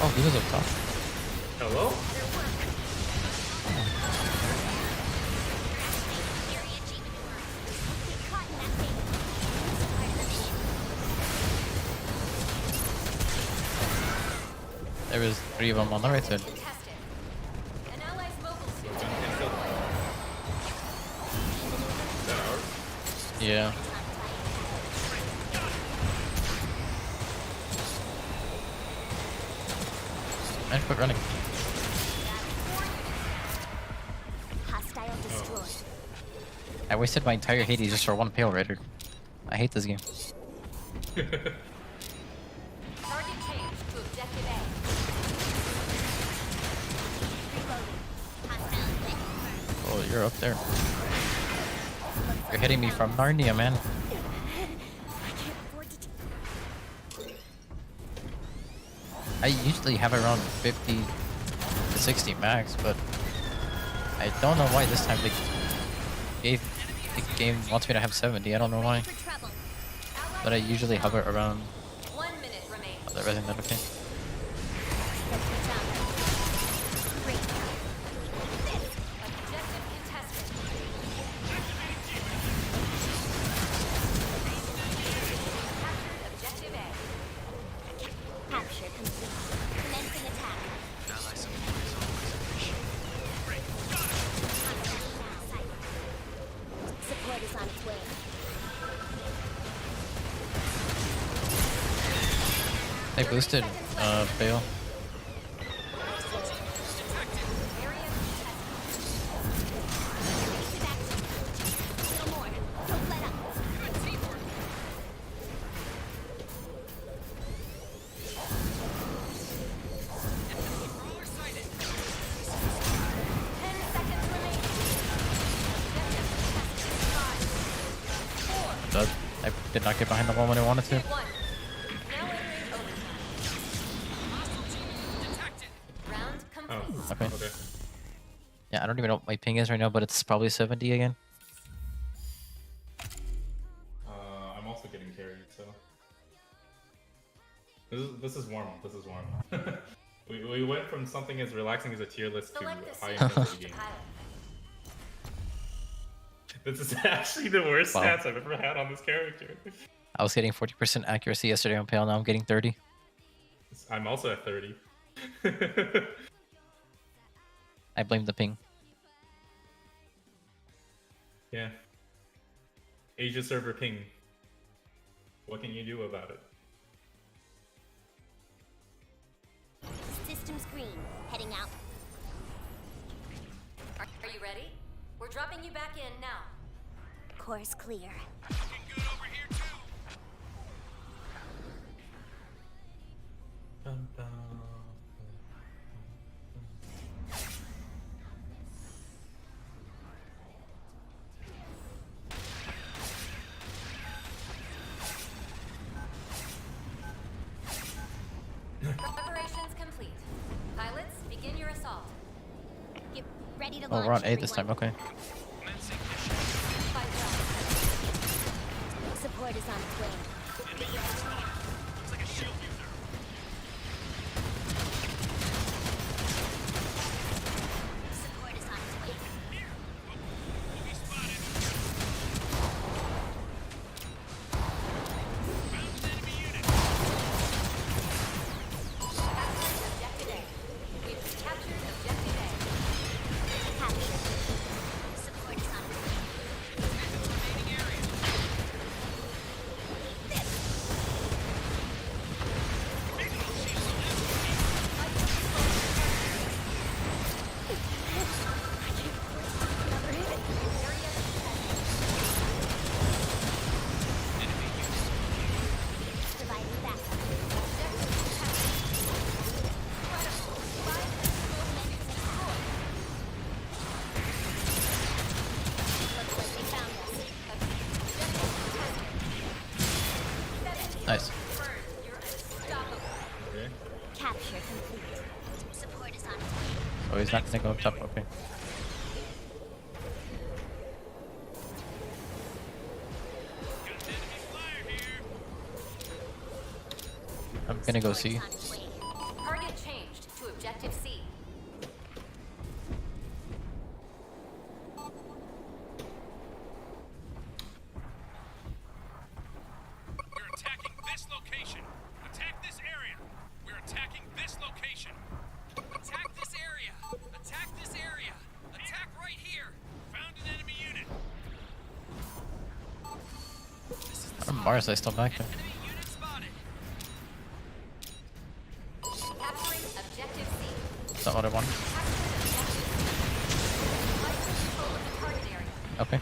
Oh, he was up top. Hello? Area G maneuver. Get caught in that thing. Part of the mission. There was 3 of them on the right side. Contested. An ally's mobile suit. Is that ours? Yeah. And quit running. Hostile destroyed. I wasted my entire Hades just for one Pale Rider. I hate this game. Target changed to objective A. Reloading. Hostile detected. Oh, you're up there. You're hitting me from Narnia, man. I can't afford to. I usually have around 50 to 60 max, but I don't know why this time the game wants me to have 70. I don't know why. For trouble. But I usually hover around. 1 minute remains. Oh, everything that okay. Let's get down. Great. Objective contested. Captured objective A. Capture complete. Commencing attack. Support is on its way. They boosted Bale. Area Evasive action. Little more. Don't let up. contested. 10 seconds remaining. Objective contested. 5, 4, But I did not get behind the wall when I wanted to. 1. Now entering overtime. Round complete. Oh, Okay. okay. Yeah, I don't even know what my ping is right now, but it's probably 70 again. I'm also getting carried, so this is warm. This is warm. we went from something as relaxing as a tier list to Select the high suit intensity to game. pilot. This is actually the worst Wow. stats I've ever had on this character. I was getting 40% accuracy yesterday on Pale, now I'm getting 30. I'm also at 30. I blame the ping. Yeah. Asia server ping. What can you do about it? Systems green. Heading out. Are you ready? We're dropping you back in now. Course clear. Preparations complete. Pilots, begin your assault. Get ready to Oh, launch. we're on A this time, everyone. okay. Fight well. Support is on its way. Support is on its way. Captured objective A. We've captured objective A. Capture. Support is on its way. Providing backup. Looks like they found us. Nice. You're unstoppable. Okay. Capture complete. Support is on its way. Oh, he's not gonna go up top, okay. I'm gonna go Support see. is on its way. Target changed to objective C. We're attacking this location. Attack this area. We're attacking this location. Mars, I still back there. Enemy unit spotted. Capturing objective C. Is that what I want? Capturing objective C. Fight for control of the target area. Okay.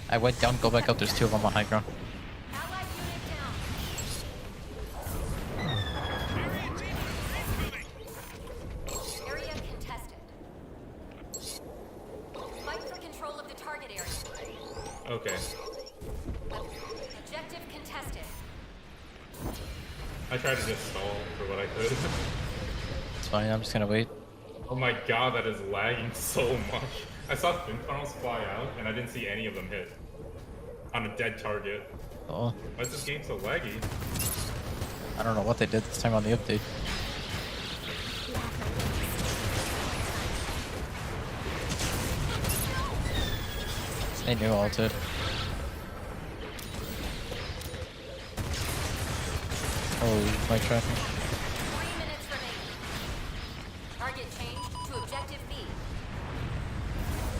I went down, go back up. There's 2 of them on high ground. Allied unit down. Area contested. Fight for control of the target area. Okay. Objective contested. I tried to just stall for what I could. It's fine, I'm just gonna wait. Oh my god, that is lagging so much. I saw twin tunnels fly out, and I didn't see any of them hit. On a dead target. Oh, Why is this game so laggy? I don't know what they did this time on the update. They knew all to it. Oh, my tracking. 3 minutes remaining. Target changed to objective B.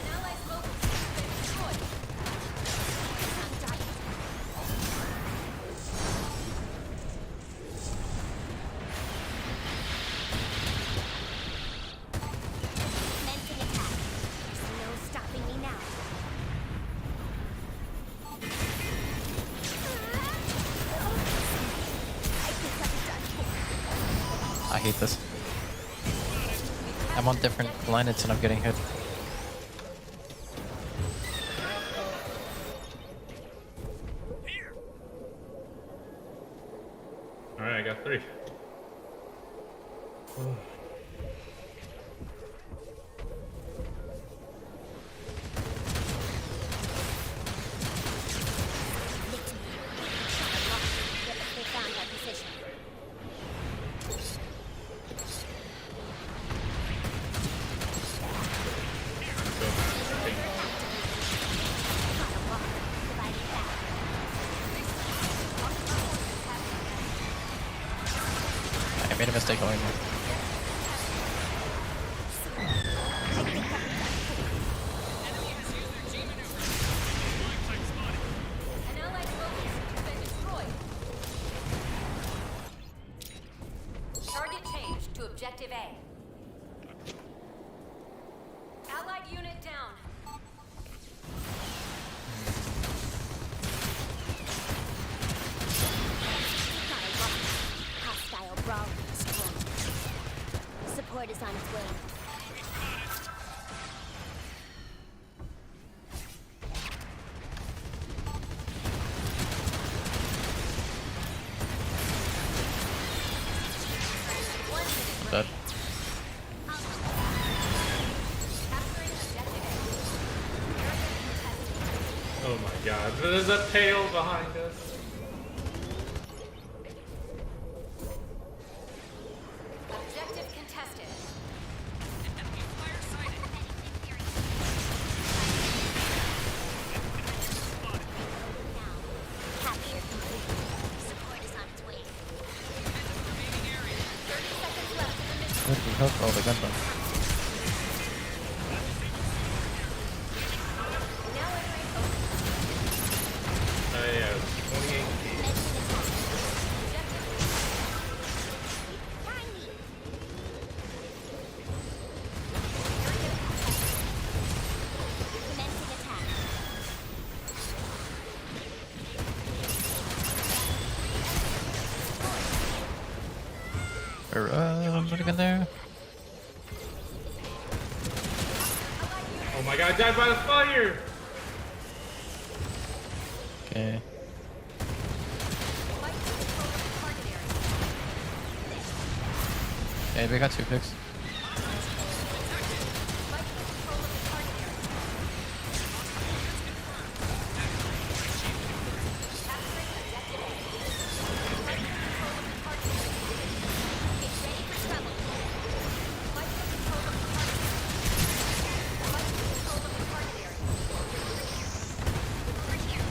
An allied mobile suit has been destroyed. I'm dying. Commencing attack. There's no stopping me now. I think I'm done for. I hate this. I'm on different planets and I'm getting hit. Alright, I got 3. They found our position. Dividing back. I made a mistake going there. An allied mobile suit has been destroyed. Target changed to objective A. Allied unit down. Got a rock. Hostile brawl destroyed. Support is on its way. But Capturing objective A. Area contested. Oh my god, there's a tail behind us. Objective contested. Enemy flyer sighted. Capture complete. Support is on its way. Remaining area. 30 seconds left in the mission. what the hell? Oh, the gun done. Now entering open. Yeah, 28 feet. Objective Tiny. Commencing attack. What again there? Oh my god, I died by the fire! Okay. fight for control of the target area. Okay, we got 2 picks. Fight for control of the target area. Capturing objective A. Fight for control of the target area. Get ready for trouble. Fight for control of the target area. Fight for control of the target area. Over here.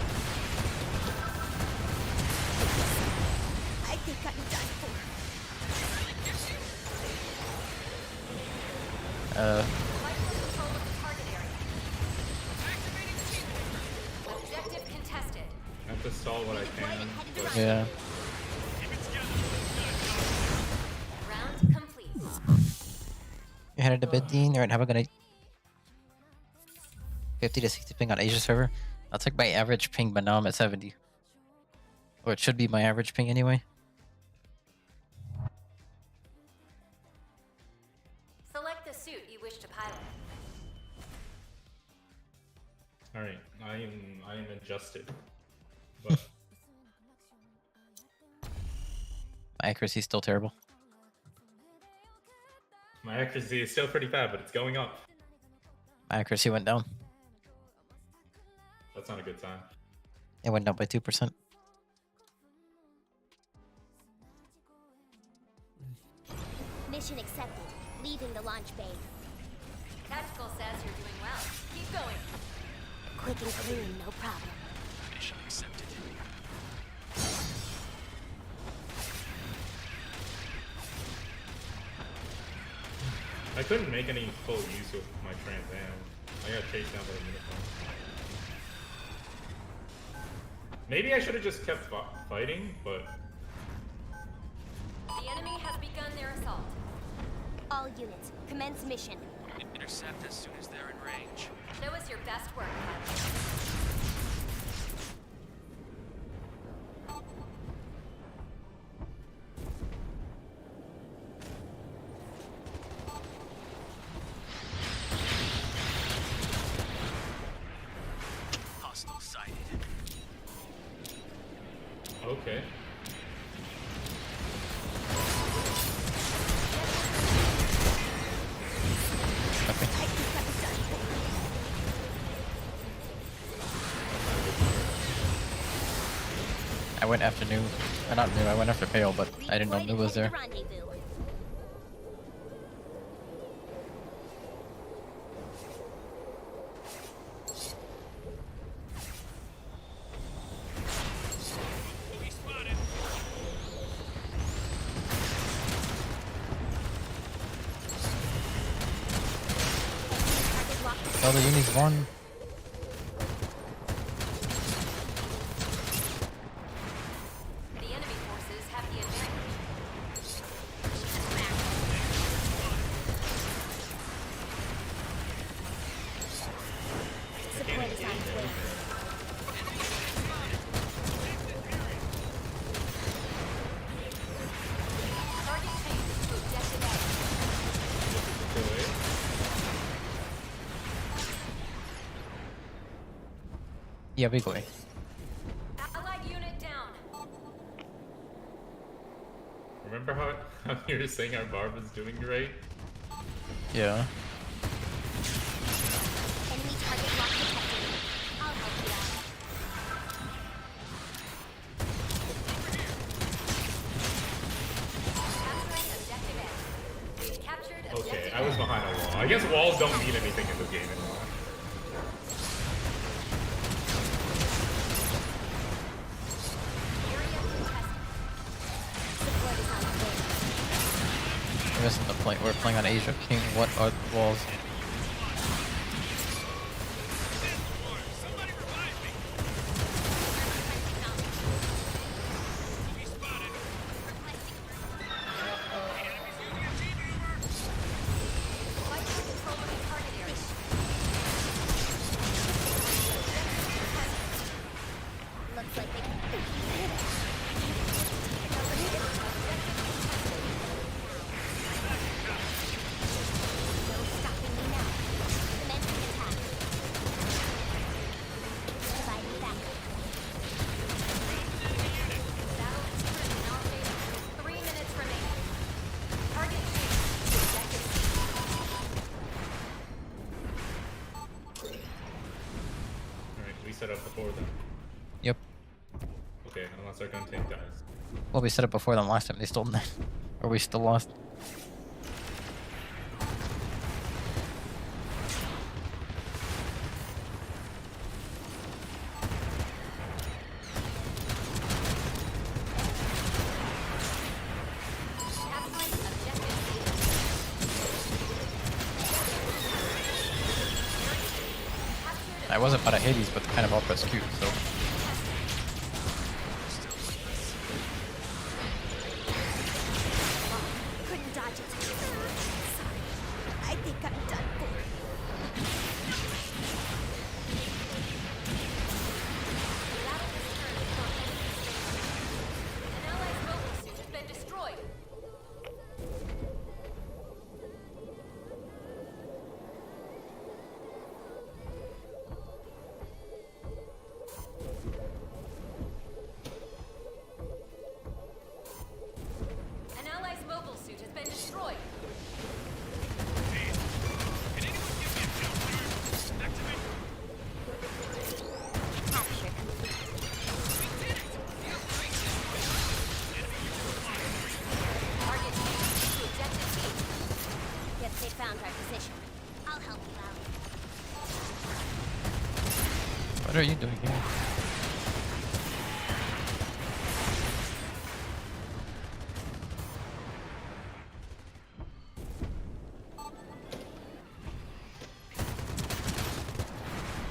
I think I'm done for. Fight for control of the target area. Activating team. Objective contested. I'm to stall what I can. But Yeah. Round complete. You had it a bit, Dean. Alright, how about gonna 50 to 60 ping on Asia server? I'll take my average ping, but now I'm at 70. Or it should be my average ping anyway. Select the suit you wish to pilot. all right, I am adjusted. But My accuracy is still terrible. my accuracy is still pretty bad, but it's going up. My accuracy went down. That's not a good sign. It went down by 2%. Mission accepted. Leaving the launch bay. Tactical says you're doing well. Keep going. Quick and clean, no problem. Mission accepted. I couldn't make any full use of my Trans Am. I got chased down by the uniform. Maybe I should have just kept fighting, but The enemy has begun their assault. All units, commence mission. Intercept as soon as they're in range. Show us your best work, pilot. Hostile sighted. okay. Okay. I went after New. Not New, I went after Pale, but I didn't know New was there. Rendezvous. We spotted. Target locked. Oh, the Uni's won. The enemy forces have the advantage. Support is on its way. Target changed to objective A. Go away. Yeah, big way. Allied unit down. Remember how you were saying our Barb was doing great? Yeah. Enemy target lock detected. I'll help you out. Capturing objective A. We've captured objective Okay, A. I was behind a wall. I guess walls don't mean anything in this game anymore. Area contested. Support is on its way. We're missing the point. We're playing on Asia King. What are the walls? Somebody revive me. We spotted. Enemies using a T-maneuver. Fight to control the target area. Looks like they No stopping me now. Commencing attack. Dividing back. Battle is turned in our favor. 3 minutes remaining. Target changed to objective C. Alright, we set up before them. Yep. Okay, unless our gun tank dies. Well, we set up before them last time. They stole them. Or we still lost. Capturing objective C. Captured I wasn't bad at Hades, but kind of all press Q, so. found our position. I'll help you out. What are you doing here?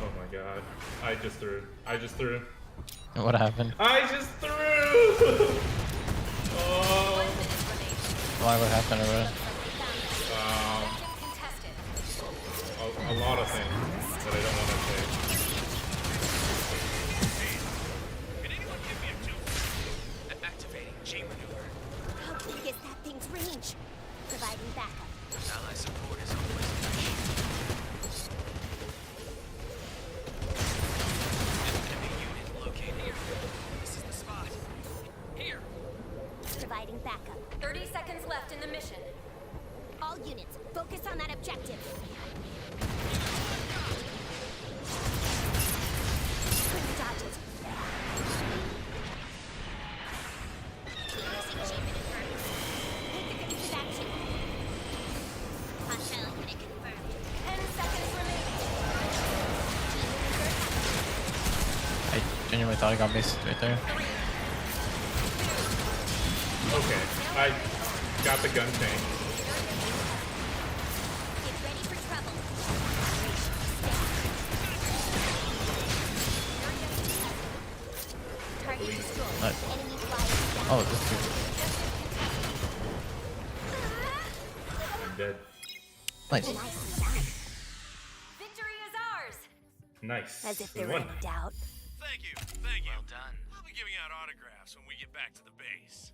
Oh my god. I just threw. What happened? I just threw! Oh. 1 minute remaining. Why? What happened, Aurora? Contested. A lot of things that I don't want to say. Can anyone give me a juke? Activating G maneuver. How big is that thing's range? Providing backup. Ally support is always enemy unit located here. This is the spot. Here. Providing backup. 30 seconds left in the mission. All units, focus on that objective. Quick dodges. Using G maneuver. Take defensive action. Hostile unit confirmed. 10 seconds remaining. G maneuver active. I genuinely thought I got missed right there. Okay, I got the gun tank. Get ready for trouble. Target destroyed. Nice. Enemy flyers down. Oh, this is I'm dead. nice. Nicely done. Victory is ours. Nice. As if We there were won. any doubt. Thank you. Thank you. Well done. I'll be giving out autographs when we get back to the base.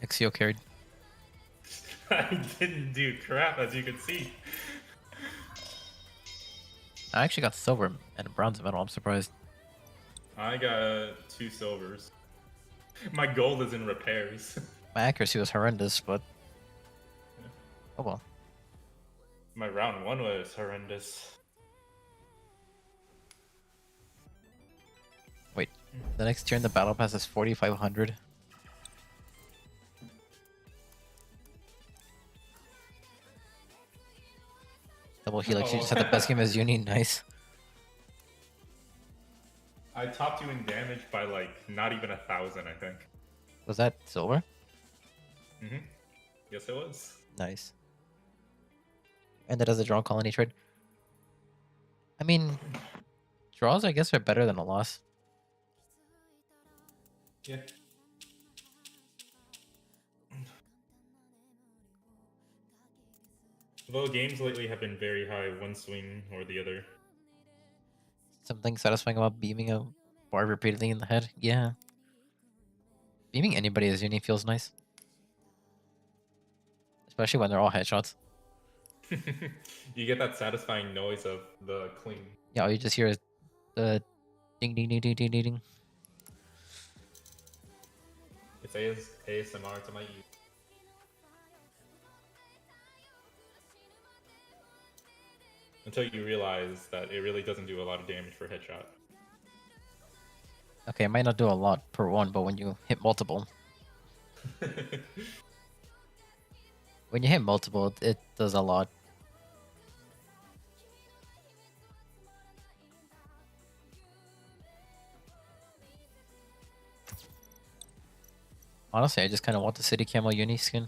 Exio carried. I didn't do crap, as you can see. I actually got silver and a bronze medal. I'm surprised. I got 2 silvers. My gold is in repairs. My accuracy was horrendous, but oh well. My round 1 was horrendous. Wait, the next tier in the battle pass is 4,500. Double Helix, you Oh. just had the best game as Uni. Nice. I topped you in damage by like not even 1,000, I think. Was that silver? Yes, it was. Nice. And that does a draw colony trade. I mean, draws I guess are better than a loss. Yeah. Though games lately have been very high, one swing or the other. Something satisfying about beaming a bar repeatedly in the head. Yeah. Beaming anybody as Uni feels nice. Especially when they're all headshots. You get that satisfying noise of the cling. Yeah, all you just hear is the ding ding ding ding ding ding ding. It's ASMR to my ears. Until you realize that it really doesn't do a lot of damage for headshot. Okay, it might not do a lot per one, but when you hit multiple, when you hit multiple, it does a lot. Honestly, I just kind of want the City Camo Uni skin.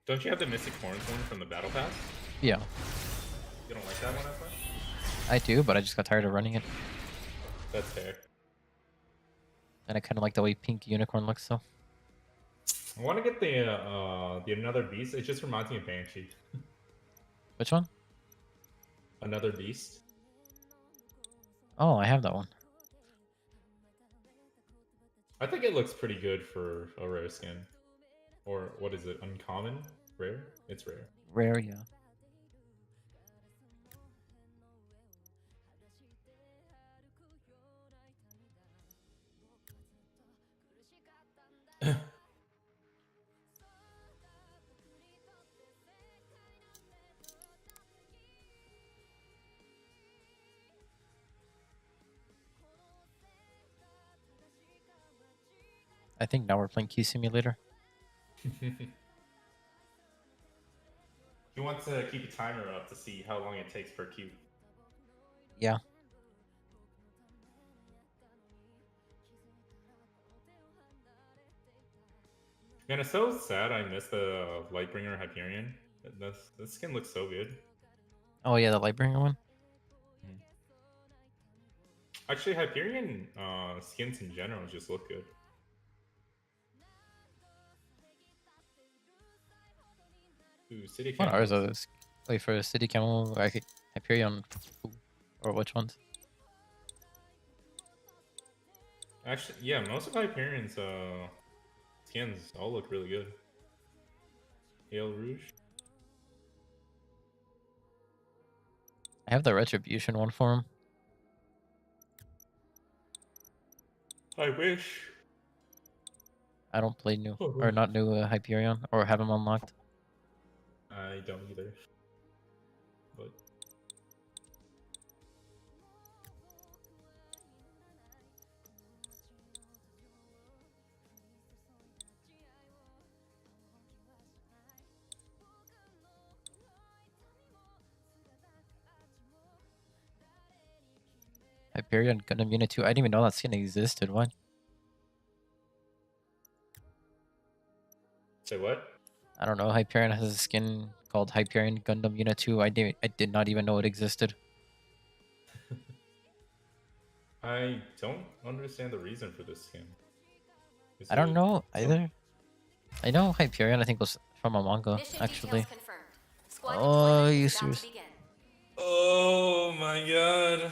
Don't you have the Mystic Horns one from the Battle Pass? Yeah, You don't like that one as much? I do, but I just got tired of running it. That's fair. And I kind of like the way Pink Unicorn looks, so. I want to get the Another Beast. It just reminds me of Banshee. Which one? Another Beast. Oh, I have that one. I think it looks pretty good for a rare skin. Or what is it? Uncommon? Rare? It's rare. Rare, yeah. I think now we're playing Key Simulator. You want to keep a timer up to see how long it takes per queue. Yeah. Man, it's so sad I missed the Lightbringer Hyperion. This skin looks so good. Oh yeah, the Lightbringer one. Actually, Hyperion skins in general just look good. Ooh, City What Camo. are those? Wait, for City Camo, Hyperion, or which ones? Actually, yeah, most of Hyperion's skins all look really good. Hail Rouge. I have the Retribution one for him. I wish. I don't play new Oh, or not new Hyperion or have him unlocked. I don't either. But Hyperion Gundam Unit 2. I didn't even know that skin existed. What? say what? I don't know. Hyperion has a skin called Hyperion Gundam Unit 2. I did not even know it existed. I don't understand the reason for this skin. Is I don't it- know either. I know Hyperion, I think, was from a manga, Mission actually. details confirmed. Squad Oh, deployment you is about serious? to begin. Oh my god.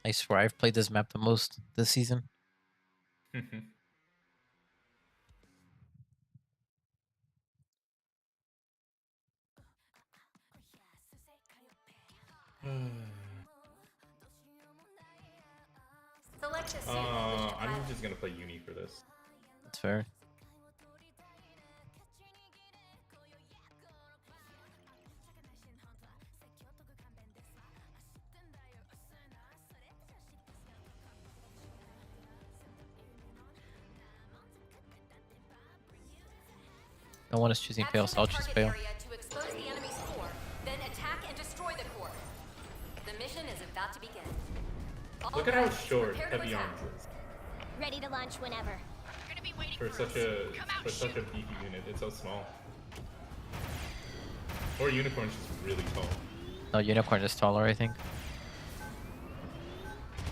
I swear I've played this map the most this season. Select a suit and wish to I'm pilot. just gonna play Uni for this. That's fair. No one is choosing Pale, Action so I'll the choose target Pale. area to expose the enemy's core, then attack and destroy the core. The mission is about to begin. All Look at how pilots, short prepare to Heavy attack. Arms is. Ready to launch whenever. You're gonna be waiting For for such us. a Come out, such a shoot. beefy unit. It's so small. Or Unicorn's just really tall. No, Unicorn is taller, I think.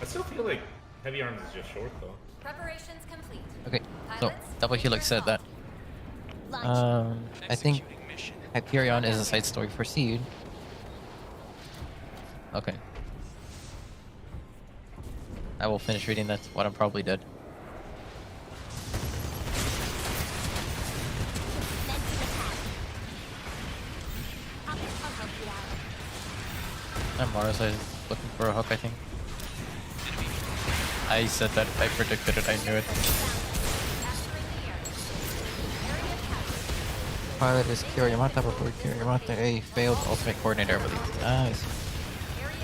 I still feel like Heavy Arms is just short though. Preparations complete. Okay, so Pilots, Double Helix said that. Launch. I think Executing mission. Hyperion is a side story for Seed. Okay. I will finish reading that when I'm probably dead. Then to attack. I'll help you out. I'm Mars, I was looking for a hook, I think. I said that, I predicted it, I knew it. capturing the air. Area captured. Pilot is Kiryamata before Kiryamata a failed ultimate coordinator, I believe. Nice. Area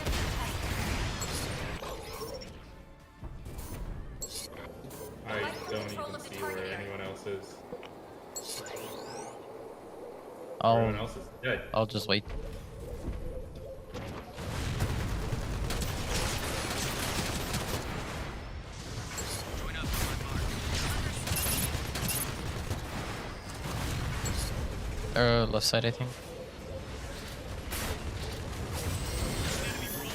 contested. I Fight for don't control even of the see target where area. anyone else is. I'll, Everyone else is dead. I'll just wait. Join up on mark. Left side, I think. Hit me?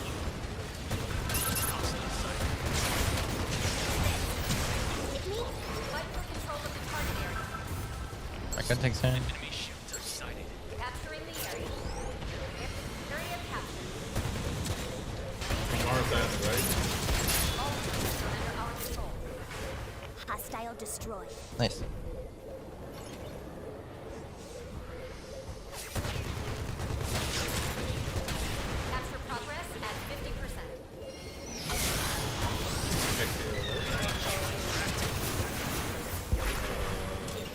Fight for control of the target area. I can take sign. Enemy shields are sighted. destroyed. Nice. Capture progress at 50%.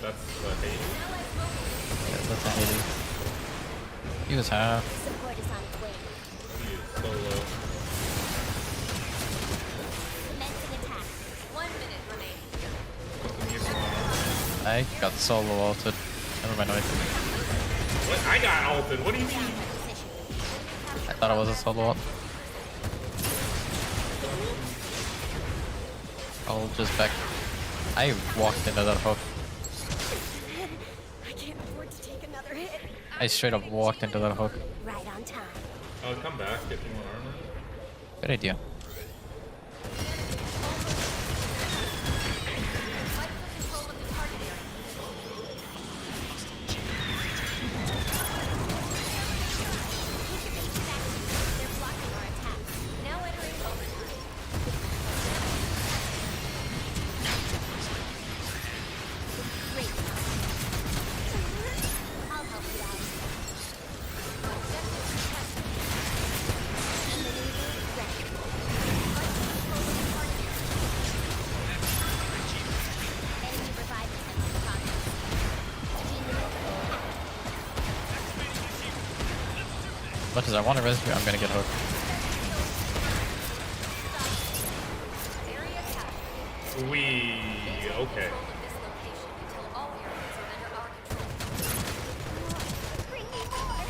That's the Hades. Yeah, that's a Hades. He was half. Support is on its way. He is so low. Commencing attack. 1 minute remaining. Something here from- I got solo ulted. Never mind. Wait. What? I got ulted. What do you mean? Position. I thought it was a solo ult. I'll just back. I walked into that hook. I can't afford to take another hit. I straight up walked into that hook. Right on time. Oh, come back. Get me more armor. Good idea. Fight for control of the target area. They're blocking our attack. Now entering overtime. Great. I'll help you out. Objective contested. And maneuver ready. Fight for control of the target area. Enemy revive attempt in progress. Team As much as I want to rescue, I'm gonna get hooked. Area captured. We okay. Control of this location until all areas are under our control. bring me more.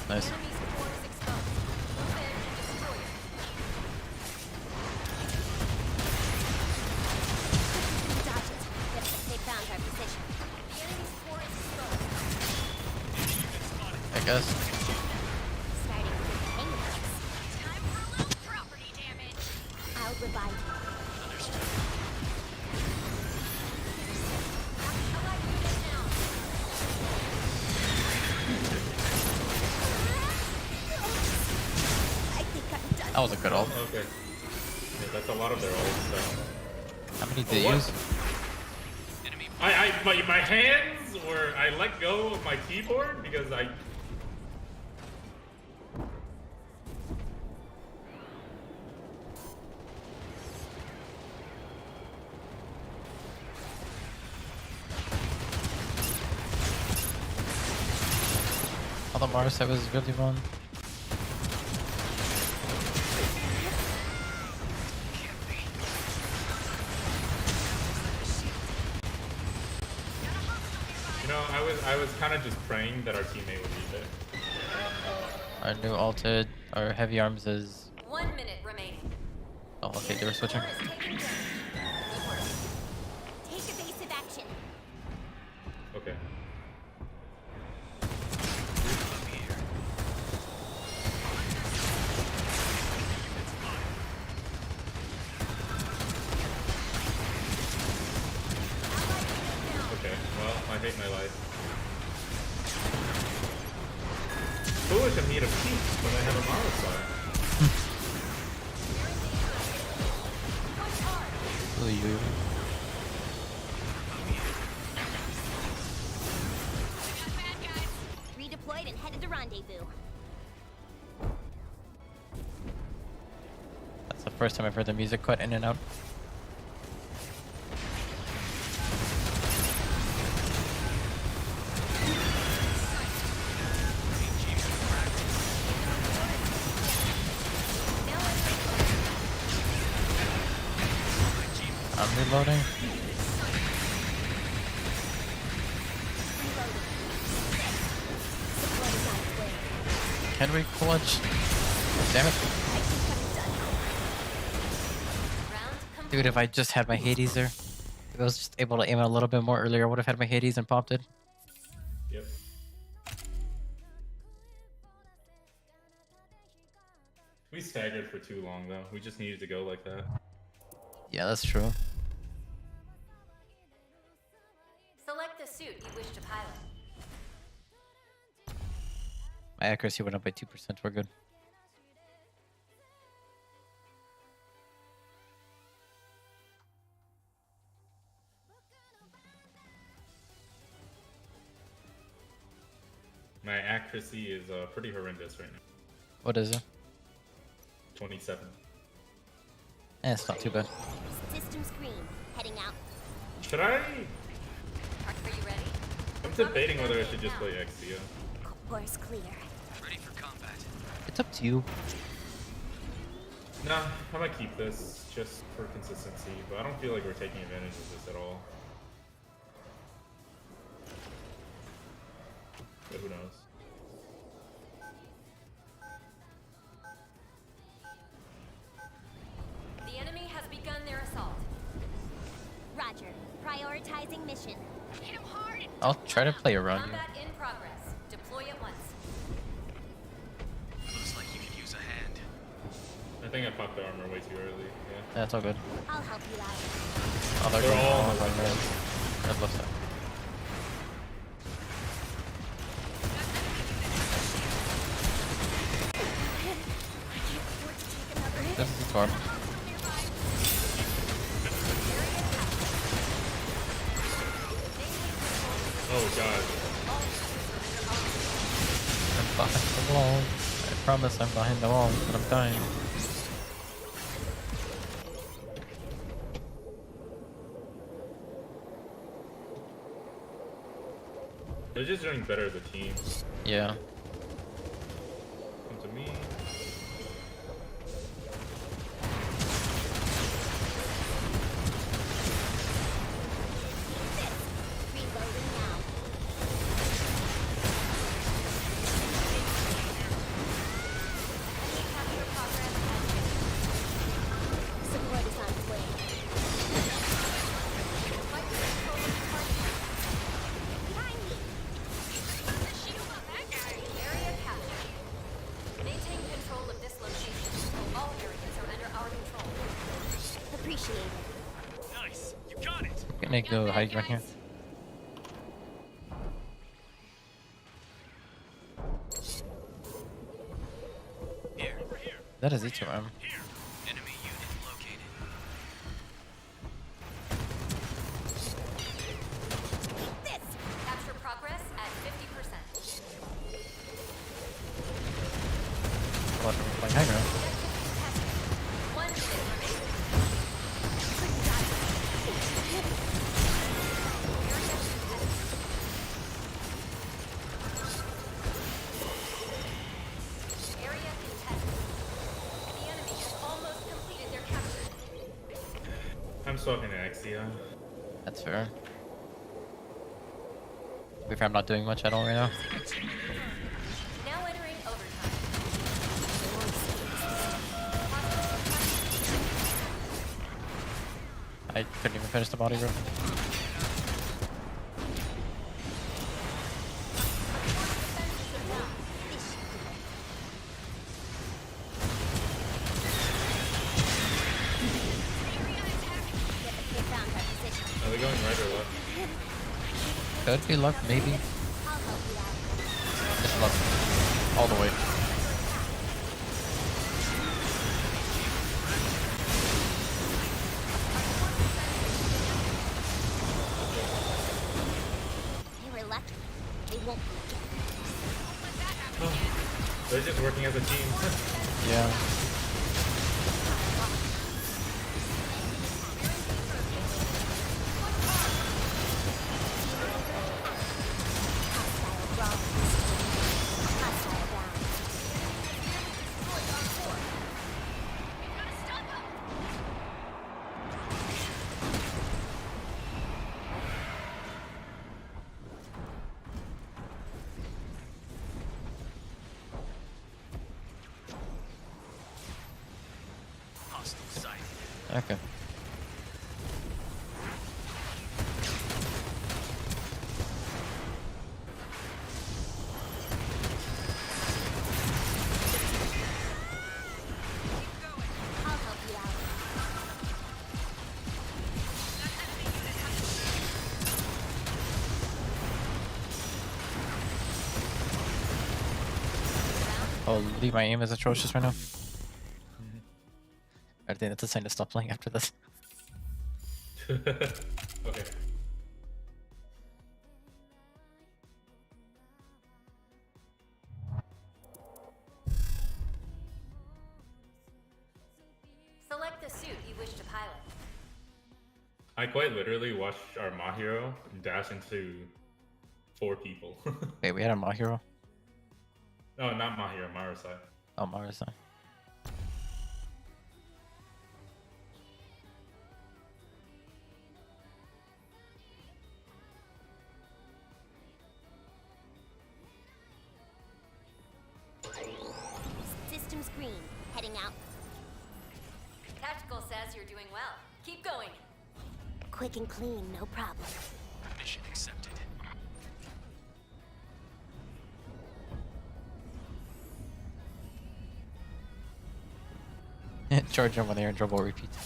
Nice. Enemy's core is exposed. Move in and destroy it. Dodge it. They found our position. The enemy's core is exposed. I guess. Starting to get the hang of this. Time for a little property damage. I'll revive you. Allied unit down. I think I'm done. That was a good ult. Okay. Yeah, that's a lot of their ults. So. How many did you What? use? Enemy My hands, or I let go of my keyboard because I. All the Mars I was really on. You know, I was kind of just praying that our teammate would be there. Our new ulted, our heavy arms is. 1 minute remaining. Oh, okay, they were switching. Core is taking damage. Good work. Take evasive action. Okay. up here. Okay. Well, I hate my life. Foolish of me to peek when I have a Mara slot. Ooh, you. Got bad guys. Redeployed and headed to rendezvous. That's the first time I've heard the music cut in and out. I'm reloading. Support is on its way. Can we clutch? Damn it. I think I'm done. Round complete. Dude, if I just had my Hades there. If I was just able to aim it a little bit more earlier, I would have had my Hades and popped it. Yep. We staggered for too long though. We just needed to go like that. Yeah, that's true. Select the suit you wish to pilot. My accuracy went up by 2%. We're good. XC is pretty horrendous right now. What is it? 27. It's not too bad. System screen. Heading out. Should I? Are you ready? I'm debating whether I should just play XC. Course clear. Ready for combat. It's up to you. Nah, I might keep this just for consistency, but I don't feel like we're taking advantage of this at all. But who knows? The enemy has begun their assault. Roger. Prioritizing mission. Hit him hard and I'll try to play around you. Combat in progress. Deploy at once. Looks like you could use a hand. I think I popped the armor way too early. Yeah. That's all good. I'll help you out. Oh, they're They're going all all on on the red. Red left side. This is the storm. Oh god. I'm behind the wall. I promise I'm behind the wall, but I'm dying. They're just doing better as a team. Yeah. Come to me. Reloading now. Enemy capture progress has Support is on its way. Fight to control the target. Behind me. the shield on that guy. Area captured. Maintain control of this location until all areas are under our control. Appreciate it. Nice. You got it. I'm gonna go hide right here. Here. Over here. That is each of them. Here. Enemy unit located. This. Capture progress at 50%. What? I'm playing high ground. 1 minute remaining. Couldn't die. Area contested. Area contested. The enemy has almost completed their capture. I'm swapping to Axia. That's fair. To be fair, I'm not doing much at all right now. Now entering overtime. I couldn't even finish the body room. They found our position. Are they going right or left? Could be luck, maybe. I'll help you out. Just luck. All the way. They were lucky. They won't be again. They're just working as a team. Yeah. Hostile brawl. Hostile down. Hostile sighted. Okay. I'll help you out. Holy, my aim is atrocious right now. I think that's a sign to stop playing after this. Okay. the suit you wish to pilot. I quite literally watched our Mahiro dash into 4 people. Wait, we had a Mahiro? No, not Mahiro, Marasai. Oh, Marisa. Systems green. Heading out. Tactical says you're doing well. Keep going. Quick and clean, no problem. Mission accepted. Charge him when the air dribble repeats.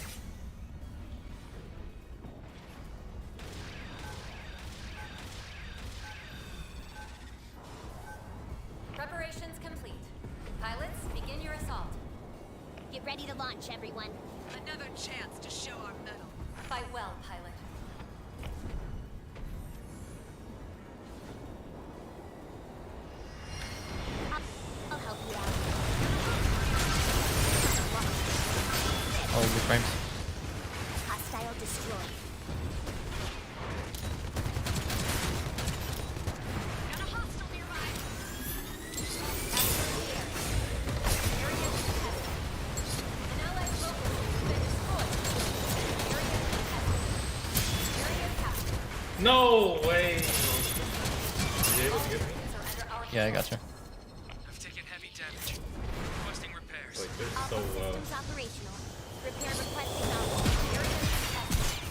Preparations complete. Pilots, begin your assault. Get ready to launch, everyone. Another chance to show our mettle. Fight well, pilot. I'll help you out. Oh, good frames. Hostile destroyed. Got a hostile nearby. Area contested. An allied local has been destroyed. Area contested. Area captured. No way! You able to get me? Units are under our Yeah, I got you. I've taken heavy damage. Requesting repairs. Like, they're All so low. systems operational. Repair request acknowledged. Area contested.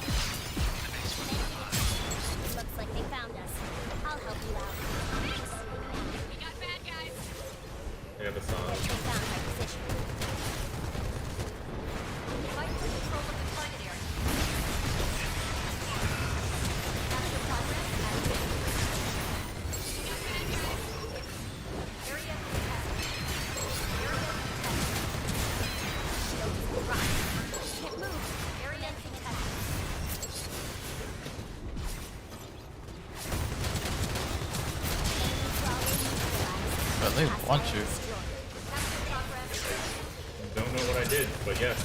Looks like they found us. I'll help you out. We got bad guys. I got the song. They found my position. Fight for control of the climate area. Capture progress as written. Area contested. Area contested. Can't move. Area contested. Enemy crawler neutralized. But they want Hostile you. destroyed. Capture progress. Don't know what I did, but yes.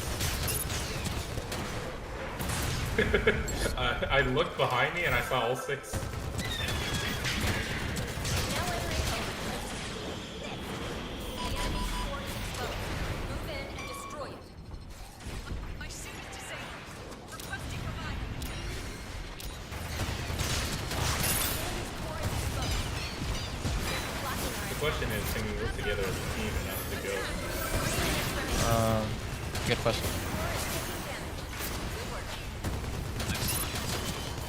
I looked behind me and I saw all 6. Now entering open. The enemy's fort is exposed. Move in and destroy it. My suit is disabled. Requesting revival. Enemy's fort is exposed. Blocking our The question is, can we work together as a team and not to go? Good question. Fort is taking damage. Good work.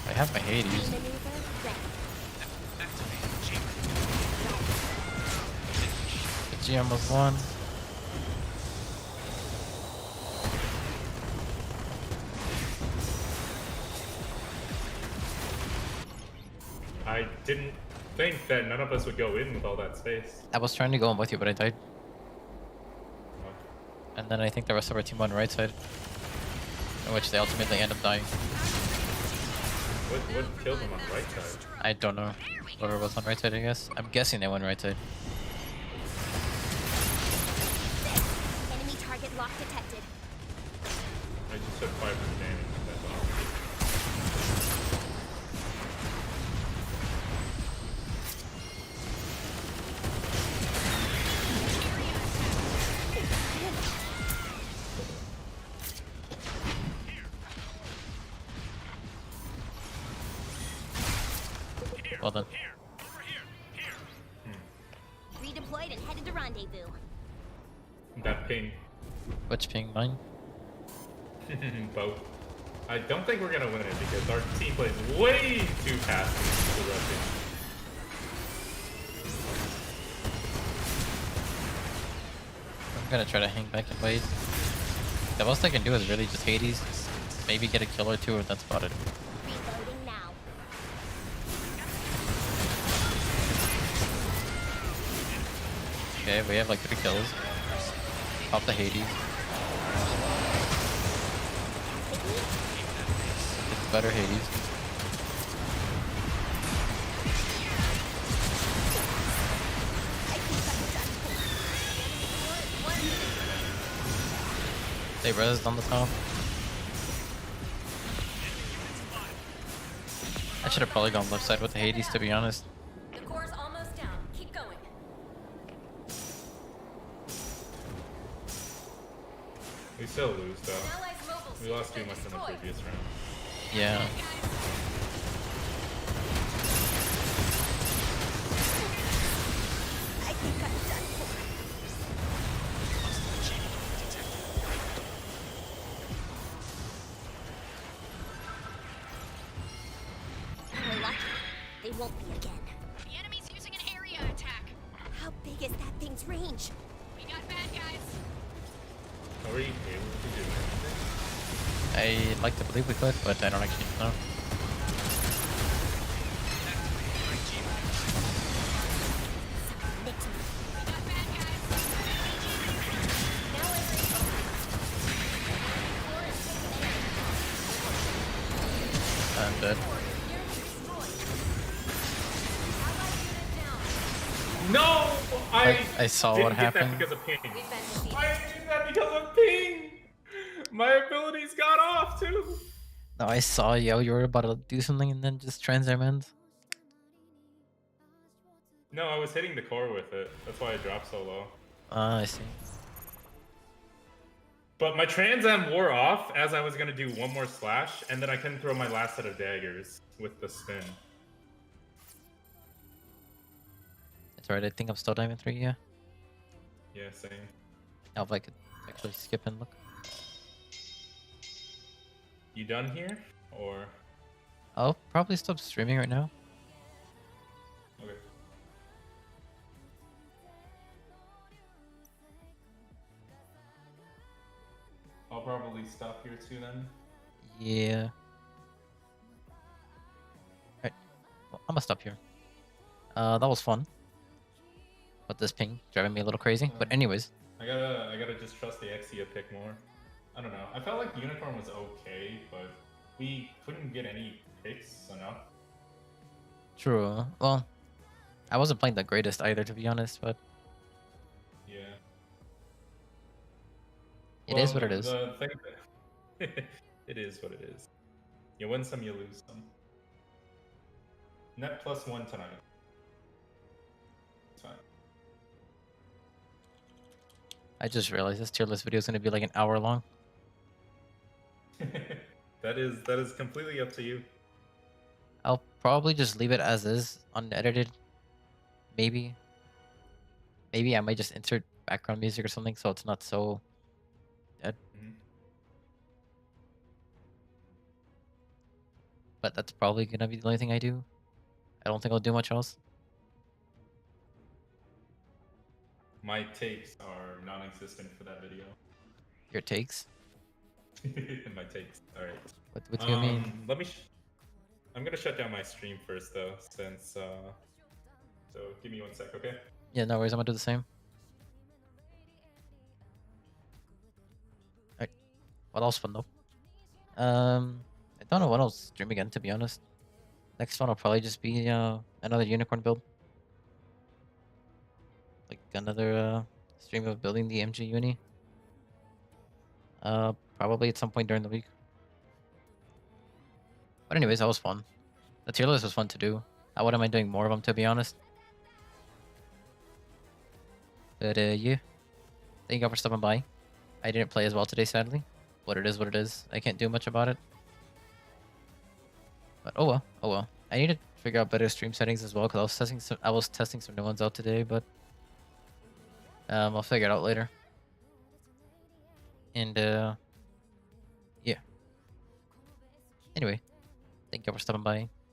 I have my Hades. maneuver ready. Activating chamber. The GM was one. I didn't think that none of us would go in with all that space. I was trying to go in with you, but I died. And then I think the rest of our team went right side. In which they ultimately end up dying. What killed them on the right side? I don't know. Whoever was on right side, I guess. I'm guessing they went right side. Enemy target lock detected. I just took 500 damage. That's all. Well done. Redeployed and headed to rendezvous. That ping. Which ping? Mine? Both. I don't think we're gonna win it because our team plays way too passive to Russian. I'm gonna try to hang back and wait. The most I can do is really just Hades. Maybe get a kill or two, and that's about it. Reloading now. Okay, we have like 3 kills. Pop the Hades. It's better Hades. They rezzed on the top. I should have probably gone left side with the Hades, to be honest. The core's almost down. Keep going. We still lose though. Allies mobile We suit lost has too been much in the destroyed. previous round. Yeah. I think I'm done for. We're lucky. They won't be again. The enemy's using an area attack. How big is that thing's range? We got bad guys. Are we able to do anything? I'd like to believe we could, but I don't actually know. Submit to me. We got bad guys. Now every core is taken aim. I'm dead. Nearly destroyed. Allied unit down. No! I saw didn't what get that happened. because of ping. We've been defeated. I did that because of ping! My abilities got off too! No, I saw you were about to do something and then just transmend. No, I was hitting the core with it. That's why I dropped so low. I see. But my Trans Am wore off as I was gonna do one more slash, and then I couldn't throw my last set of daggers with the spin. It's alright, I think I'm still Diamond 3, yeah. Yeah, same. Now if I could actually skip and look. You done here? Or I'll probably stop streaming right now. okay. I'll probably stop here too then. Yeah. Alright. Well, I'm gonna stop here. That was fun. But this ping driving me a little crazy. But anyways, I gotta just trust the Exia pick more. I don't know. I felt like Unicorn was okay, but we couldn't get any picks enough. true. Well, I wasn't playing the greatest either, to be honest, but Yeah. it is what it is. The thing that it is what it is. You win some, you lose some. Net +1 tonight. It's fine. I just realized this tier list video is gonna be like an hour long. that is completely up to you. I'll probably just leave it as is, unedited. Maybe. Maybe I might just insert background music or something so it's not so dead. Mhm. But that's probably gonna be the only thing I do. I don't think I'll do much else. My takes are non-existent for that video. Your takes? My takes. All right. What do you mean? Let me. I'm gonna shut down my stream first, though, since. So give me 1 sec, okay? Yeah, no worries. I'm gonna do the same. Alright. What else fun though? I don't know what I'll stream again, to be honest. Next one will probably just be another unicorn build. Like another stream of building the MG uni. Probably at some point during the week. But anyways, that was fun. The tier list was fun to do. I wouldn't mind doing more of them, to be honest. But yeah. Thank you all for stopping by. I didn't play as well today, sadly. But it is what it is. I can't do much about it. But oh well, oh well. I need to figure out better stream settings as well because I was testing some new ones out today, but I'll figure it out later. And yeah. Anyway, thank you all for stopping by.